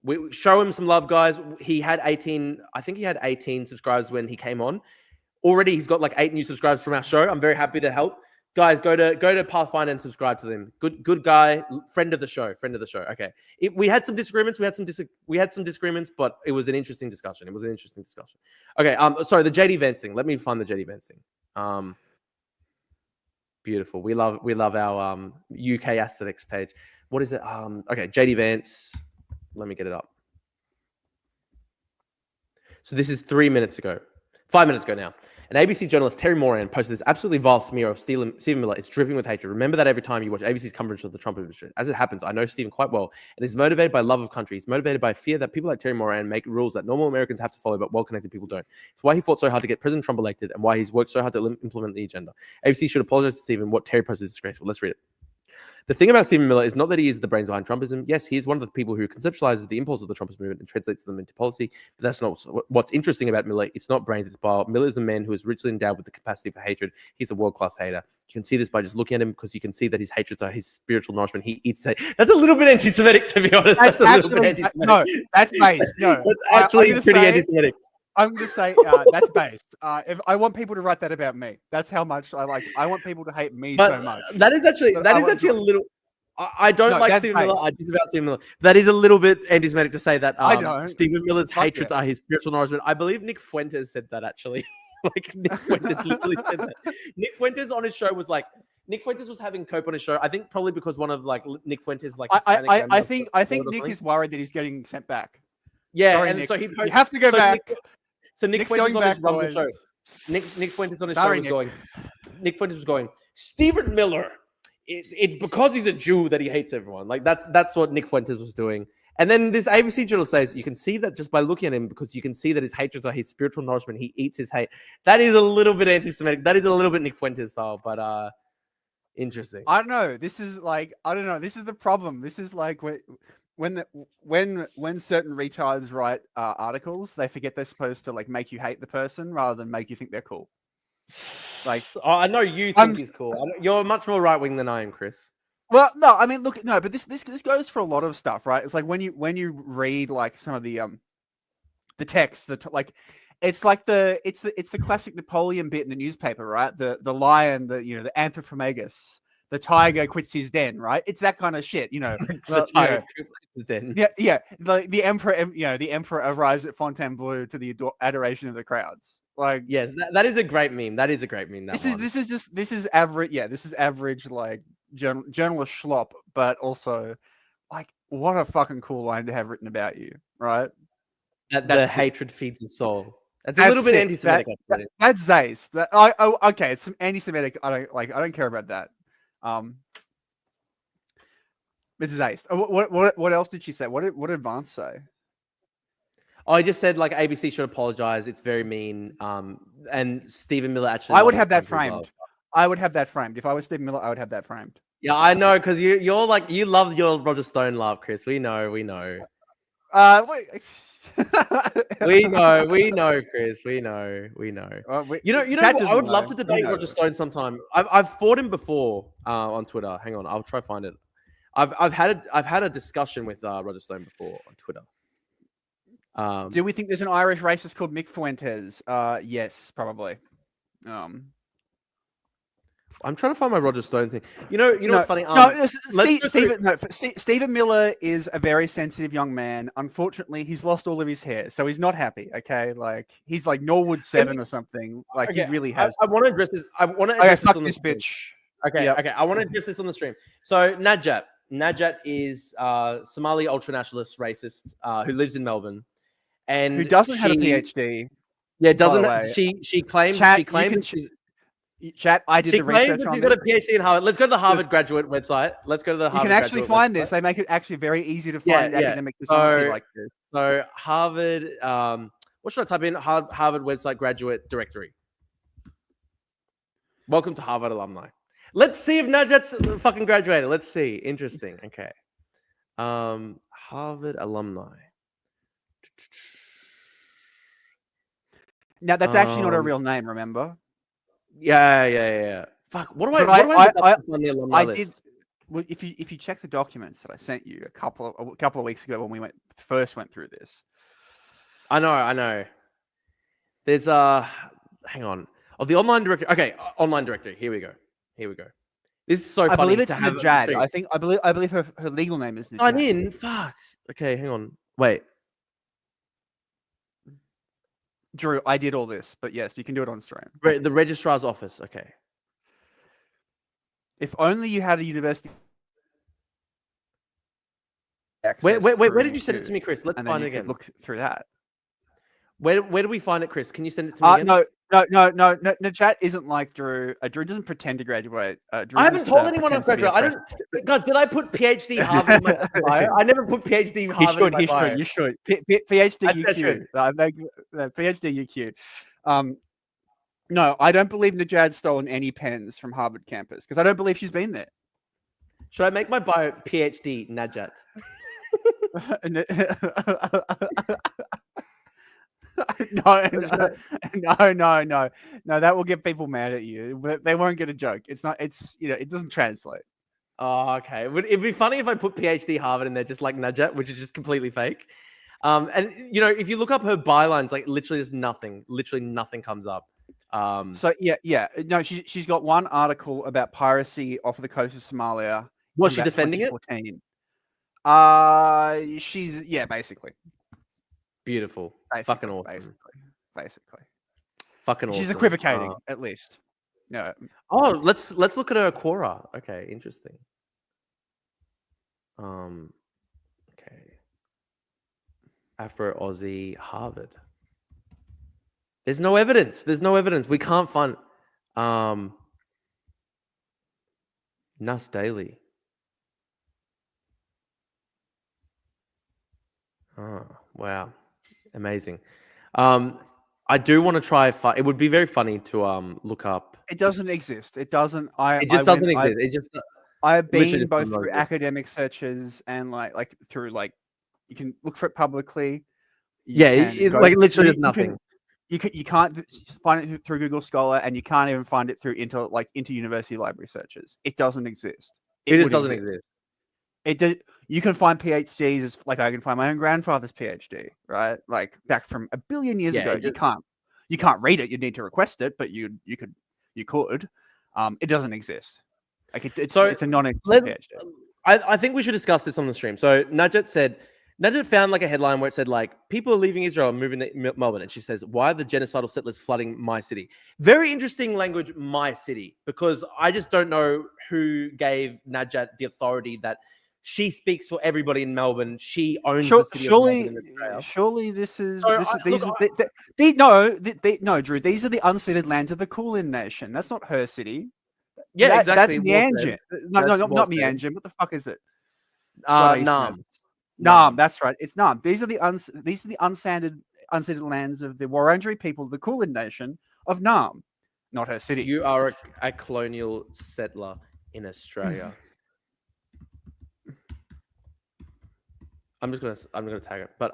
we show him some love, guys. He had 18. I think he had 18 subscribers when he came on. Already, he's got like 8 new subscribers from our show. I'm very happy to help. Guys, go to Pathfinder and subscribe to them. Good guy, friend of the show. Okay, we had some disagreements. We had some disagreements, but it was an interesting discussion. Okay, sorry, the JD Vance thing. Let me find the JD Vance thing. Beautiful. We love our UK aesthetics page. What is it? Okay, JD Vance. Let me get it up. So this is 5 minutes ago now. An ABC journalist, Terry Moran, posted this absolutely vile smear of Stephen Miller. It's dripping with hatred. Remember that every time you watch ABC's coverage of the Trump administration. As it happens, I know Stephen quite well, and is motivated by love of country. He's motivated by fear that people like Terry Moran make rules that normal Americans have to follow, but well-connected people don't. It's why he fought so hard to get President Trump elected, and why he's worked so hard to implement the agenda. ABC should apologize to Stephen. What Terry posted is disgraceful. Let's read it. The thing about Stephen Miller is not that he is the brains behind Trumpism. Yes, he is one of the people who conceptualizes the impulse of the Trumpist movement and translates them into policy. But that's not what's interesting about Miller. It's not brains, it's bile. Miller is a man who is richly endowed with the capacity for hatred. He's a world-class hater. You can see this by just looking at him, because you can see that his hatreds are his spiritual nourishment. He eats hate. That's a little bit anti-Semitic, to be honest. That's a little bit anti-Semitic. No, that's based. No, that's actually pretty anti-Semitic. I'm going to say that's based. If I want people to write that about me, that's how much I want people to hate me so much. That is actually a little. I don't like Stephen Miller. I disavow Stephen Miller. That is a little bit anti-Semitic to say that Stephen Miller's hatreds are his spiritual nourishment. I believe Nick Fuentes said that, actually. Nick Fuentes literally said that. Nick Fuentes on his show was like, Nick Fuentes was having cope on his show. I think probably because one of Nick Fuentes I think Nick is worried that he's getting sent back. Yeah, sorry, and Nick. so he you have to go back. Nick Fuentes on his Rumble show. Nick Fuentes on his show was going. Nick Fuentes was going. Stephen Miller. It's because he's a Jew that he hates everyone. Like that's what Nick Fuentes was doing. And then this ABC journalist says you can see that just by looking at him, because you can see that his hatreds are his spiritual nourishment. He eats his hate. That is a little bit anti-Semitic. That is a little bit Nick Fuentes style, but interesting. I don't know. This is the problem. This is like when certain retards write articles, they forget they're supposed to like make you hate the person rather than make you think they're cool. Like, I know you think he's cool. You're much more right wing than I am, Chris. Well, no, I mean, look, no, but this goes for a lot of stuff, right? It's like when you read like some of the text, it's like it's the classic Napoleon bit in the newspaper, right? The lion, the Anthropomachus, the tiger quits his den, right? It's that kind of shit, The tiger quits his den. Yeah. The emperor, the emperor arrives at Fontainebleau to the adoration of the crowds. Like, yes, that is a great meme. That is a great meme. This is average. Yeah, this is average like journalist schlop, but also like what a fucking cool line to have written about you, right? That the hatred feeds the soul. That's a little bit anti-Semitic. That's Zeiss. Okay, it's some anti-Semitic. I don't care about that. It's Zeiss. What else did she say? What did Vance say? I just said like ABC should apologize. It's very mean. And Stephen Miller actually. I would have that framed. I would have that framed. If I was Stephen Miller, I would have that framed. Yeah, I know, because you're like you love your Roger Stone love, Chris. We know. Wait. we know, Chris. We know. You know what? I would love to debate Roger Stone sometime. I've fought him before on Twitter. Hang on, I'll try find it. I've had a discussion with Roger Stone before on Twitter. Do we think there's an Irish racist called Mick Fuentes? Yes, probably. I'm trying to find my Roger Stone thing. You know what's funny? Stephen Miller is a very sensitive young man. Unfortunately, he's lost all of his hair, so he's not happy. Okay, like he's like Norwood 7 or something. Like he really has. I want to address this. I want to address this on this the bitch. Okay, yep. Okay. I want to address this on the stream. So Najat is Somali ultranationalist racist who lives in Melbourne, and who doesn't have a PhD. Yeah, doesn't she claims Chat, she claims she's. Chat, I did the research on she's got a PhD in Harvard. Let's go to the Harvard graduate website. Let's go to the Harvard. You can actually find this. They make it actually very easy to find academic dishonesty like this. So Harvard, what should I type in? Harvard website graduate directory. Welcome to Harvard alumni. Let's see if Najat's fucking graduated. Let's see. Interesting. Okay. Harvard alumni. Now that's actually not a real name. Remember? Yeah. Fuck. What do I on the alumni list? Well, if you check the documents that I sent you a couple of weeks ago when we first went through this. I know. There's hang on. Oh, the online directory. Okay, online directory. Here we go. This is so funny. I believe it's to have Najad. I believe her legal name is Najad. I'm in. Fuck. Okay, hang on. Wait. Drew, I did all this, but yes, you can do it on stream. The registrar's office. Okay. If only you had a university. Where did you send it to me, Chris? Let's find it again. Look through that. Where do we find it, Chris? Can you send it to me again? No. Najat isn't like Drew. Drew doesn't pretend to graduate. Drew I haven't told anyone I'm graduating. God, did I put PhD Harvard in my bio? I never put PhD Harvard in my bio. You should. PhD UQ. PhD UQ. No, I don't believe Najad's stolen any pens from Harvard campus because I don't believe she's been there. Should I make my bio PhD Najat? No. That will get people mad at you. They won't get a joke. It doesn't translate. Oh, okay. It'd be funny if I put PhD Harvard in there, just like Najat, which is just completely fake. And if you look up her bylines, like literally nothing comes up. So yeah. No, she's got one article about piracy off of the coast of Somalia. Was she defending it? She's basically. Beautiful. Fucking awesome. Basically. Fucking awesome. She's equivocating, at least. No. Oh, let's look at her Quora. Okay, interesting. Okay. Afro Aussie Harvard. There's no evidence. We can't find Nuss Daily. Oh, wow. Amazing. I do want to try. It would be very funny to look up. It doesn't exist. It doesn't. It just doesn't exist. I've Literally been just put both it on through Google. academic searches and like through like you can look for it publicly. You Yeah, can go like literally you, there's nothing. you can't find it through Google Scholar, and you can't even find it through into university library searches. It doesn't exist. It just would doesn't exist. It did. You can find PhDs as like I can find my own grandfather's PhD, right? Like back from a billion years Yeah, ago. it just, You can't read it. You need to request it, but you could. It doesn't exist. Like it's a non-existent PhD. I think we should discuss this on the stream. So Najat found like a headline where it said like people are leaving Israel and moving to Melbourne, and she says, "Why are the genocidal settlers flooding my city?" Very interesting language, my city, because I just don't know who gave Najat the authority that she speaks for everybody in Melbourne. She owns the city of Melbourne in Australia. Surely this is So no, Drew. These are the unceded lands of the Kulin Nation. That's not her city. Yeah, exactly. That's Mianjin. No, not Mianjin. What the fuck is it? Nam. Nam, that's right. It's Nam. These are the unceded lands of the Wurundjeri people, the Kulin Nation of Nam, not her city. You are a colonial settler in Australia. I'm gonna tag it, but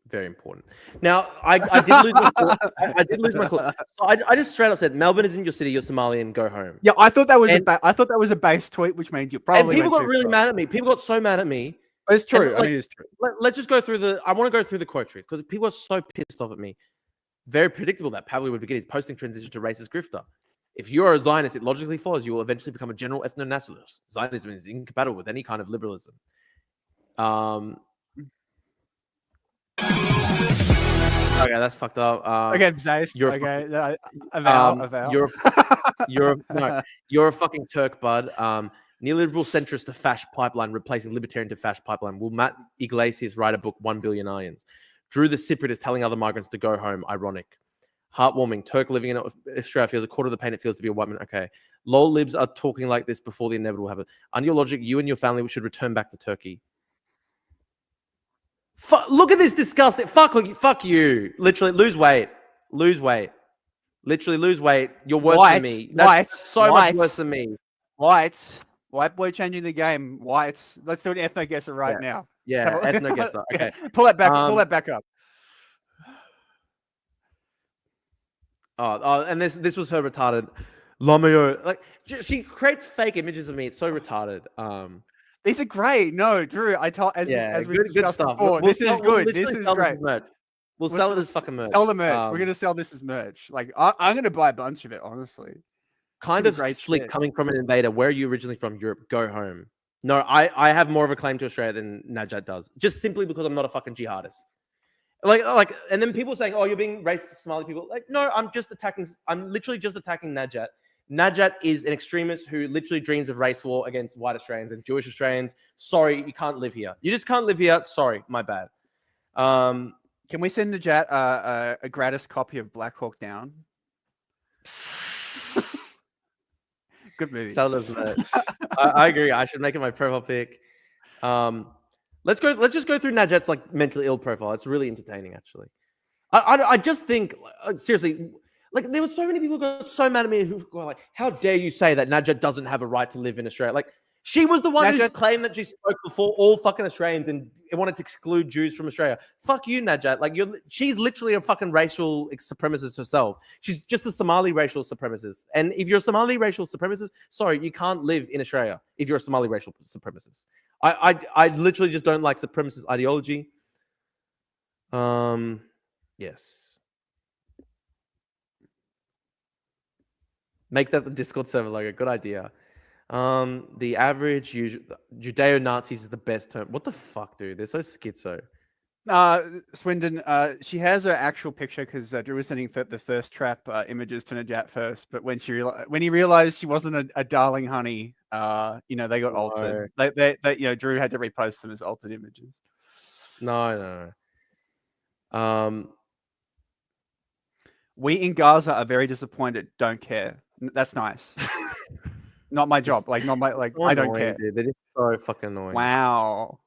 very important. Now, I did lose my cool. I did lose my cool. So I just straight up said, Melbourne isn't your city. You're Somalian. Go home. Yeah, I thought that was a base tweet, which means you probably. And people got really mad at me. People got so mad at me. It's true. Like, I mean, it's true. Let's just go through I want to go through the quote trees because people are so pissed off at me. Very predictable that Pavley would begin his posting transition to racist grifter. If you are a Zionist, it logically follows you will eventually become a general ethno-nationalist. Zionism is incompatible with any kind of liberalism. Okay, that's fucked up. Okay, Zeist. You're Avow. You're a fucking Turk, bud. Neoliberal centrist to Fash pipeline, replacing libertarian to Fash pipeline. Will Matt Iglesias write a book, 1 Billion Ions? Drew the Cypriot is telling other migrants to go home. Ironic. Heartwarming. Turk living in Australia feels a quarter of the pain it feels to be a white man. Okay. Lol libs are talking like this before the inevitable happen. Under your logic, you and your family should return back to Turkey. Look at this disgusting. Fuck you. Literally, lose weight. Literally, lose weight. You're worse than me. That's much worse than me. White boy changing the game. Whites. Let's do an ethno guesser right now. Yeah, ethno guesser. Okay. Pull that back up. Oh, and this was her retarded. Lamio. Like she creates fake images of me. It's so retarded. These are great. No, Drew, as we discussed stuff. before, this is good. This is great. We'll sell it as fucking merch. Sell the merch. We're gonna sell this as merch. Like I'm gonna buy a bunch of it, honestly. Kind of slick coming from an invader. Where are you originally from? Europe. Go home. No, I have more of a claim to Australia than Najat does. Just simply because I'm not a fucking jihadist. Like, and then people saying, "Oh, you're being racist to Somali people." Like, no, I'm literally just attacking Najat. Najat is an extremist who literally dreams of race war against white Australians and Jewish Australians. Sorry, you can't live here. You just can't live here. Sorry, my bad. Can we send Najat a gratis copy of Black Hawk Down? Good movie. Sell it as merch. I agree. I should make it my profile pic. Let's just go through Najat's like mentally ill profile. It's really entertaining, actually. I just think seriously, like there were so many people who got so mad at me who were like, "How dare you say that Najat doesn't have a right to live in Australia?" Like she was the one who claimed that she spoke before all fucking Australians and wanted to exclude Jews from Australia. Fuck you, Najat. Like she's literally a fucking racial supremacist herself. She's just a Somali racial supremacist. And if you're a Somali racial supremacist, sorry, you can't live in Australia if you're a Somali racial supremacist. I literally just don't like supremacist ideology. Yes. Make that the Discord server logo. Good idea. The average Judeo-Nazis is the best term. What the fuck, dude? They're so schizo. Swindon, she has her actual picture because Drew was sending the thirst trap images to Najat first, but when he realized she wasn't a darling honey, they got altered. They Drew had to repost them as altered images. No. We in Gaza are very disappointed. Don't care. That's nice. Not my job. Like not my like. I don't care. Dude. They're just so fucking annoying. Wow.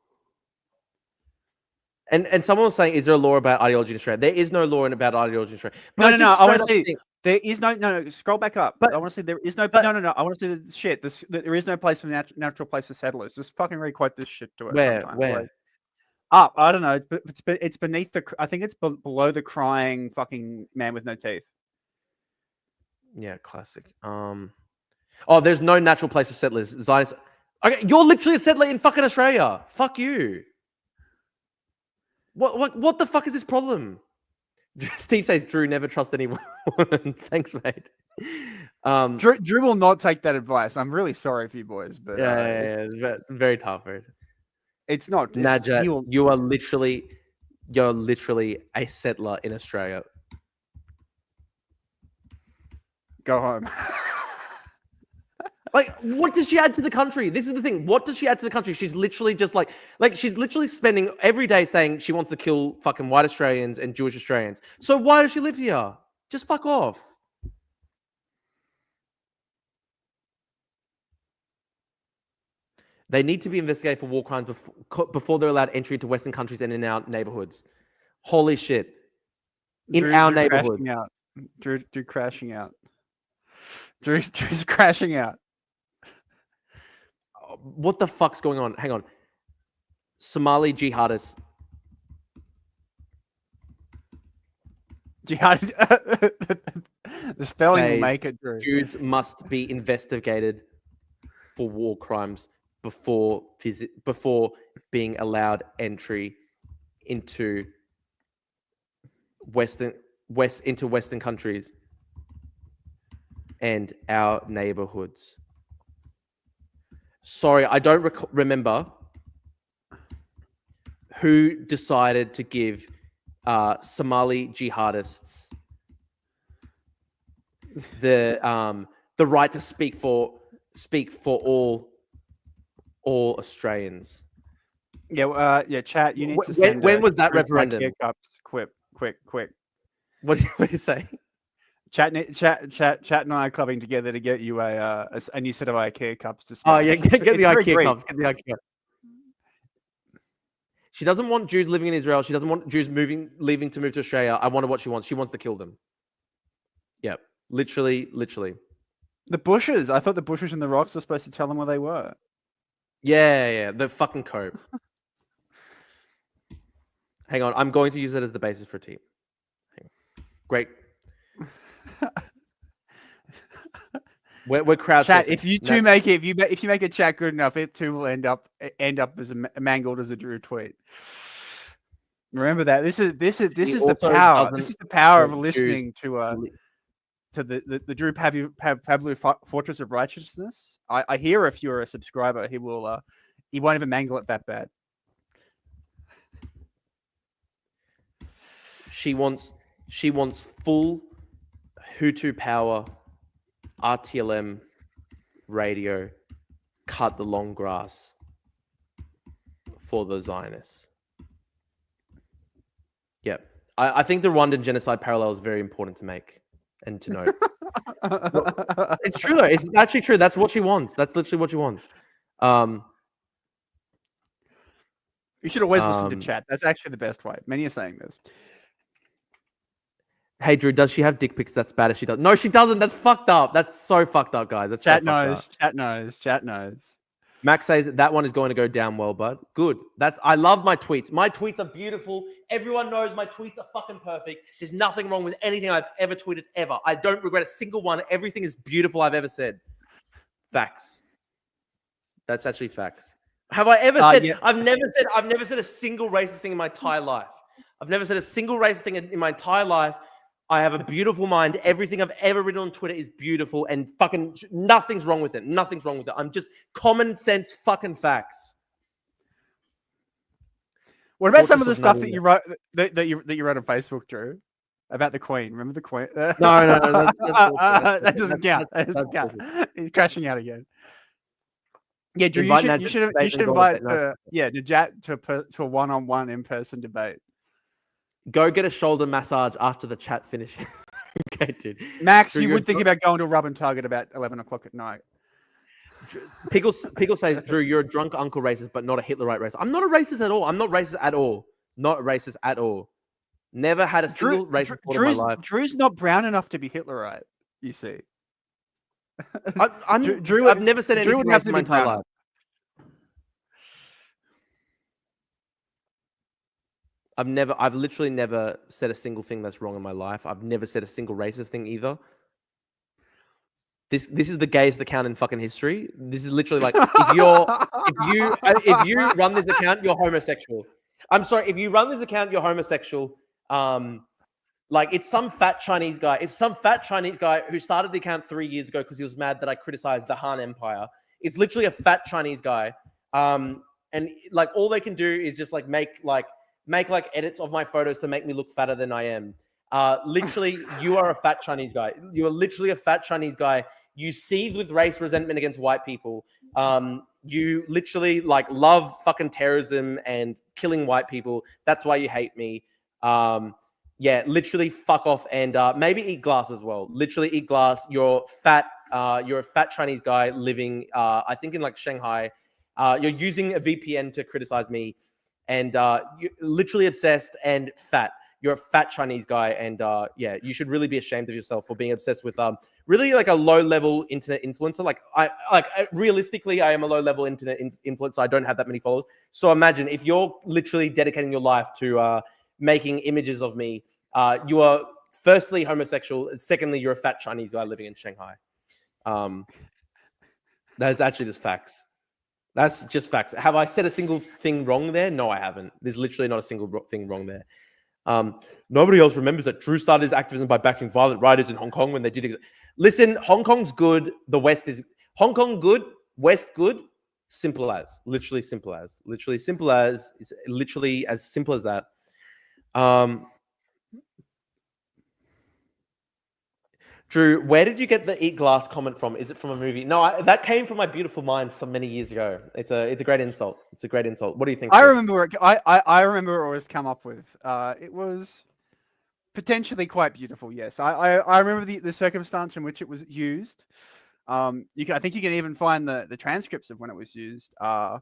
And someone was saying, is there a law about ideology in Australia? There is no law about ideology in Australia. But no. I want to see. There is no. Scroll back up. But- I want to say there is no. but- No. I want to see the shit. There is no place for natural place for settlers. Just fucking requote this shit to us. Where? Like, up. I don't know. It's beneath the. I think it's below the crying fucking man with no teeth. Yeah, classic. Oh, there's no natural place for settlers. Zionists. Okay, you're literally a settler in fucking Australia. Fuck you. What the fuck is this problem? Steve says Drew never trust anyone. Thanks, mate. Drew will not take that advice. I'm really sorry for you boys, but yeah, it's very tough, right? It's not. Najat, you're literally a settler in Australia. Go home. Like, what does she add to the country? This is the thing. What does she add to the country? She's literally just like she's literally spending every day saying she wants to kill fucking white Australians and Jewish Australians. So why does she live here? Just fuck off. They need to be investigated for war crimes before they're allowed entry into Western countries and in our neighborhoods. Holy shit. In our neighborhood. Drew crashing out. Drew's crashing out. What the fuck's going on? Hang on. Somali jihadists. The spelling will make it, Drew. Jews must be investigated for war crimes before being allowed entry into Western countries and our neighborhoods. Sorry, I don't remember who decided to give Somali jihadists the right to speak for all Australians. Yeah, chat. You need to send. When was that referendum? Cups. Quick. What do you say? Chat and I are clubbing together to get you a new set of IKEA cups to smash. Oh yeah, get the IKEA cups. Get the IKEA. She doesn't want Jews living in Israel. She doesn't want Jews leaving to move to Australia. I wonder what she wants. She wants to kill them. Yep. Literally. The bushes. I thought the bushes and the rocks were supposed to tell them where they were. Yeah. The fucking cope. Hang on. I'm going to use it as the basis for a team. Great. We're crowdsourcing. Chat, if you two make it, if you make a chat good enough, it too will end up as mangled as a Drew tweet. Remember that. This is the power. This is the power of listening to the Drew Pavlu Fortress of Righteousness. I hear if you're a subscriber, he won't even mangle it that bad. She wants full Hutu power, RTLM radio, cut the long grass for the Zionists. Yep. I think the Rwandan genocide parallel is very important to make and to note. It's true though. It's actually true. That's what she wants. That's literally what she wants. You should always listen to chat. That's actually the best way. Many are saying this. Hey Drew, does she have dick pics? That's bad if she does. No, she doesn't. That's fucked up. That's so fucked up, guys. That's chat so knows. Chat knows. Chat knows. Max says that one is going to go down well, bud. Good. I love my tweets. My tweets are beautiful. Everyone knows my tweets are fucking perfect. There's nothing wrong with anything I've ever tweeted ever. I don't regret a single one. Everything is beautiful I've ever said. Facts. That's actually facts. Have I ever said? Yeah. I've never said a single racist thing in my entire life. I've never said a single racist thing in my entire life. I have a beautiful mind. Everything I've ever written on Twitter is beautiful and fucking nothing's wrong with it. Nothing's wrong with it. I'm just common sense fucking facts. What about some of the stuff that you wrote that you wrote on Facebook, Drew? About the Queen. Remember the Queen? No. That doesn't count. That doesn't count. He's crashing out again. Yeah, Drew, you should invite Najat to a one-on-one in-person debate. Go get a shoulder massage after the chat finishes. Okay, dude. Max, Drew, you would think about going to a rub and tug at about 11 o'clock at night. Pickle says, Drew, you're a drunk uncle racist, but not a Hitlerite racist. I'm not a racist at all. I'm not racist at all. Not racist at all. Never had a single racist thought in my life. Drew's not brown enough to be Hitlerite. You see, I've never said anything would have racist to in my be entire brown. life. I've literally never said a single thing that's wrong in my life. I've never said a single racist thing either. This is the gayest account in fucking history. This is literally like if you run this account, you're homosexual. I'm sorry, if you run this account, you're homosexual. Like it's some fat Chinese guy. It's some fat Chinese guy who started the account 3 years ago because he was mad that I criticized the Han Empire. It's literally a fat Chinese guy. And like all they can do is just like make edits of my photos to make me look fatter than I am. Literally, you are a fat Chinese guy. You are literally a fat Chinese guy. You seethe with race resentment against white people. You literally like love fucking terrorism and killing white people. That's why you hate me. Yeah, literally fuck off and maybe eat glass as well. Literally eat glass. You're fat. You're a fat Chinese guy living, I think in like Shanghai. You're using a VPN to criticize me, and you're literally obsessed and fat. You're a fat Chinese guy, and yeah, you should really be ashamed of yourself for being obsessed with really like a low-level internet influencer. Realistically, I am a low-level internet influencer. I don't have that many followers. So imagine if you're literally dedicating your life to making images of me. You are firstly homosexual. Secondly, you're a fat Chinese guy living in Shanghai. That's actually just facts. That's just facts. Have I said a single thing wrong there? No, I haven't. There's literally not a single thing wrong there. Nobody else remembers that Drew started his activism by backing violent rioters in Hong Kong when they did. Listen, Hong Kong's good. The West is Hong Kong good. West good. Simple as. Literally simple as. Literally simple as. It's literally as simple as that. Drew, where did you get the eat glass comment from? Is it from a movie? No, that came from my beautiful mind so many years ago. It's a great insult. It's a great insult. What do you think? I Chris? remember where I remember where it was come up with. It was potentially quite beautiful. Yes, I remember the circumstance in which it was used. I think you can even find the transcripts of when it was used. I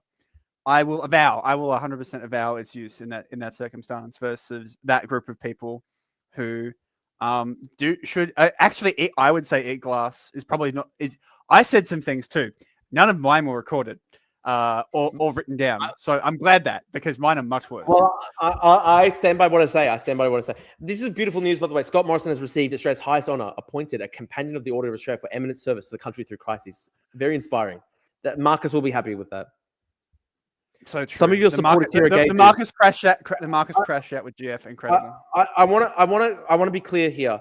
will 100% avow its use in that circumstance versus that group of people who actually I would say eat glass is probably not. I said some things too. None of mine were recorded or written down. So I'm glad that, because mine are much worse. Well, I stand by what I say. This is beautiful news, by the way. Scott Morrison has received Australia's highest honour, appointed a Companion of the Order of Australia for eminent service to the country through crises. Very inspiring. That Marcus will be happy with that. So true. Some of your supporters here are gay. The Marcus crash out with GF, incredible. I want to be clear here.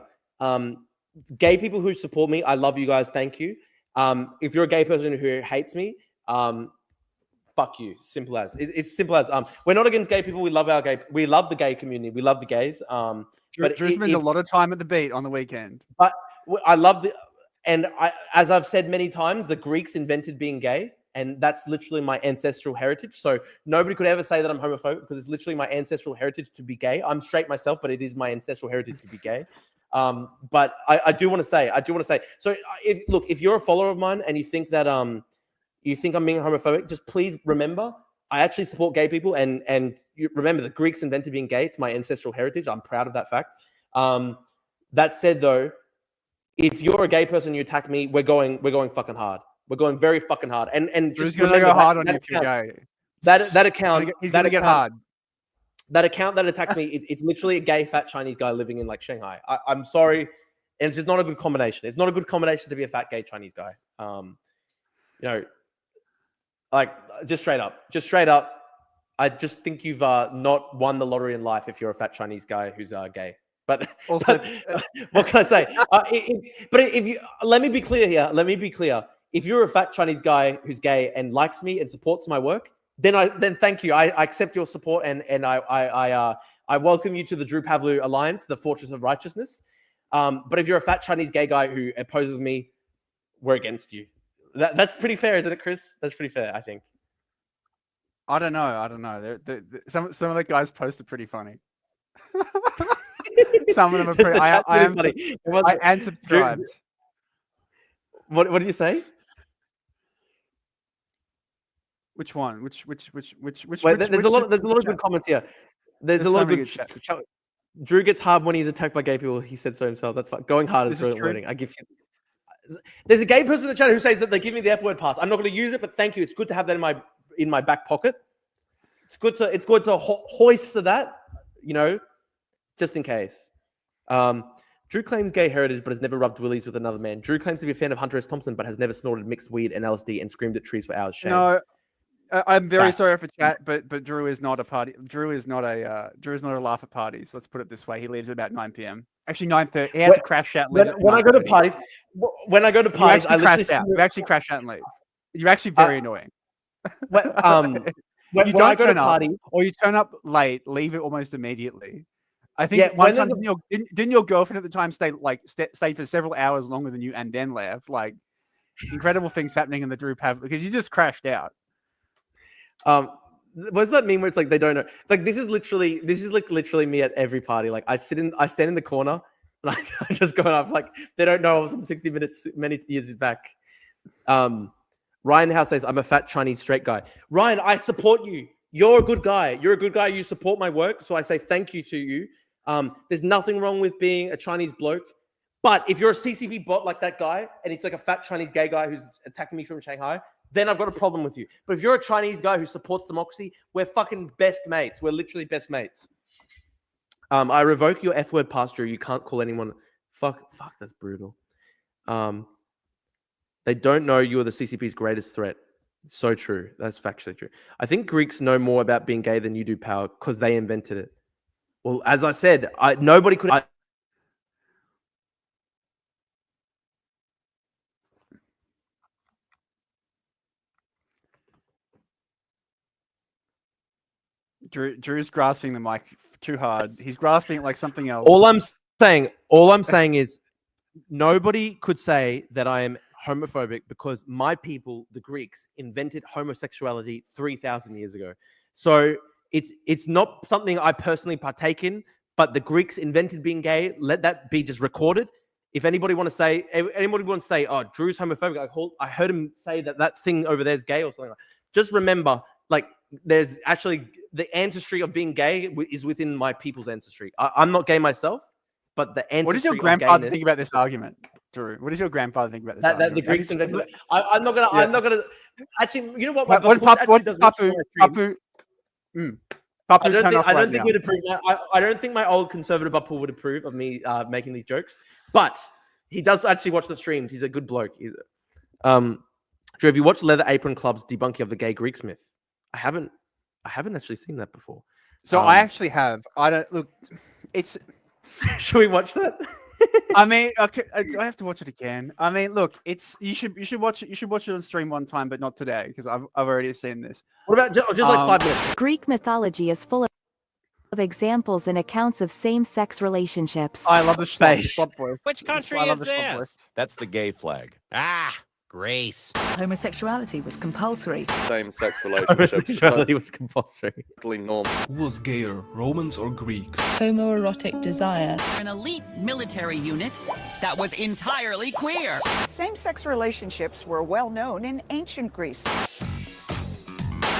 Gay people who support me, I love you guys. Thank you. If you're a gay person who hates me, fuck you. Simple as. It's simple as. We're not against gay people. We love the gay community. We love the gays. But Drew spends a lot of time at the beat on the weekend. But I love as I've said many times, the Greeks invented being gay. And that's literally my ancestral heritage. So nobody could ever say that I'm homophobic, because it's literally my ancestral heritage to be gay. I'm straight myself, but it is my ancestral heritage to be gay. But I do want to say, so if you're a follower of mine and you think that you think I'm being homophobic, just please remember, I actually support gay people. And you remember, the Greeks invented being gay. It's my ancestral heritage. I'm proud of that fact. That said, though, if you're a gay person and you attack me, we're going fucking hard. We're going very fucking hard. And just gonna go hard on you if you're gay. That account, he's gonna get hard. That account that attacks me, it's literally a gay fat Chinese guy living in like Shanghai. I'm sorry, and it's just not a good combination. It's not a good combination to be a fat gay Chinese guy. Like just straight up, I just think you've not won the lottery in life if you're a fat Chinese guy who's gay. But what can I say? Let me be clear here. If you're a fat Chinese guy who's gay and likes me and supports my work, then thank you. I accept your support, and I welcome you to the Drew Pavlu Alliance, the Fortress of Righteousness. But if you're a fat Chinese gay guy who opposes me, we're against you. That's pretty fair, isn't it, Chris? That's pretty fair, I think. I don't know. Some of the guys' posts are pretty funny. Some of them are pretty. I am subscribed. What did you say? Which one? Which? Wait, there's a lot of good comments here. There's a lot of good. Drew gets hard when he's attacked by gay people. He said so himself. That's fine. Going hard is brilliant wording. I give you. There's a gay person in the chat who says that they give me the F word pass. I'm not going to use it, but thank you. It's good to have that in my back pocket. It's good to hoist to that, just in case. Drew claims gay heritage, but has never rubbed willies with another man. Drew claims to be a fan of Hunter S. Thompson, but has never snorted mixed weed and LSD and screamed at trees for hours. Shame. No, I'm very Facts. sorry for chat, but Drew is not a party. Drew is not a laugh at parties. Let's put it this way. He leaves at about 9 p.m. Actually, 9:30. He has to crash out. When I go to parties, I literally out. You actually crash out and leave. You're actually very annoying. When you don't I go turn to up, party, or you turn up late, leave it almost immediately. I think one time didn't your girlfriend at the time stay for several hours longer than you and then left? Like incredible things happening in the Drew Pav because you just crashed out. What's that mean where it's like they don't know? Like this is literally me at every party. Like I stand in the corner and I just go off like they don't know I was in 60 minutes many years back. Ryan House says I'm a fat Chinese straight guy. Ryan, I support you. You're a good guy. You're a good guy. You support my work, so I say thank you to you. There's nothing wrong with being a Chinese bloke, but if you're a CCP bot like that guy and it's like a fat Chinese gay guy who's attacking me from Shanghai, then I've got a problem with you. But if you're a Chinese guy who supports democracy, we're fucking best mates. We're literally best mates. I revoke your F word pass, Drew. You can't call anyone. Fuck, that's brutal. They don't know you are the CCP's greatest threat. So true. That's factually true. I think Greeks know more about being gay than you do, Power, because they invented it. Well, as I said, nobody could. Drew's grasping the mic too hard. He's grasping it like something else. All I'm saying is nobody could say that I am homophobic because my people, the Greeks, invented homosexuality 3,000 years ago. So it's not something I personally partake in, but the Greeks invented being gay. Let that be just recorded. If anybody want to say, oh, Drew's homophobic, I heard him say that thing over there is gay or something like that. Just remember, like, there's actually the ancestry of being gay is within my people's ancestry. I'm not gay myself, but the ancestry. What does your grandfather think about this argument, Drew? What does your grandfather think about this argument? That the Greeks invented. I'm not gonna. Actually, you know what? What Papu? I don't think we'd approve. I don't think my old conservative Papu would approve of me making these jokes, but he does actually watch the streams. He's a good bloke. Drew, have you watched Leather Apron Club's debunking of the gay Greeks myth? I haven't actually seen that before. So I actually have. I don't look. It's. Should we watch that? I mean, okay, I have to watch it again. I mean, look, it's you should watch it. You should watch it on stream one time, but not today because I've already seen this. What about just like 5 minutes? Greek mythology is full of examples and accounts of same-sex relationships. I love the space. Which country is this? That's the gay flag. Grace. Homosexuality was compulsory. Same-sex relationships. Homosexuality was compulsory. Normal. Who was gayer, Romans or Greeks? Homoerotic desire. An elite military unit that was entirely queer. Same-sex relationships were well known in ancient Greece.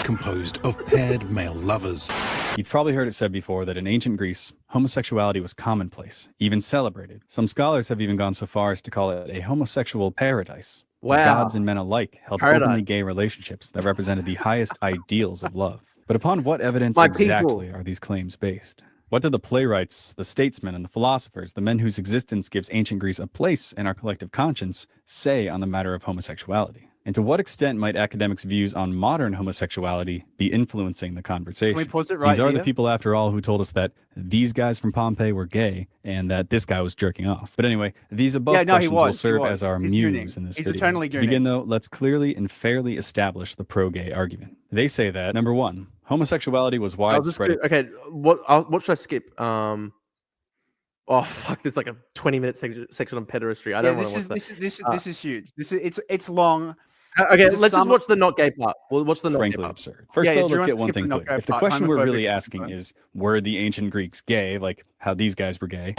Composed of paired male lovers. You've probably heard it said before that in ancient Greece, homosexuality was commonplace, even celebrated. Some scholars have even gone so far as to call it a homosexual paradise. Wow. Gods and men alike held openly gay relationships that represented the highest ideals of love. But upon what evidence exactly are these claims based? What do the playwrights, the statesmen, and the philosophers, the men whose existence gives ancient Greece a place in our collective conscience, say on the matter of homosexuality? And to what extent might academics' views on modern homosexuality be influencing the conversation? Can we pause it right These are here? the people, after all, who told us that these guys from Pompeii were gay and that this guy was jerking off. But anyway, these above questions will serve as our muse in this video. Eternally To begin, though, let's clearly and fairly establish the pro-gay argument. They say that, number one, homosexuality was widespread. Okay, what should I skip? Oh fuck! There's like a 20-minute section on pederasty. I don't want to watch that. This is huge. It's long. Okay, let's just watch the not gay part. We'll watch the not frankly gay part. absurd. First, though, let's get one thing clear. If the question we're really asking is, were the ancient Greeks gay, like how these guys were gay,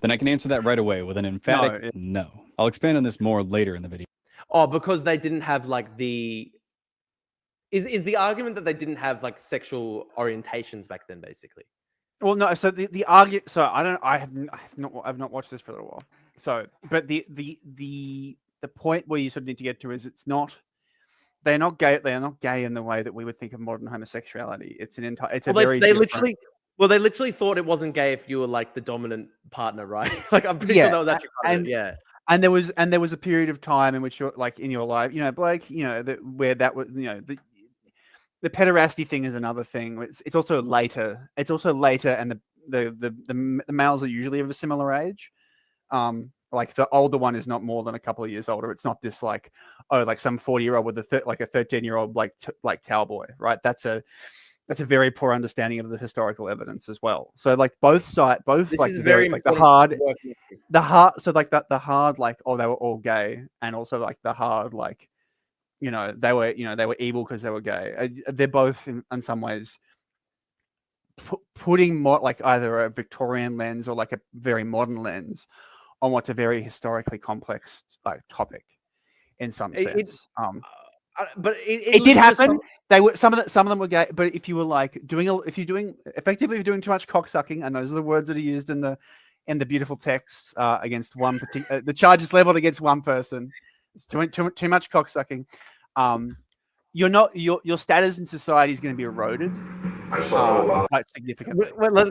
then I can answer that right away with an emphatic no. I'll expand on this more later in the video. Oh, because they didn't have like the... Is the argument that they didn't have like sexual orientations back then, basically? Well, no. So the argument. So I don't. I've not watched this for a little while. So, but the point where you sort of need to get to is it's not. They're not gay. They are not gay in the way that we would think of modern homosexuality. It's an entire. It's a very. They literally. Well, they literally thought it wasn't gay if you were like the dominant partner, right? Like I'm pretty sure that was actually part of it. Yeah. And there was a period of time in which you're like in your life, Blake, where that was, the pederasty thing is another thing. It's also later. It's also later, and the males are usually of a similar age. Like the older one is not more than a couple of years older. It's not this like, oh, like some 40-year-old with a 13-year-old like towel boy, right? That's a very poor understanding of the historical evidence as well. So like both sides, both this like is very very like the hard, so like the hard like, oh, they were all gay, and also like the hard like, they were evil because they were gay. They're both in some ways putting more like either a Victorian lens or like a very modern lens on what's a very historically complex like topic in some sense. But it did happen. They were some of them were gay. But if you were like if you're doing too much cocksucking, and those are the words that are used in the beautiful texts against one particular, the charges leveled against one person. It's too much cocksucking. Your status in society is going to be eroded quite significantly.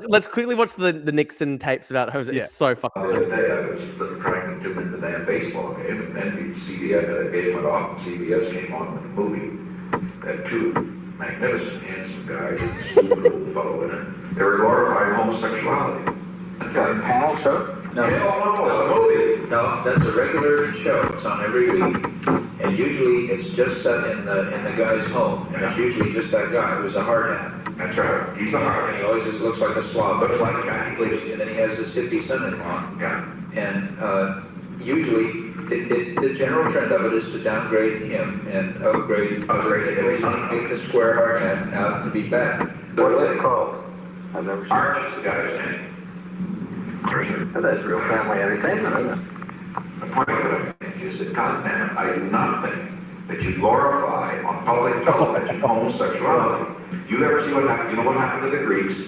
Let's quickly watch the Nixon tapes about Jose. Yeah. It's so fucking good. The other day I was trying to tune in the damn baseball game, and then the game went off, and CBS came on with a movie. Had two magnificent, handsome guys, the fellow in it. They were glorifying homosexuality. Is that a panel show? No, it's a movie. No, that's a regular show. It's on every week, and usually it's just set in the guy's home, and it's usually just that guy who's a hard hat. That's right. He's a hard hat. He always just looks like a slob, but like a guy. And then he has this hippie son-in-law. Yeah. And usually the general trend of it is to downgrade him and upgrade the square hard hat out to be bad. What is it called? I've never seen. Arch is the guy's name. That's real family entertainment, isn't it? The point of it is that, goddamn, I do not think that you glorify on public television homosexuality. You ever see what happened? You know what happened to the Greeks?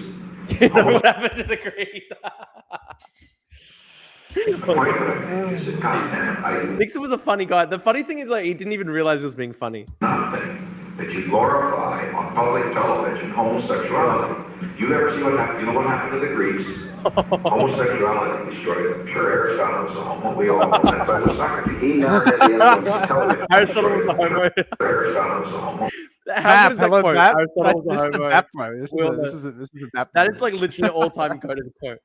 You know what happened to the Greeks? Nixon was a funny guy. The funny thing is, like, he didn't even realize it was being funny. Nothing that you glorify on public television homosexuality. You ever see what happened? You know what happened to the Greeks? Homosexuality destroyed them. Sure, Aristotle was a homo. We all know that. But with Socrates, he never had the influence of television. Aristotle was a homo. Aristotle was a homo. This is a Bapmo. This is a Bapmo. That is like literally an all-time quote of the quote.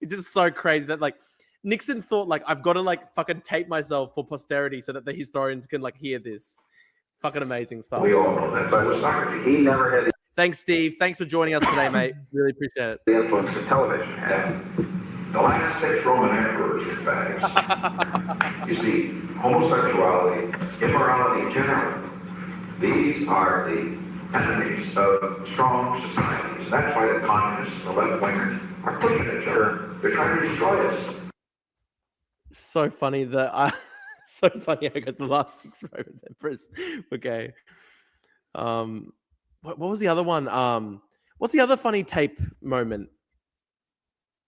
It's just so crazy that like Nixon thought like I've got to like fucking tape myself for posterity so that the historians can like hear this. Fucking amazing stuff. We all know that. But with Socrates, he never had the Thanks, Steve. Thanks for joining us today, mate. Really appreciate it. The influence of television had. The last 6 Roman emperors, in fact. You see, homosexuality, immorality generally, these are the enemies of strong societies. That's why the communists and the left-wingers are pushing each other. They're trying to destroy us. So funny that so funny I guess the last 6 Roman emperors were gay. What was the other one? What's the other funny tape moment?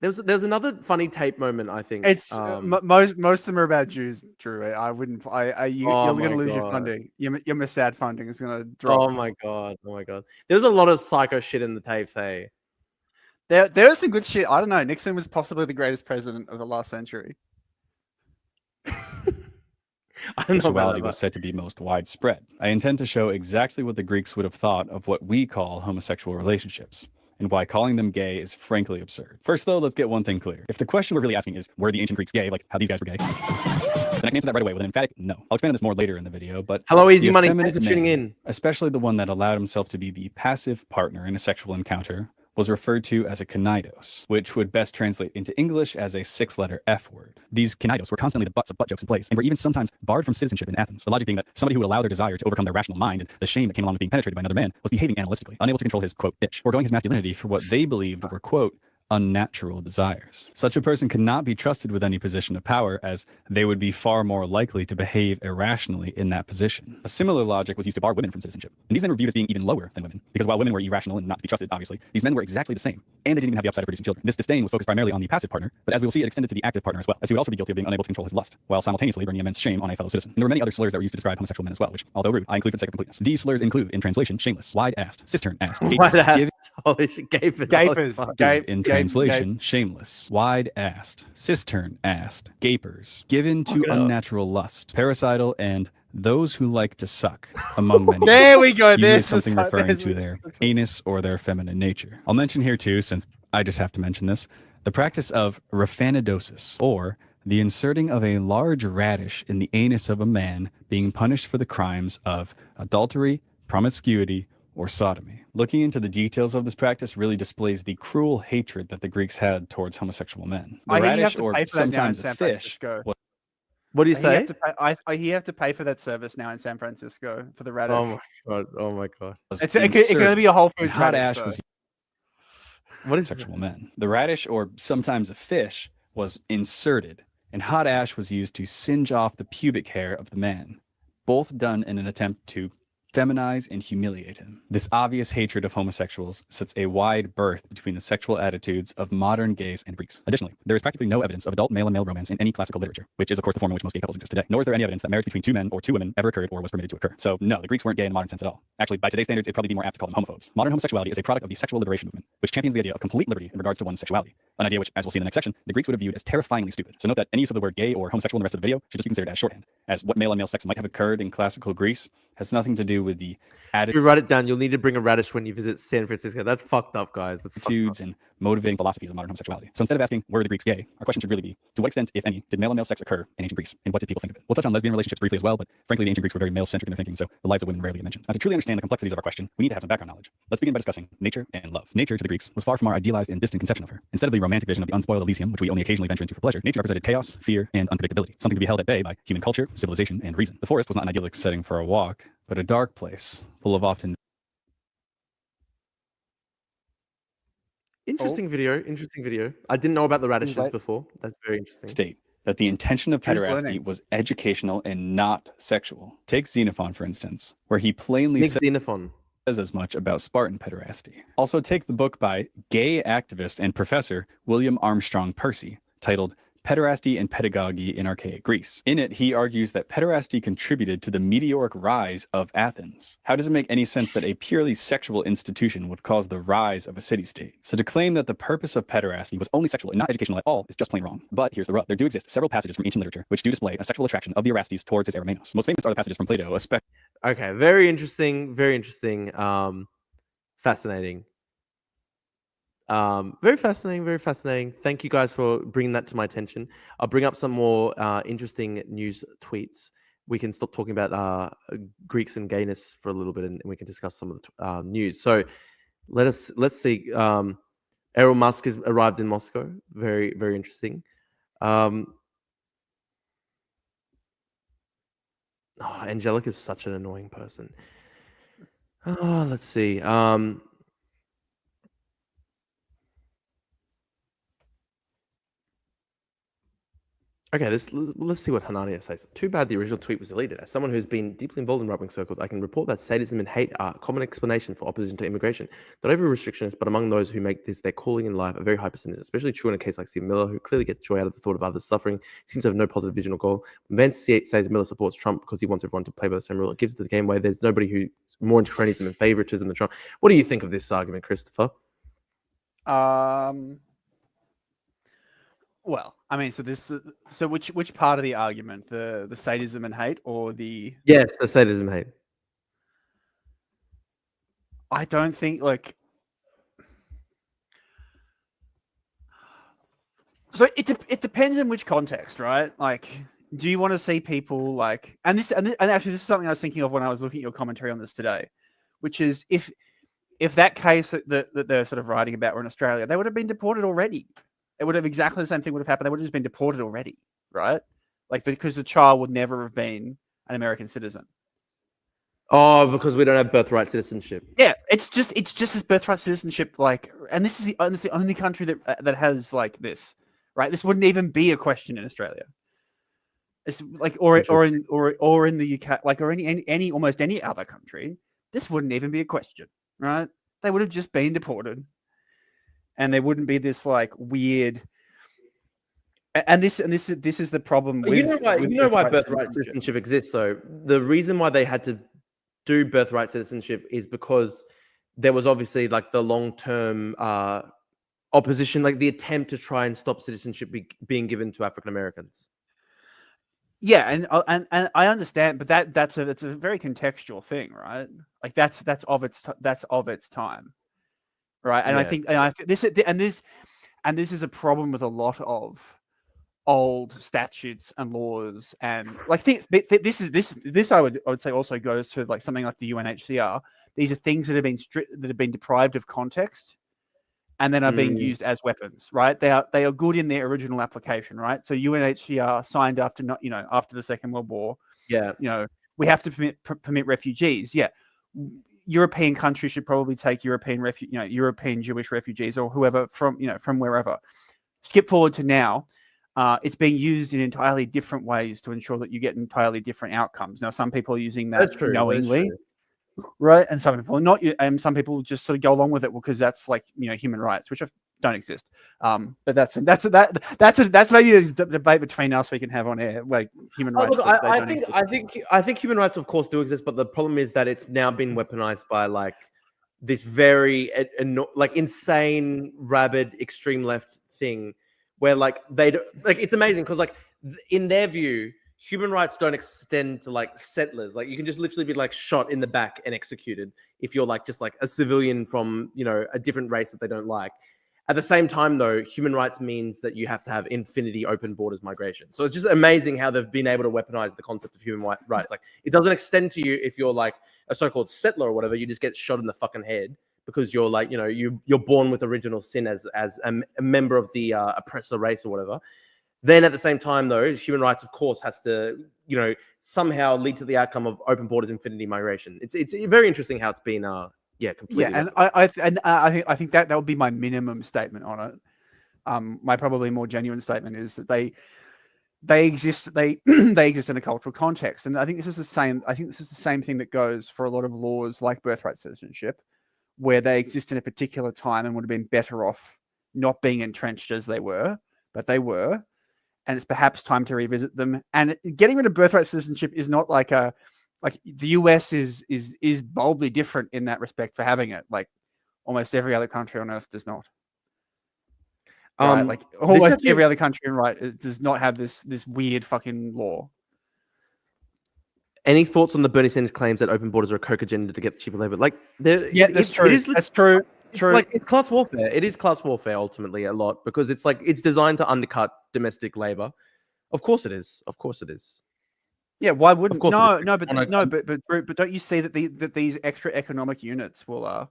There's another funny tape moment. I think it's most of them are about Jews. Drew, I wouldn't. You're going to lose your funding. Your Mossad funding is going to drop. Oh my god! There's a lot of psycho shit in the tapes. Hey, there is some good shit. I don't know. Nixon was possibly the greatest president of the last century. Sexuality was said to be most widespread. I intend to show exactly what the Greeks would have thought of what we call homosexual relationships, and why calling them gay is frankly absurd. First, though, let's get one thing clear. If the question we're really asking is, were the ancient Greeks gay, like how these guys were gay, then I can answer that right away with an emphatic no. I'll expand on this more later in the video, but hello, Easy Money. Thanks for tuning in. Especially the one that allowed himself to be the passive partner in a sexual encounter, was referred to as a kinidos, which would best translate into English as a 6-letter F word. These kinidos were constantly the butts of butt jokes in place, and were even sometimes barred from citizenship in Athens. The logic being that somebody who would allow their desire to overcome their rational mind and the shame that came along with being penetrated by another man was behaving animalistically, unable to control his, quote, itch, or going his masculinity for what they believed were, quote, unnatural desires. Such a person cannot be trusted with any position of power, as they would be far more likely to behave irrationally in that position. A similar logic was used to bar women from citizenship. And these men were viewed as being even lower than women, because while women were irrational and not to be trusted, obviously, these men were exactly the same. And they didn't even have the upside of producing children. This disdain was focused primarily on the passive partner, but as we will see, it extended to the active partner as well, as he would also be guilty of being unable to control his lust, while simultaneously bringing immense shame on a fellow citizen. And there were many other slurs that were used to describe homosexual men as well, which, although rude, I include for the sake of completeness. These slurs include, in translation, shameless, wide-assed, cistern-assed, gapers, Holy shit, Gapers. in translation, shameless, wide-assed, cistern-assed, gapers, given to unnatural lust, parasital, and those who like to suck, among many. There we go. Usually There's something referring to their anus or their feminine nature. I'll mention here too, since I just have to mention this, the practice of raphanidosis, or the inserting of a large radish in the anus of a man being punished for the crimes of adultery, promiscuity, or sodomy. Looking into the details of this practice really displays the cruel hatred that the Greeks had towards homosexual men. The radish, or sometimes a fish, what do you say? You have to pay for that service now in San Francisco for the radish. Oh my god! Oh my god! It's going to be a Whole Foods hot radish. ash was what is sexual men. The radish, or sometimes a fish, was inserted, and hot ash was used to singe off the pubic hair of the man, both done in an attempt to feminize and humiliate him. This obvious hatred of homosexuals sets a wide berth between the sexual attitudes of modern gays and Greeks. Additionally, there is practically no evidence of adult male-on-male romance in any classical literature, which is of course the form in which most gay couples exist today. Nor is there any evidence that marriage between two men or two women ever occurred or was permitted to occur. So no, the Greeks weren't gay in the modern sense at all. Actually, by today's standards, it'd probably be more apt to call them homophobes. Modern homosexuality is a product of the sexual liberation movement, which champions the idea of complete liberty in regards to one's sexuality, an idea which, as we'll see in the next section, the Greeks would have viewed as terrifyingly stupid. So note that any use of the word gay or homosexual in the rest of the video should just be considered as shorthand, as what male-on-male sex might have occurred in classical Greece has nothing to do with the If you write it down, you'll need to bring a radish when you visit San Francisco. That's fucked up, guys. That's attitudes and motivating philosophies of modern homosexuality. So instead of asking, were the Greeks gay, our question should really be, to what extent, if any, did male-on-male sex occur in ancient Greece, and what did people think of it? We'll touch on lesbian relationships briefly as well, but frankly, the ancient Greeks were very male-centric in their thinking, so the lives of women rarely get mentioned. Now, to truly understand the complexities of our question, we need to have some background knowledge. Let's begin by discussing nature and love. Nature to the Greeks was far from our idealized and distant conception of her. Instead of the romantic vision of the unspoiled Elysium, which we only occasionally venture into for pleasure, nature represented chaos, fear, and unpredictability, something to be held at bay by human culture, civilization, and reason. The forest was not an idyllic setting for a walk, but a dark place, full of often Interesting video. I didn't know about the radishes before. That's very interesting. State that the intention of pederasty was educational and not sexual. Take Xenophon, for instance, where he plainly says as much about Spartan pederasty. Also take the book by gay activist and professor William Armstrong Percy, titled Pederasty and Pedagogy in Archaic Greece. In it, he argues that pederasty contributed to the meteoric rise of Athens. How does it make any sense that a purely sexual institution would cause the rise of a city-state? So to claim that the purpose of pederasty was only sexual and not educational at all is just plain wrong. But here's the rub. There do exist several passages from ancient literature which do display a sexual attraction of the Erastes towards his Eromenos. Most famous are the passages from Plato, especially. Okay, very interesting, fascinating. Very fascinating. Thank you guys for bringing that to my attention. I'll bring up some more interesting news tweets. We can stop talking about Greeks and gayness for a little bit, and we can discuss some of the news. So let's see. Elon Musk has arrived in Moscow. Very, very interesting. Angelica is such an annoying person. Let's see. Okay, let's see what Hanania says. Too bad the original tweet was deleted. As someone who's been deeply involved in right-wing circles, I can report that sadism and hate are a common explanation for opposition to immigration. Not every restrictionist, but among those who make this their calling in life, a very high percentage, especially true in a case like Steve Miller, who clearly gets joy out of the thought of others suffering, seems to have no positive vision or goal. When Vance says Miller supports Trump because he wants everyone to play by the same rule, it gives the game away. There's nobody who's more into cronyism and favoritism than Trump. What do you think of this argument, Christopher? Well, I mean, so which part of the argument, the sadism and hate, or the the sadism and hate? I don't think so. It depends in which context, right? Like, do you want to see people and actually this is something I was thinking of when I was looking at your commentary on this today, which is if that case that they're sort of writing about were in Australia, they would have been deported already. It would have exactly the same thing would have happened. They would have just been deported already, right? Because the child would never have been an American citizen. Oh, because we don't have birthright citizenship. Yeah, it's just this birthright citizenship, like, and this is the only country that has like this, right? This wouldn't even be a question in Australia. It's like, or in the UK, like, or any almost any other country, this wouldn't even be a question, right? They would have just been deported, and there wouldn't be this like weird. And this is the problem with you know why birthright citizenship exists. Though the reason why they had to do birthright citizenship is because there was obviously like the long-term opposition, like the attempt to try and stop citizenship being given to African Americans. Yeah, and I understand, but that's a very contextual thing, right? Like that's of its time, right? And Yeah. this is a problem with a lot of old statutes and laws, and like this I would say also goes to like something like the UNHCR. These are things that have been deprived of context, and then are being used as weapons, right? They are good in their original application, right? So UNHCR signed after the Second World War. Yeah. We have to permit refugees. Yeah. European countries should probably take European Jewish refugees or whoever from wherever. Skip forward to now. It's being used in entirely different ways to ensure that you get entirely different outcomes. Now, some people are using that knowingly, right? And some people are not, and some people just sort of go along with it because that's like human rights, which don't exist. But that's maybe a debate between us we can have on air, like human rights. Look, I think human rights, of course, do exist, but the problem is that it's now been weaponized by like this very like insane, rabid, extreme left thing. Where like it's amazing because like in their view, human rights don't extend to like settlers. Like you can just literally be like shot in the back and executed if you're like just like a civilian from a different race that they don't like. At the same time, though, human rights means that you have to have infinity open borders migration. So it's just amazing how they've been able to weaponize the concept of human rights. Like it doesn't extend to you if you're like a so-called settler or whatever. You just get shot in the fucking head because you're like, you're born with original sin as a member of the oppressor race or whatever. Then at the same time, though, human rights, of course, has to, somehow lead to the outcome of open borders, infinity migration. It's very interesting how it's been, completely. Yeah, and I think that would be my minimum statement on it. My probably more genuine statement is that they exist. They exist in a cultural context, and I think this is the same. I think this is the same thing that goes for a lot of laws like birthright citizenship, where they exist in a particular time and would have been better off not being entrenched as they were, but they were, and it's perhaps time to revisit them. And getting rid of birthright citizenship is not like the US is boldly different in that respect for having it. Like almost every other country on earth does not. Right? Like almost every other country does not have this weird fucking law. Any thoughts on the Bernie Sanders claims that open borders are a coke agenda to get cheaper labor? Like, that's true. That's true. True. Like it's class warfare. It is class warfare ultimately a lot because it's like it's designed to undercut domestic labor. Of course it is. Of course it is. Yeah, why wouldn't? But don't you see that these extra economic units will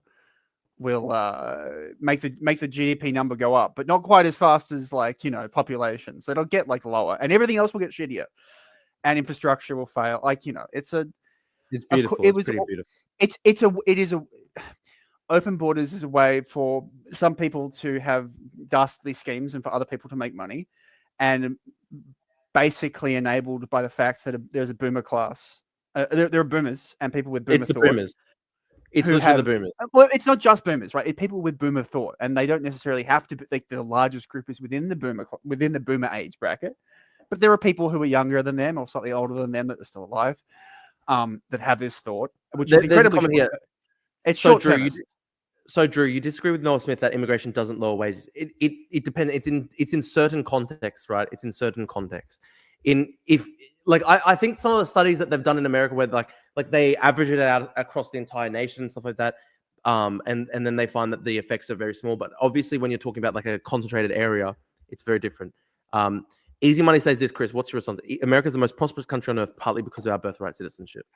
make the GDP number go up, but not quite as fast as population. So it'll get like lower, and everything else will get shittier, and infrastructure will fail. It's beautiful. It's pretty beautiful. It is a open borders is a way for some people to have dastardly schemes and for other people to make money, and basically enabled by the fact that there's a boomer class. There are boomers and people with boomer thought. Boomers. It's literally the boomers. Well, it's not just boomers, right? It's people with boomer thought, and they don't necessarily have to be like the largest group is within the boomer age bracket. But there are people who are younger than them or slightly older than them that are still alive, that have this thought, which is incredibly short. It's short term. So Drew, you disagree with Noah Smith that immigration doesn't lower wages. It depends. It's in certain contexts, right? It's in certain contexts. I think some of the studies that they've done in America where like they average it out across the entire nation and stuff like that, and then they find that the effects are very small. But obviously, when you're talking about like a concentrated area, it's very different. Easy Money says this, Chris. What's your response? America is the most prosperous country on earth, partly because of our birthright citizenship.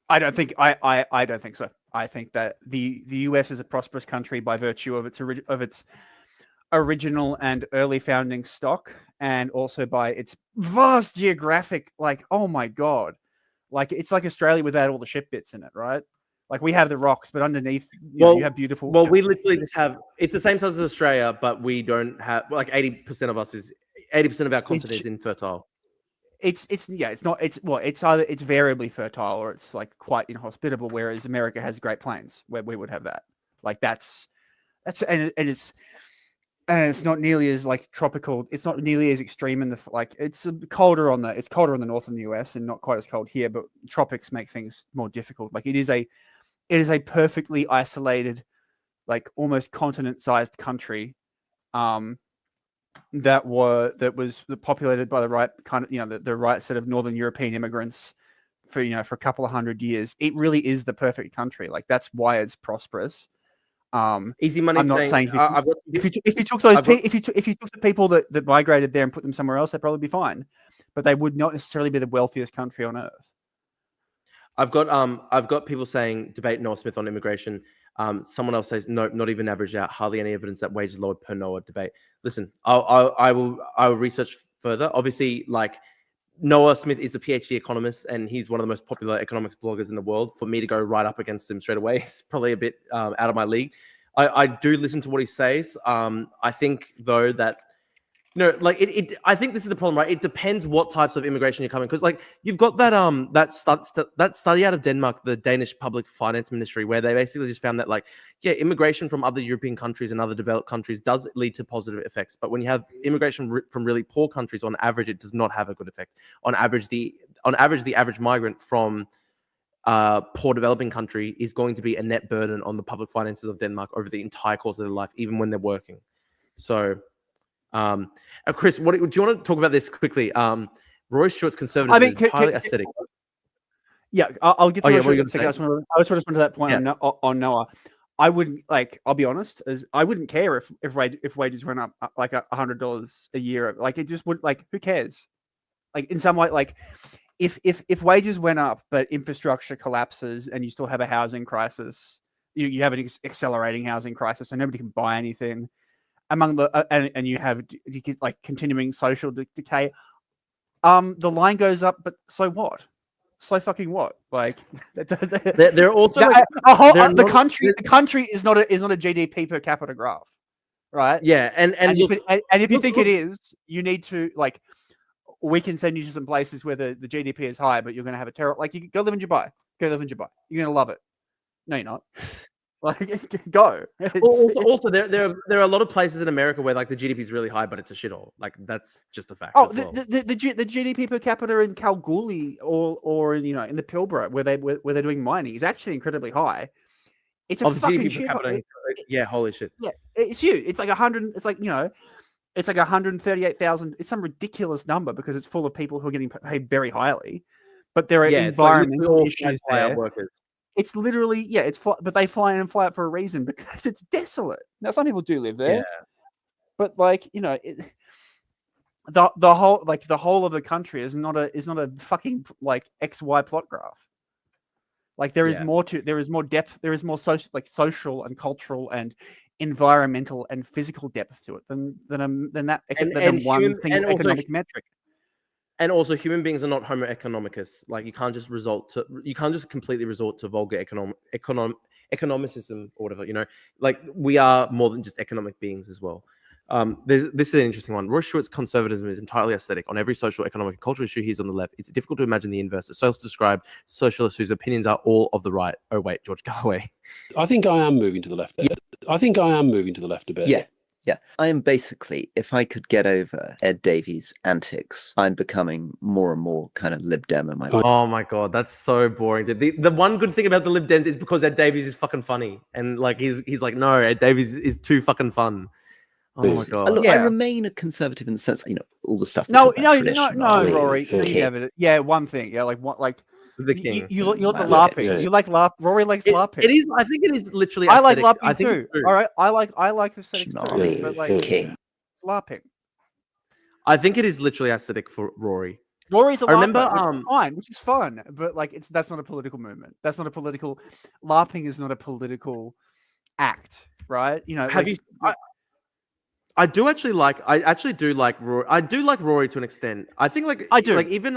I don't think so. I think that the US is a prosperous country by virtue of its original and early founding stock, and also by its vast geographic. Like, oh my god, Like it's like Australia without all the shit bits in it, right? Like we have the rocks, but underneath, you have beautiful. Well, we literally just have. It's the same size as Australia, but we don't have like 80% of us is 80% of our continent is infertile. It's not it's either it's variably fertile or it's like quite inhospitable. Whereas America has Great Plains where we would have that. Like that's and it's not nearly as like tropical. It's not nearly as extreme in the like. It's colder on the north in the US and not quite as cold here. But tropics make things more difficult. Like it is a perfectly isolated, like almost continent-sized country, that was populated by the right kind of the right set of Northern European immigrants for a couple of hundred years. It really is the perfect country. Like that's why it's prosperous. Easy money. I'm not saying if you took the people that migrated there and put them somewhere else, they'd probably be fine, but they would not necessarily be the wealthiest country on earth. I've got people saying debate Noah Smith on immigration. Someone else says no, not even averaged out. Hardly any evidence that wages lowered per Noah debate. Listen, I will research further. Obviously, like Noah Smith is a PhD economist and he's one of the most popular economics bloggers in the world. For me to go right up against him straight away is probably a bit out of my league. I do listen to what he says. I think though that like I think this is the problem, right? It depends what types of immigration you're coming, because like you've got that study out of Denmark, the Danish Public Finance Ministry, where they basically just found that like immigration from other European countries and other developed countries does lead to positive effects, but when you have immigration from really poor countries, on average, it does not have a good effect. On average, the average migrant from poor developing country is going to be a net burden on the public finances of Denmark over the entire course of their life, even when they're working. So. Chris, do you want to talk about this quickly? Roy Stewart's conservatism is entirely aesthetic. Yeah, I'll get to it in a second. I just want to respond to that point on Noah. I wouldn't I''ll be honest, I wouldn't care if wages went up like $100 a year. Like it just would, like, who cares? Like in some way, like if wages went up but infrastructure collapses and you still have a housing crisis, you have an accelerating housing crisis, so nobody can buy anything. Among the and you get like continuing social decay. The line goes up, but so what? So fucking what? Like they're also the country is not a GDP per capita graph, right? Yeah, and if you think it is, you need to like. We can send you to some places where the GDP is high, but you're going to have a terrible. Like you go live in Dubai. Go live in Dubai. You're going to love it. No, you're not. Like, go. Also, there are a lot of places in America where like the GDP is really high, but it's a shithole. Like that's just a fact. Oh, the GDP per capita in Kalgoorlie or in in the Pilbara where they're doing mining is actually incredibly high. It's a fucking GDP per capita. Yeah, holy shit. Yeah, it's huge. It's like 100. It's like it's like 138,000. It's some ridiculous number because it's full of people who are getting paid very highly, but there are environmental issues there. Workers. It's literally, but they fly in and fly out for a reason because it's desolate. Now, some people do live there, but like, the whole of the country is not a fucking like XY plot graph. Like there is more depth, there is more social and cultural and environmental and physical depth to it than one single economic metric. And also, human beings are not Homo economicus. Like you can't just completely resort to vulgar economicism or whatever. Like we are more than just economic beings as well. This is an interesting one. Roy Stewart's conservatism is entirely aesthetic. On every social, economic, and cultural issue, he's on the left. It's difficult to imagine the inverse. A self-described socialist whose opinions are all of the right. Oh wait, George Galloway. I think I am moving to the left. I think I am moving to the left a bit. Yeah, I am basically, if I could get over Ed Davies' antics, I'm becoming more and more kind of Lib Dem in my mind. Oh my God, that's so boring. The one good thing about the Lib Dems is because Ed Davies is fucking funny. And like he's like, no, Ed Davies is too fucking fun. Oh my God. Look, I remain a conservative in the sense, all the stuff. No, Rory. One thing. Yeah, like what, like the king. You like LARPing. You like LARP. Rory likes LARPing. It is. I think it is literally. I like aesthetic. LARPing too. All right, I like aesthetics too. But like, king. It's LARPing. I think it is literally aesthetic for Rory. Rory's a LARPer, which is fun, but like that's not a political movement. That's not a political. LARPing is not a political act, right? Have you? I actually do like Rory. I do like Rory to an extent. I think like I do. Like even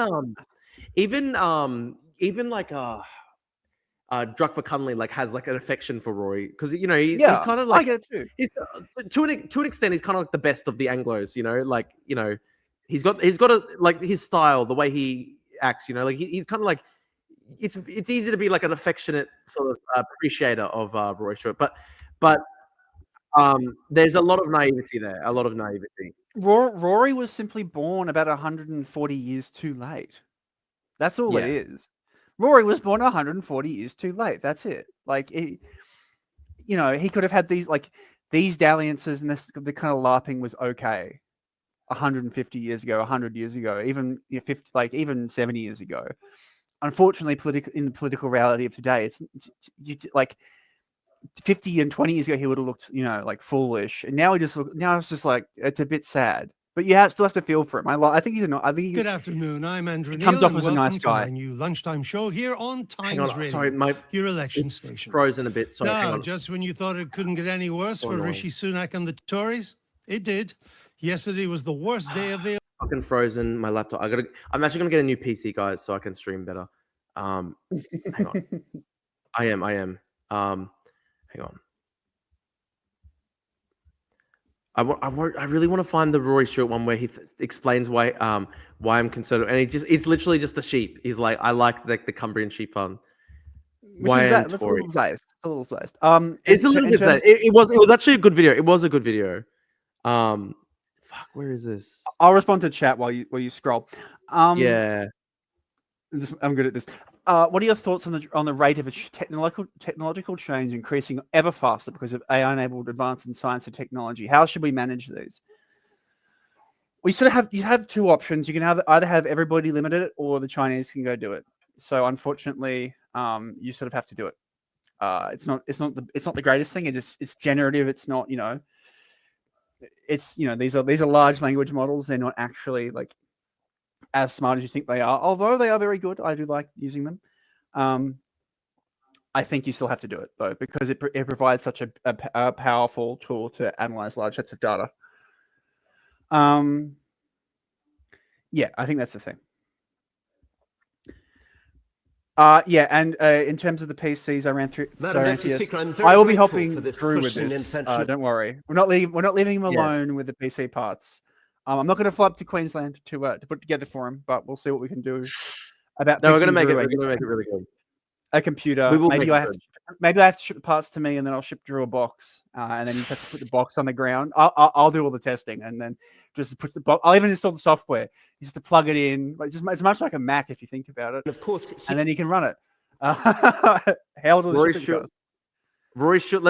even like Druck McCunley like has like an affection for Rory because he's kind of I like get it too. he's, to an extent he's kind of like the best of the Anglos. Like he's got a like his style, the way he acts. Like he's kind of like it's easy to be like an affectionate sort of appreciator of Rory Stewart, but there's a lot of naivety there. A lot of naivety. Rory was simply born about 140 years too late. That's all it is. Rory was born 140 years too late. That's it. Like he could have had these dalliances and the kind of LARPing was okay 150 years ago, 100 years ago, even 50, even 70 years ago. Unfortunately, in the political reality of today, it's like 50 and 20 years ago he would have looked like foolish, and now it's just like it's a bit sad. But you still have to feel for him. I think Good afternoon. I'm Andrew. He comes Neil, off as a and nice welcome to guy. my new lunchtime show here on Hang Times on, Radio. sorry, your election it's station. frozen a bit. Sorry, hang Now, on. just when you thought it couldn't get any worse for annoying. Rishi Sunak and the Tories, it did. Yesterday was the worst day of the. Fucking frozen. My laptop. I'm actually gonna get a new PC, guys, so I can stream better. Hang on. I am. Hang on. I really want to find the Rory Stewart one where he explains why I'm conservative, and it's literally just the sheep. He's like, I like the Cumbrian sheep farm. Why that's a little sized. It's a little bit sad. It was actually a good video. It was a good video. Fuck, where is this? I'll respond to chat while you scroll. Yeah. I'm good at this. What are your thoughts on the rate of technological change increasing ever faster because of AI-enabled advance in science and technology? How should we manage these? We you have two options. You can either have everybody limit it, or the Chinese can go do it. So unfortunately, you sort of have to do it. It's not the greatest thing. It's generative. It's not these are large language models. They're not actually like as smart as you think they are, although they are very good. I do like using them. I think you still have to do it though, because it provides such a powerful tool to analyze large sets of data. Yeah, I think that's the thing. And in terms of the PCs, I ran through. I will be helping Drew with this. Don't worry, we're not leaving him alone with the PC parts. I'm not going to fly up to Queensland to put together for him, but we'll see what we can do about. No, we're going to make it. We're going to make it really good. A computer. We will maybe I have to ship the parts to me, and then I'll ship Drew a box, and then you have to put the box on the ground. I'll do all the testing, and then just put the box. I'll even install the software just to plug it in. It's much like a Mac if you think about it. And of course, and then you can run it. How do Rory Stewart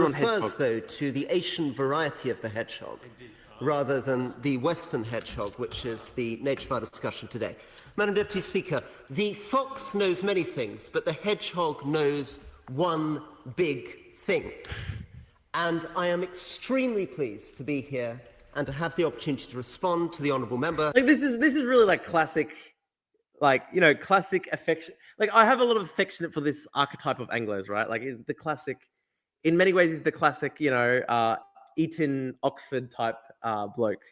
on hedgehog. Though to the Asian variety of the hedgehog, rather than the Western hedgehog, which is the nature of our discussion today. Madam Deputy Speaker, the fox knows many things, but the hedgehog knows one big thing. And I am extremely pleased to be here and to have the opportunity to respond to the honourable member. Like this is really like classic, classic affection. Like I have a lot of affection for this archetype of Anglos, right? Like it's the classic, in many ways, is the classic, Eton Oxford type bloke,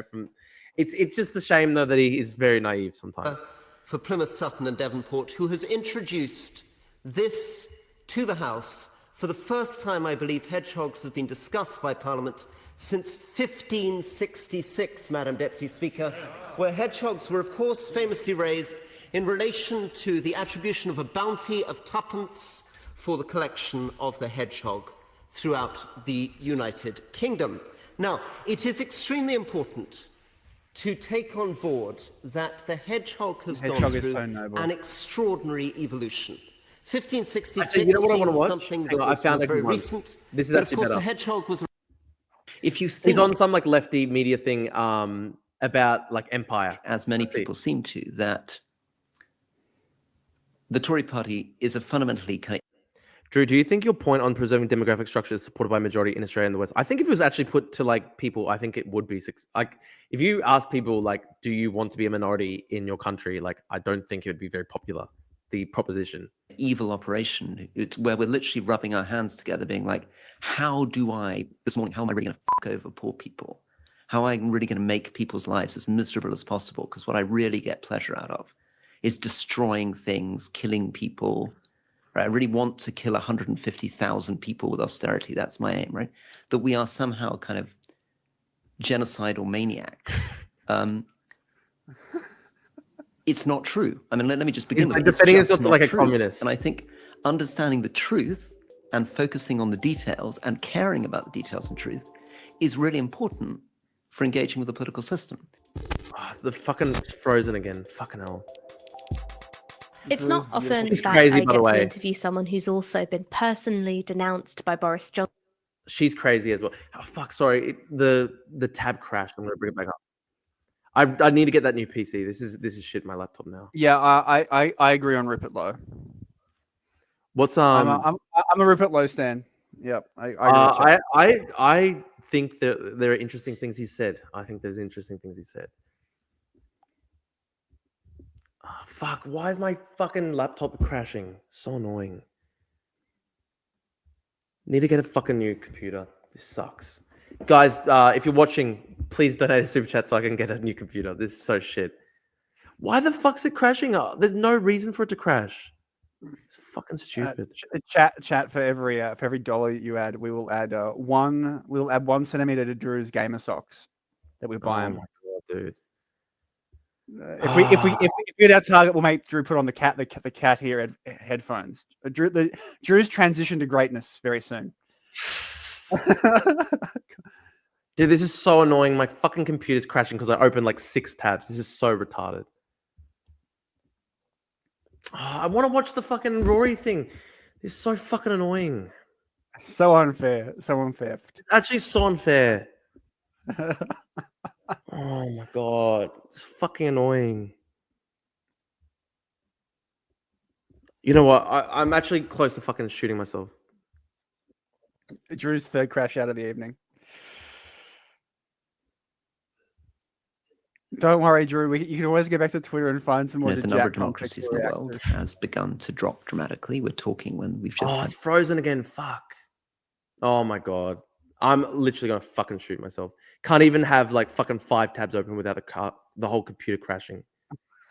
from it's just a shame though that he is very naive sometimes. For Plymouth, Sutton and Devonport, who has introduced this to the House. For the first time, I believe hedgehogs have been discussed by Parliament since 1566, Madam Deputy Speaker, where hedgehogs were, of course, famously raised in relation to the attribution of a bounty of twopence for the collection of the hedgehog throughout the United Kingdom. Now, it is extremely important to take on board that the hedgehog has gone through an extraordinary evolution. 1566 seems something that was very recent. This is but actually of course, better. The hedgehog was. If you think, he's on some like lefty media thing about like empire, as many people seem to, that the Tory party is a fundamentally kind of. Drew, do you think your point on preserving demographic structure is supported by majority in Australia and the West? I think if it was actually put to like people, I think it would be like if you ask people like, do you want to be a minority in your country? Like, I don't think it would be very popular. The proposition. Evil operation. It's where we're literally rubbing our hands together, being like, how am I really going to fuck over poor people? How am I really going to make people's lives as miserable as possible? Because what I really get pleasure out of is destroying things, killing people. Right? I really want to kill 150,000 people with austerity. That's my aim, right? That we are somehow kind of genocidal maniacs. It's not true. I mean, let me just begin with it. It's defending just himself not like a true. communist. And I think understanding the truth and focusing on the details and caring about the details and truth is really important for engaging with the political system. Oh, the fucking frozen again. Fucking hell. It's not often She's that crazy, I by the get to way. interview someone who's also been personally denounced by Boris Johnson. She's crazy as well. Oh, fuck, sorry. The tab crashed. I'm gonna bring it back up. I need to get that new PC. This is shit. My laptop now. Yeah, I agree on Rupert Lowe. What's I'm a Rupert Lowe stan. Yep, I agree. With I think that there are interesting things he said. I think there's interesting things he said. Oh, fuck, why is my fucking laptop crashing? So annoying. Need to get a fucking new computer. This sucks. Guys, if you're watching, please donate a super chat so I can get a new computer. This is so shit. Why the fuck's it crashing? There's no reason for it to crash. It's fucking stupid. Chat for every dollar you add, we will add 1 centimeter to Drew's gamer socks that we buy him. Oh my god, dude. If we hit our target, we'll make Drew put on the cat ear headphones. Drew's transition to greatness very soon. Dude, this is so annoying. My fucking computer's crashing because I opened like 6 tabs. This is so retarded. Oh, I want to watch the fucking Rory thing. This is so fucking annoying. So unfair. So unfair. Actually, so unfair. Oh my god. It's fucking annoying. You know what? I'm actually close to fucking shooting myself. Drew's third crash out of the evening. Don't worry, Drew. You can always go back to Twitter and find some more. The number of democracies in the world has begun to drop dramatically. We're talking when we've just. It's frozen again. Fuck. Oh my god. I'm literally gonna fucking shoot myself. Can't even have like fucking 5 tabs open without the whole computer crashing.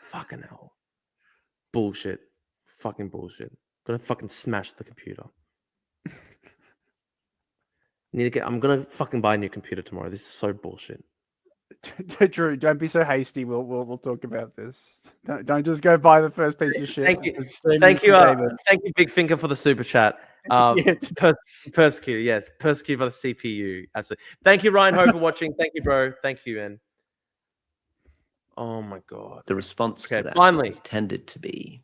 Fucking hell. Bullshit. Fucking bullshit. Gonna fucking smash the computer. I'm gonna fucking buy a new computer tomorrow. This is so bullshit. Drew, don't be so hasty. We'll talk about this. Don't just go buy the first piece of shit. Thank you, Big Finger, for the super chat. Persecuted, yes, persecuted by the CPU. Absolutely. Thank you, Ryan Ho, for watching. Thank you, bro. Thank you, man. Oh my god. The response to that has tended to be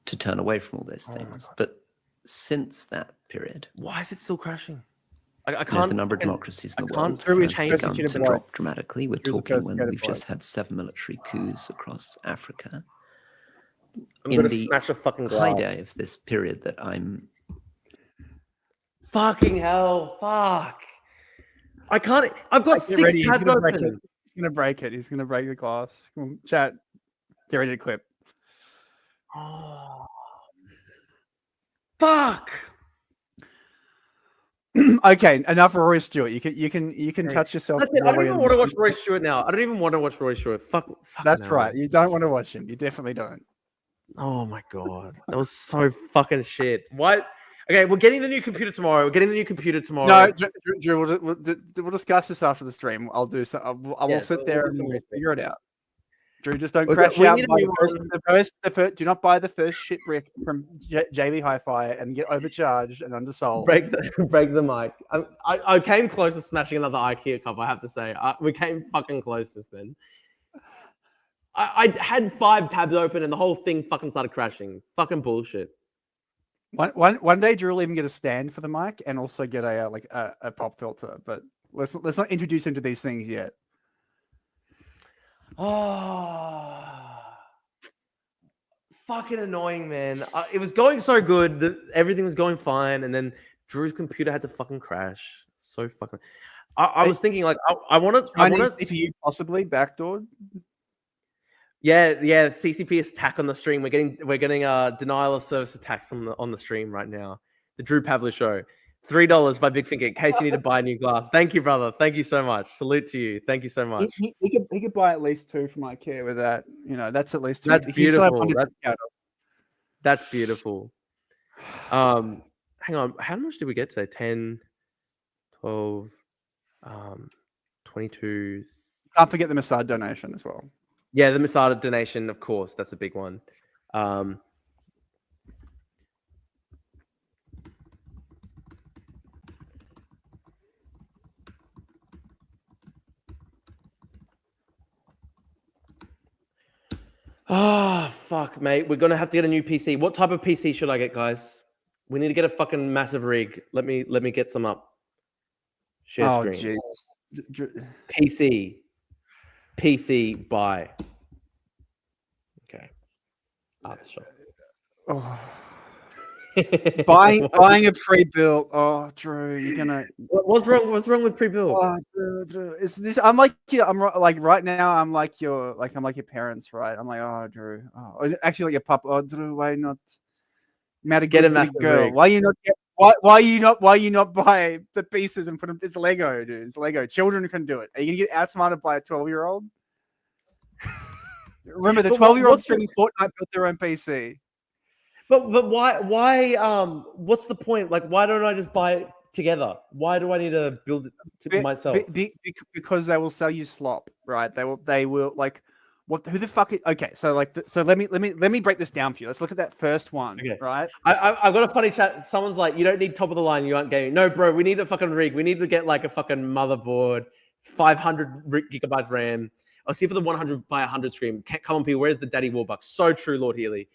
to turn away from all those things, but since that period, why is it still crashing? I can't. The number of democracies in the world has begun to drop dramatically. We're talking when we've just had 7 military coups across Africa. I'm going to smash a fucking glass. Heyday of this period that I'm. Fucking hell! Fuck! I can't. I've got 6 tabs open. He's going to break it. He's going to break the glass. Come on, chat. Get ready to clip. Oh. Fuck! Okay, enough Rory Stewart. You can touch yourself. I don't even want to watch Roy Stewart now. I don't even want to watch Roy Stewart. Fuck. That's right. You don't want to watch him. You definitely don't. Oh my god, that was so fucking shit. What? Okay, we're getting the new computer tomorrow. No, Drew, we'll discuss this after the stream. I'll do so. I will sit there and we'll figure it out. Drew, just don't crash out. Do not buy the first shit brick from JV Hi-Fi and get overcharged and undersold. Break the mic. I came close to smashing another IKEA cup. I have to say, we came fucking close just then. I had 5 tabs open and the whole thing fucking started crashing. Fucking bullshit. One day, Drew will even get a stand for the mic and also get a pop filter. But let's not introduce him to these things yet. Oh, fucking annoying, man. It was going so good. Everything was going fine. And then Drew's computer had to fucking crash. So fucking... I was thinking, like, I want to... CPU possibly backdoored? Yeah, CCP attack on the stream. We're getting denial of service attacks on the stream right now. The Drew Pavler show. $3 by Big Finger in case you need to buy a new glass. Thank you, brother. Thank you so much. Salute to you. Thank you so much. He could buy at least 2 from IKEA with that. You know, that's at least 2. That's He still have beautiful. one to That's beautiful. Hang on. How much did we get today? 10, 12, 22. Can't forget the Mossad donation as well. Yeah, the Masada donation, of course. That's a big one. Oh, fuck, mate. We're going to have to get a new PC. What type of PC should I get, guys? We need to get a fucking massive rig. Let me get some up. Share screen. PC buy. Okay. Oh. buying a pre-built. Oh, Drew, you're gonna. What's wrong with pre-built? Oh, Drew. Is this? I'm like right now. I'm like your parents, right? I'm like, oh, Drew. Oh, actually, like your papa. Oh, Drew, why not? Get a massive girl. rig. Why you not buy the pieces and put them? It's Lego, dude. It's Lego. Children can do it. Are you gonna get outsmarted by a 12-year-old? Remember, the 12-year-old streaming Fortnite built their own PC. But why what's the point? Like, why don't I just buy it together? Why do I need to build it to myself? Because they will sell you slop, right? They will like what? Who the fuck? Okay, so let me break this down for you. Let's look at that first one, right? I've got a funny chat. Someone's like, you don't need top of the line. You aren't gaming. No, bro, we need a fucking rig. We need to get like a fucking motherboard, 500 gigabytes RAM. I'll see for the 100 by 100 stream. Come on, people. Where's the daddy Warbucks? So true, Lord Healy.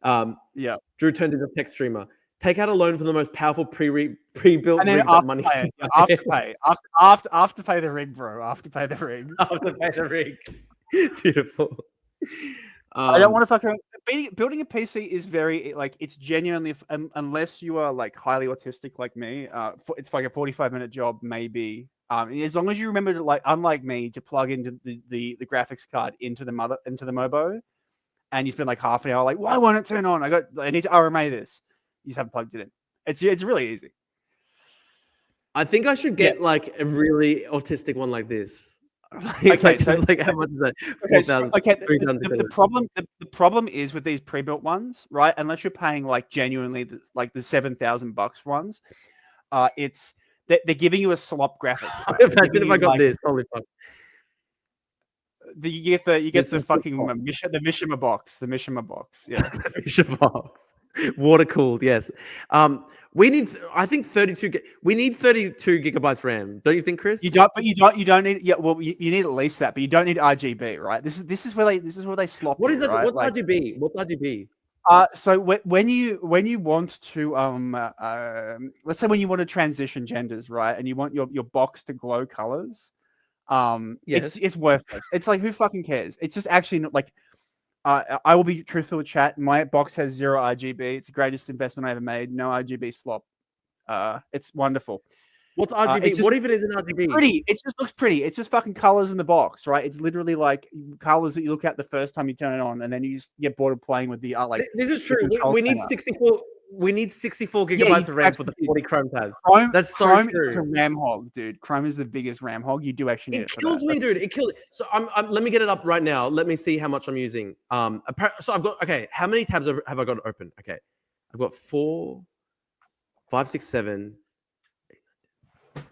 Yeah. Drew turned into a tech streamer. Take out a loan for the most powerful pre-built and then rig that money. After pay the rig, bro. After pay the rig. After pay the rig. Beautiful. I don't want to fucking building a PC is very like it's genuinely unless you are like highly autistic like me. It's like a 45-minute job maybe. As long as you remember to like, unlike me, to plug into the graphics card into the Mobo, and you spend like half an hour like, why won't it turn on? I need to RMA this. You just haven't plugged it in. It's really easy. I think I should get like a really autistic one like this. Okay, so like how much is that? The problem is with these pre-built ones, right? Unless you're paying like genuinely the $7,000 ones, they're giving you a slop graphic. Right? Imagine if I got this. Holy fuck. You get the fucking Mishima box. The Mishima box. Yeah. The Mishima box. Water cooled, yes. We need, I think 32. We need 32 gigabytes RAM. Don't you think, Chris? You don't need. Yeah, well, you need at least that, but you don't need RGB, right? This is where they slop. What is that? Right? What's RGB? What's RGB? So when you want to let's say when you want to transition genders, right, and you want your box to glow colors, yes. it's worthless. It's like, who fucking cares? It's just actually not like. I will be truthful with chat. My box has 0 RGB. It's the greatest investment I ever made. No RGB slop. It's wonderful. What's RGB? What if it isn't RGB? Pretty. It just looks pretty. It's just fucking colors in the box, right? It's literally like colors that you look at the first time you turn it on, and then you just get bored of playing with the like. This is true. We need 64. We need 64 gigabytes of RAM for the 40 Chrome tabs. That's so Chrome true. is the RAM hog, dude. Chrome is the biggest RAM hog. You do actually need it. It kills me, dude. It kills. So let me get it up right now. Let me see how much I'm using. So I've got. Okay, how many tabs have I got open? Okay, I've got 4, 5, 6, 7.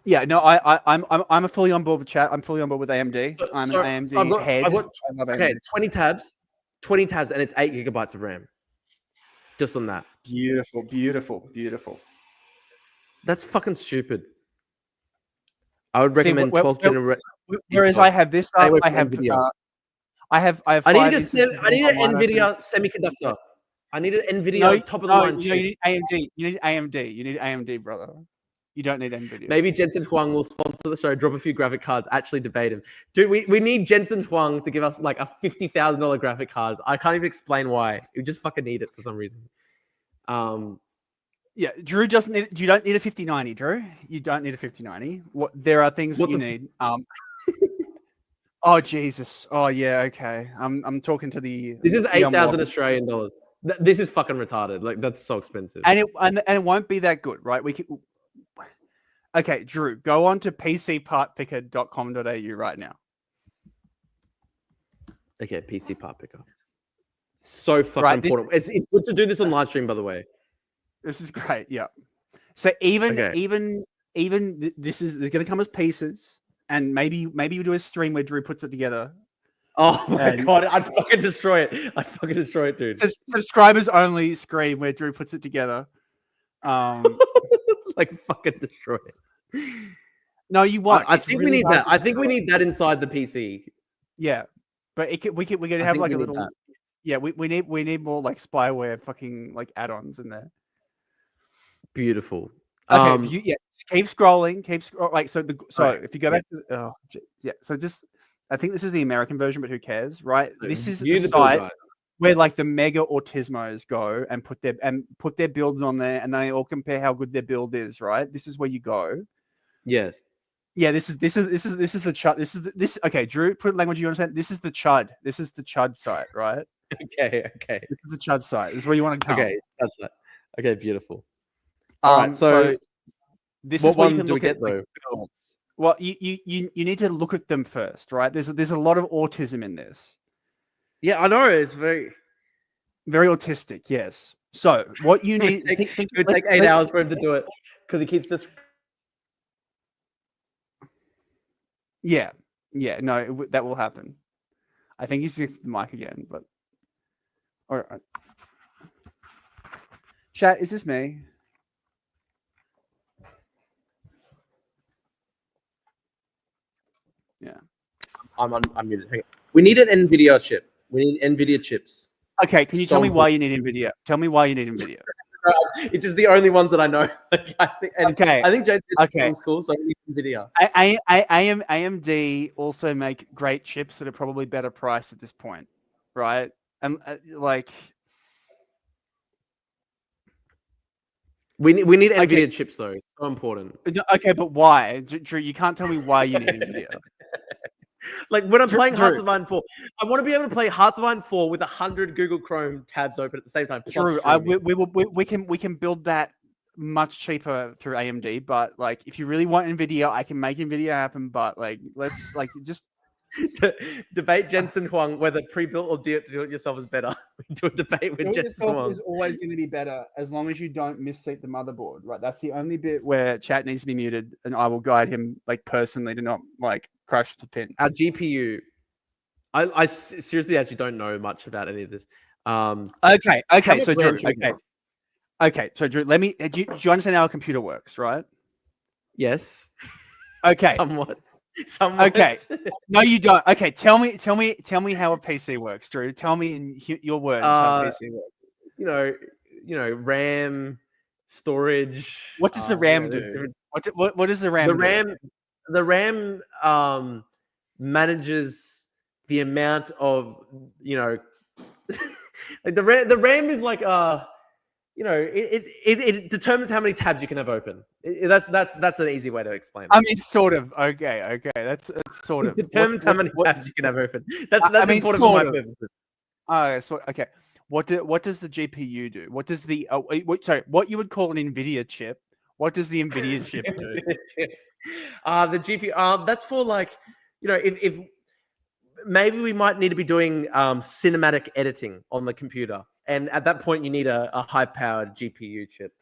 Yeah, no, I'm fully on board with chat. I'm fully on board with AMD. I'm an AMD head. I love AMD. 20 tabs, and it's 8 gigabytes of RAM. Just on that. Beautiful. That's fucking stupid. I would recommend 12th generation. Whereas I have this. I have an NVIDIA semiconductor. I need an NVIDIA top of the line. You need AMD. You need AMD, brother. You don't need NVIDIA. Maybe Jensen Huang will sponsor the show, drop a few graphic cards, actually debate him. Dude, we need Jensen Huang to give us like a $50,000 graphic card. I can't even explain why. We just fucking need it for some reason. Yeah, Drew doesn't need. You don't need a 5090, Drew. You don't need a 5090. There are things that you need. Oh Jesus. Oh yeah. Okay. I'm talking to the. This is 8,000 Australian dollars. This is fucking retarded. Like, that's so expensive. And it won't be that good, right? Okay, Drew, go on to pcpartpicker.com.au right now. Okay, PC part picker. So fucking Right, this- important. It's good to do this on live stream, by the way. This is great. Yeah. So even Okay. this is going to come as pieces, and maybe we do a stream where Drew puts it together. Oh my god, I'd fucking destroy it. I'd fucking destroy it, dude. Subscribers only screen where Drew puts it together. Like fucking destroy it. No, you won't. I think we need that. I think we need that inside the PC. Yeah, but we're gonna have like a little. That. Yeah, we need more like spyware fucking like add-ons in there. Beautiful. Okay, keep scrolling. Like so. If you go back to so just I think this is the American version, but who cares, right? So this is the site where like the mega autismos go and put their builds on there, and they all compare how good their build is, right? This is where you go. Yes. Yeah, this is the chud. Okay, Drew, put language you understand. This is the chud. This is the chud site, right? Okay. This is the chud site. This is where you want to come. Okay, that's that. Okay, beautiful. All right, so this is where you can do we look get at though? builds. Well, you need to look at them first, right? There's a lot of autism in this. Yeah, I know. It's very autistic. Yes. So what you need? It would take 8 hours for him to do it because he keeps this. Yeah. No, that will happen. I think he's using the mic again, but all right. Chat, is this me? Yeah. I'm muted. Hang on. We need an NVIDIA chip. We need NVIDIA chips. Okay, can you tell me why you need NVIDIA? Tell me why you need NVIDIA. It's just the only ones that I know. I think JD's cool, so I need NVIDIA. AMD also make great chips that are probably better priced at this point, right? And we need NVIDIA chips though. It's so important. Okay, but why? Drew, you can't tell me why you need NVIDIA. Like when I'm playing Hearts of Iron 4, I want to be able to play Hearts of Iron 4 with 100 Google Chrome tabs open at the same time. True, we can build that much cheaper through AMD, but like if you really want NVIDIA, I can make NVIDIA happen. But like let's like just debate Jensen Huang whether pre-built or do it yourself is better. We do a debate with Jensen Huang. Is always going to be better as long as you don't misseat the motherboard, right? That's the only bit where chat needs to be muted, and I will guide him like personally to not like crash the pin. Our GPU. I seriously actually don't know much about any of this. Okay. So Drew, okay. So Drew, let me. Do you understand how a computer works, right? Yes. Okay. Somewhat. Okay. No, you don't. Okay. Tell me how a PC works, Drew. Tell me in your words how a PC works. You know, RAM, storage. What does the RAM do? What does the RAM do? The RAM manages the amount of, like the RAM is like it determines how many tabs you can have open. That's an easy way to explain it. I mean, sort of. Okay. That's sort of. It determines how many tabs you can have open. That's important for my purposes. So okay. What does the GPU do? What does the what you would call an NVIDIA chip? What does the NVIDIA chip do? The GPU. That's for like, if maybe we might need to be doing cinematic editing on the computer, and at that point you need a high-powered GPU chip.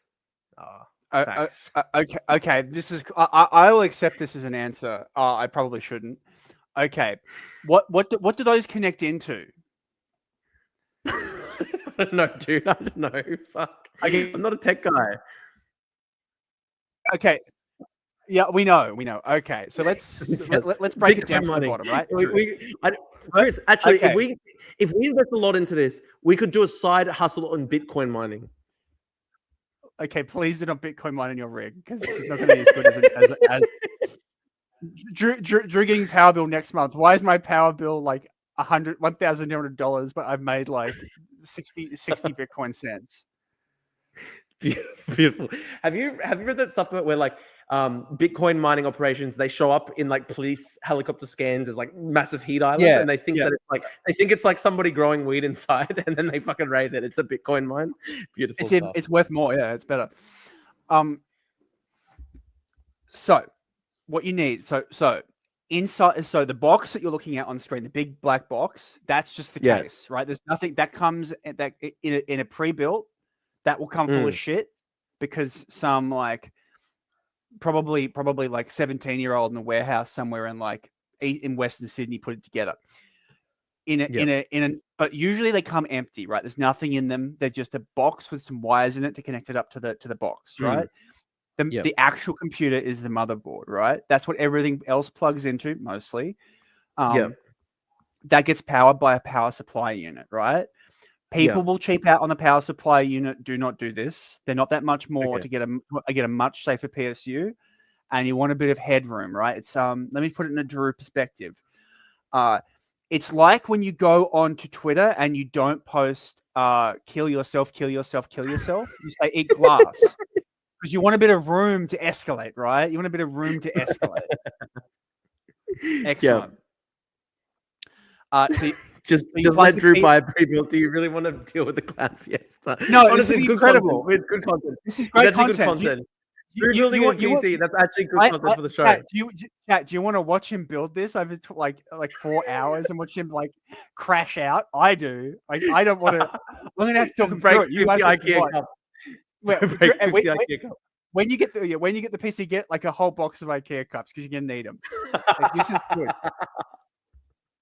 Okay. This is. I'll accept this as an answer. I probably shouldn't. Okay. What do those connect into? No, dude. I don't know. Fuck. Okay. I'm not a tech guy. Okay. Yeah, we know. Okay, so let's break it down from the bottom, right? Chris, actually, if we invest a lot into this, we could do a side hustle on Bitcoin mining. Okay, please do not Bitcoin mine in your rig because this is not going to be as good as Drew getting power bill next month. Why is my power bill like $1,200, but I've made like 60 Bitcoin cents? Beautiful. Have you read that stuff where like Bitcoin mining operations, they show up in like police helicopter scans as like massive heat islands, and they think that it's like somebody growing weed inside, and then they fucking raid it. It's a Bitcoin mine. Beautiful. It's worth more. Yeah, it's better. So, what you need, so inside, so the box that you're looking at on screen, the big black box, that's just the case, right? There's nothing that comes in a pre-built that will come full of shit because some like probably like 17-year-old in a warehouse somewhere in Western Sydney put it together. But usually they come empty, right? There's nothing in them. They're just a box with some wires in it to connect it up to the box, right? The actual computer is the motherboard, right? That's what everything else plugs into mostly. That gets powered by a power supply unit, right? People will cheap out on the power supply unit. Do not do this. They're not that much more to get a much safer PSU, and you want a bit of headroom, right? It's let me put it in a Drew perspective. It's like when you go on to Twitter and you don't post kill yourself, kill yourself, kill yourself. You say eat glass. Because you want a bit of room to escalate, right? You want a bit of room to escalate. Excellent. So just let Drew buy a pre-built. Do you really want to deal with the Clan Fiesta? No, honestly, this is good incredible. Content. Good content. This is great content. content. Good content. Drew building a PC. That's actually good content for the show. Do you want to watch him build this over like 4 hours and watch him like crash out? I do. I don't want to. I'm gonna have to talk him through it. You guys IKEA cup. When you get the PC, get like a whole box of IKEA cups because you're gonna need them. Like, this is good.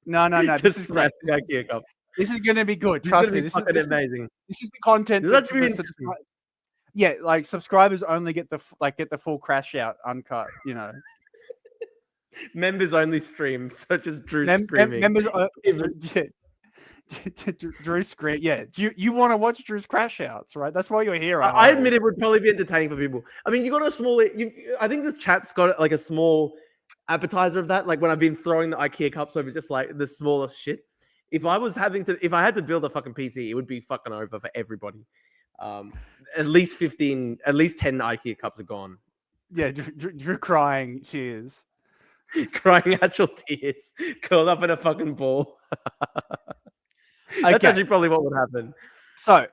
No. This is great. IKEA cup. This is gonna be good. Trust me. This is amazing. This is the content. That's really yeah, like subscribers only get the full crash out uncut. You know, members only stream, such as Drew screaming. Members. Drew screen. Yeah. Do you want to watch Drew's crash outs, right? That's why you're here. I admit it would probably be entertaining for people. I mean, you got a small. I think the chat's got like a small appetizer of that. Like when I've been throwing the IKEA cups over just like the smallest shit. If I had to build a fucking PC, it would be fucking over for everybody. At least 10 IKEA cups are gone. Yeah, Drew crying tears. Crying actual tears. Curled up in a fucking ball. That's actually probably what would happen. So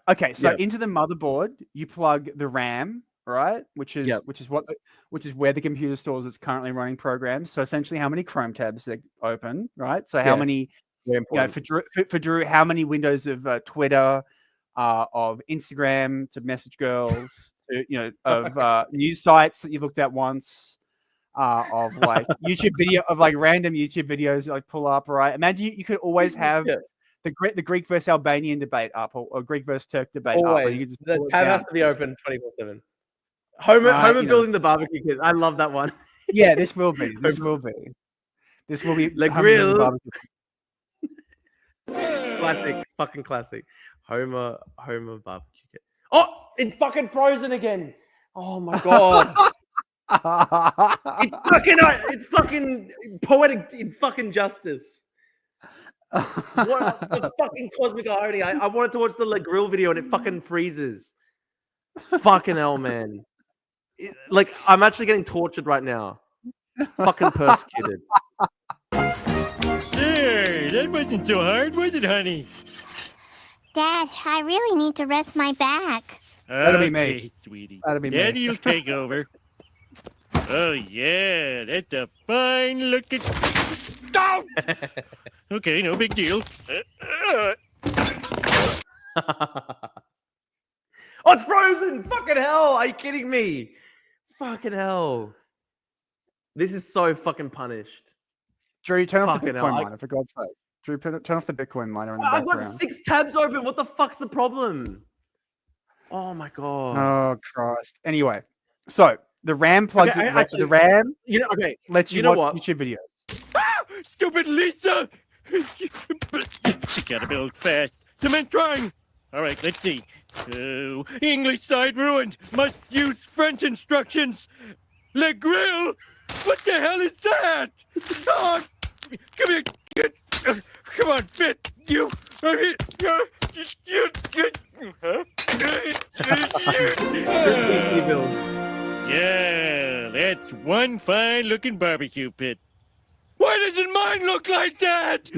into the motherboard, you plug the RAM, right? Which is where the computer stores its currently running programs. So essentially how many Chrome tabs they open, right? So how many for Drew, how many windows of Twitter, of Instagram to message girls, to, of news sites that you've looked at once, of like YouTube video of like random YouTube videos like pull up, right? Imagine you could always have the Greek versus Albanian debate up or Greek versus Turk debate always. The tab has to be open 24/7. Homer building the barbecue kit. I love that one. Yeah, this will be. This will be Le Grill. Classic, fucking classic. Homer barbecue kit. Oh, it's fucking frozen again. Oh my god. It's fucking poetic in fucking justice. What the fucking cosmic irony. I wanted to watch the Le Grill video and it fucking freezes. Fucking hell, man. Like, I'm actually getting tortured right now. Fucking persecuted. Hey, that wasn't so hard, was it, honey? Dad, I really need to rest my back. That'll be me, sweetie. That'll be me. Daddy'll take over. Oh, yeah, that's a fine looking... Oh! Okay, no big deal. Oh, it's frozen! Fucking hell! Are you kidding me? Fucking hell. This is so fucking punished. Drew, turn off the Bitcoin miner, for God's sake. Drew, turn off the Bitcoin miner in the I've background. got 6 tabs open. What the fuck's the problem? Oh my god. Oh Christ. Anyway, so the RAM plugs the RAM. Lets you watch YouTube videos. Ah, stupid Lisa! She gotta build fast. Cement drawing. All right, let's see. English side ruined. Must use French instructions. Le Grill. What the hell is that? Oh, come here. Come on, fit. You. Yeah, that's one fine-looking barbecue pit. Why doesn't mine look like that?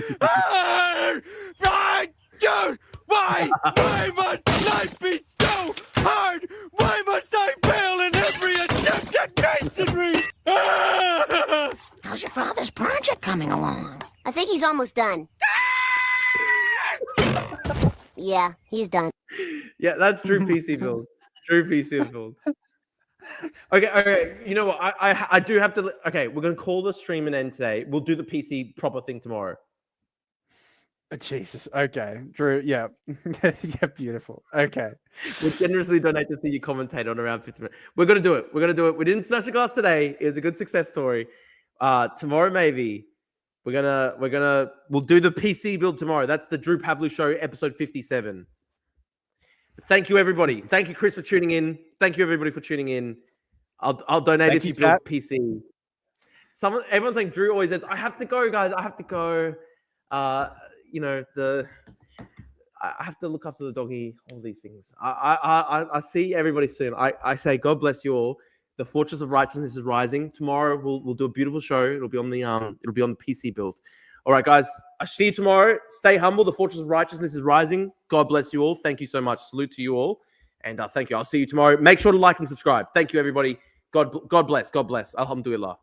Why? Why must life be so hard? Why must I fail in every attempt at masonry? How's your father's project coming along? I think he's almost done. Yeah, he's done. Yeah, that's true PC build. True PC build. Okay. You know what? I do have to. Okay, we're gonna call the stream an end today. We'll do the PC proper thing tomorrow. Jesus. Okay, Drew. Yeah. Yeah. Beautiful. Okay. We'll generously donate to see you commentate on around 50 minutes. We're gonna do it. We're gonna do it. We didn't smash the glass today. It was a good success story. Tomorrow maybe we'll do the PC build tomorrow. That's the Drew Pavlu Show, episode 57. Thank you, everybody. Thank you, Chris, for tuning in. Thank you, everybody, for tuning in. I'll donate if you build PC. Everyone's saying Drew always says, I have to go, guys. I have to go. I have to look after the doggy, all these things. I see everybody soon. I say, God bless you all. The Fortress of Righteousness is rising. Tomorrow we'll do a beautiful show. It'll be on the PC build. All right, guys. I'll see you tomorrow. Stay humble. The Fortress of Righteousness is rising. God bless you all. Thank you so much. Salute to you all. And thank you. I'll see you tomorrow. Make sure to like and subscribe. Thank you, everybody. God bless. God bless. Alhamdulillah.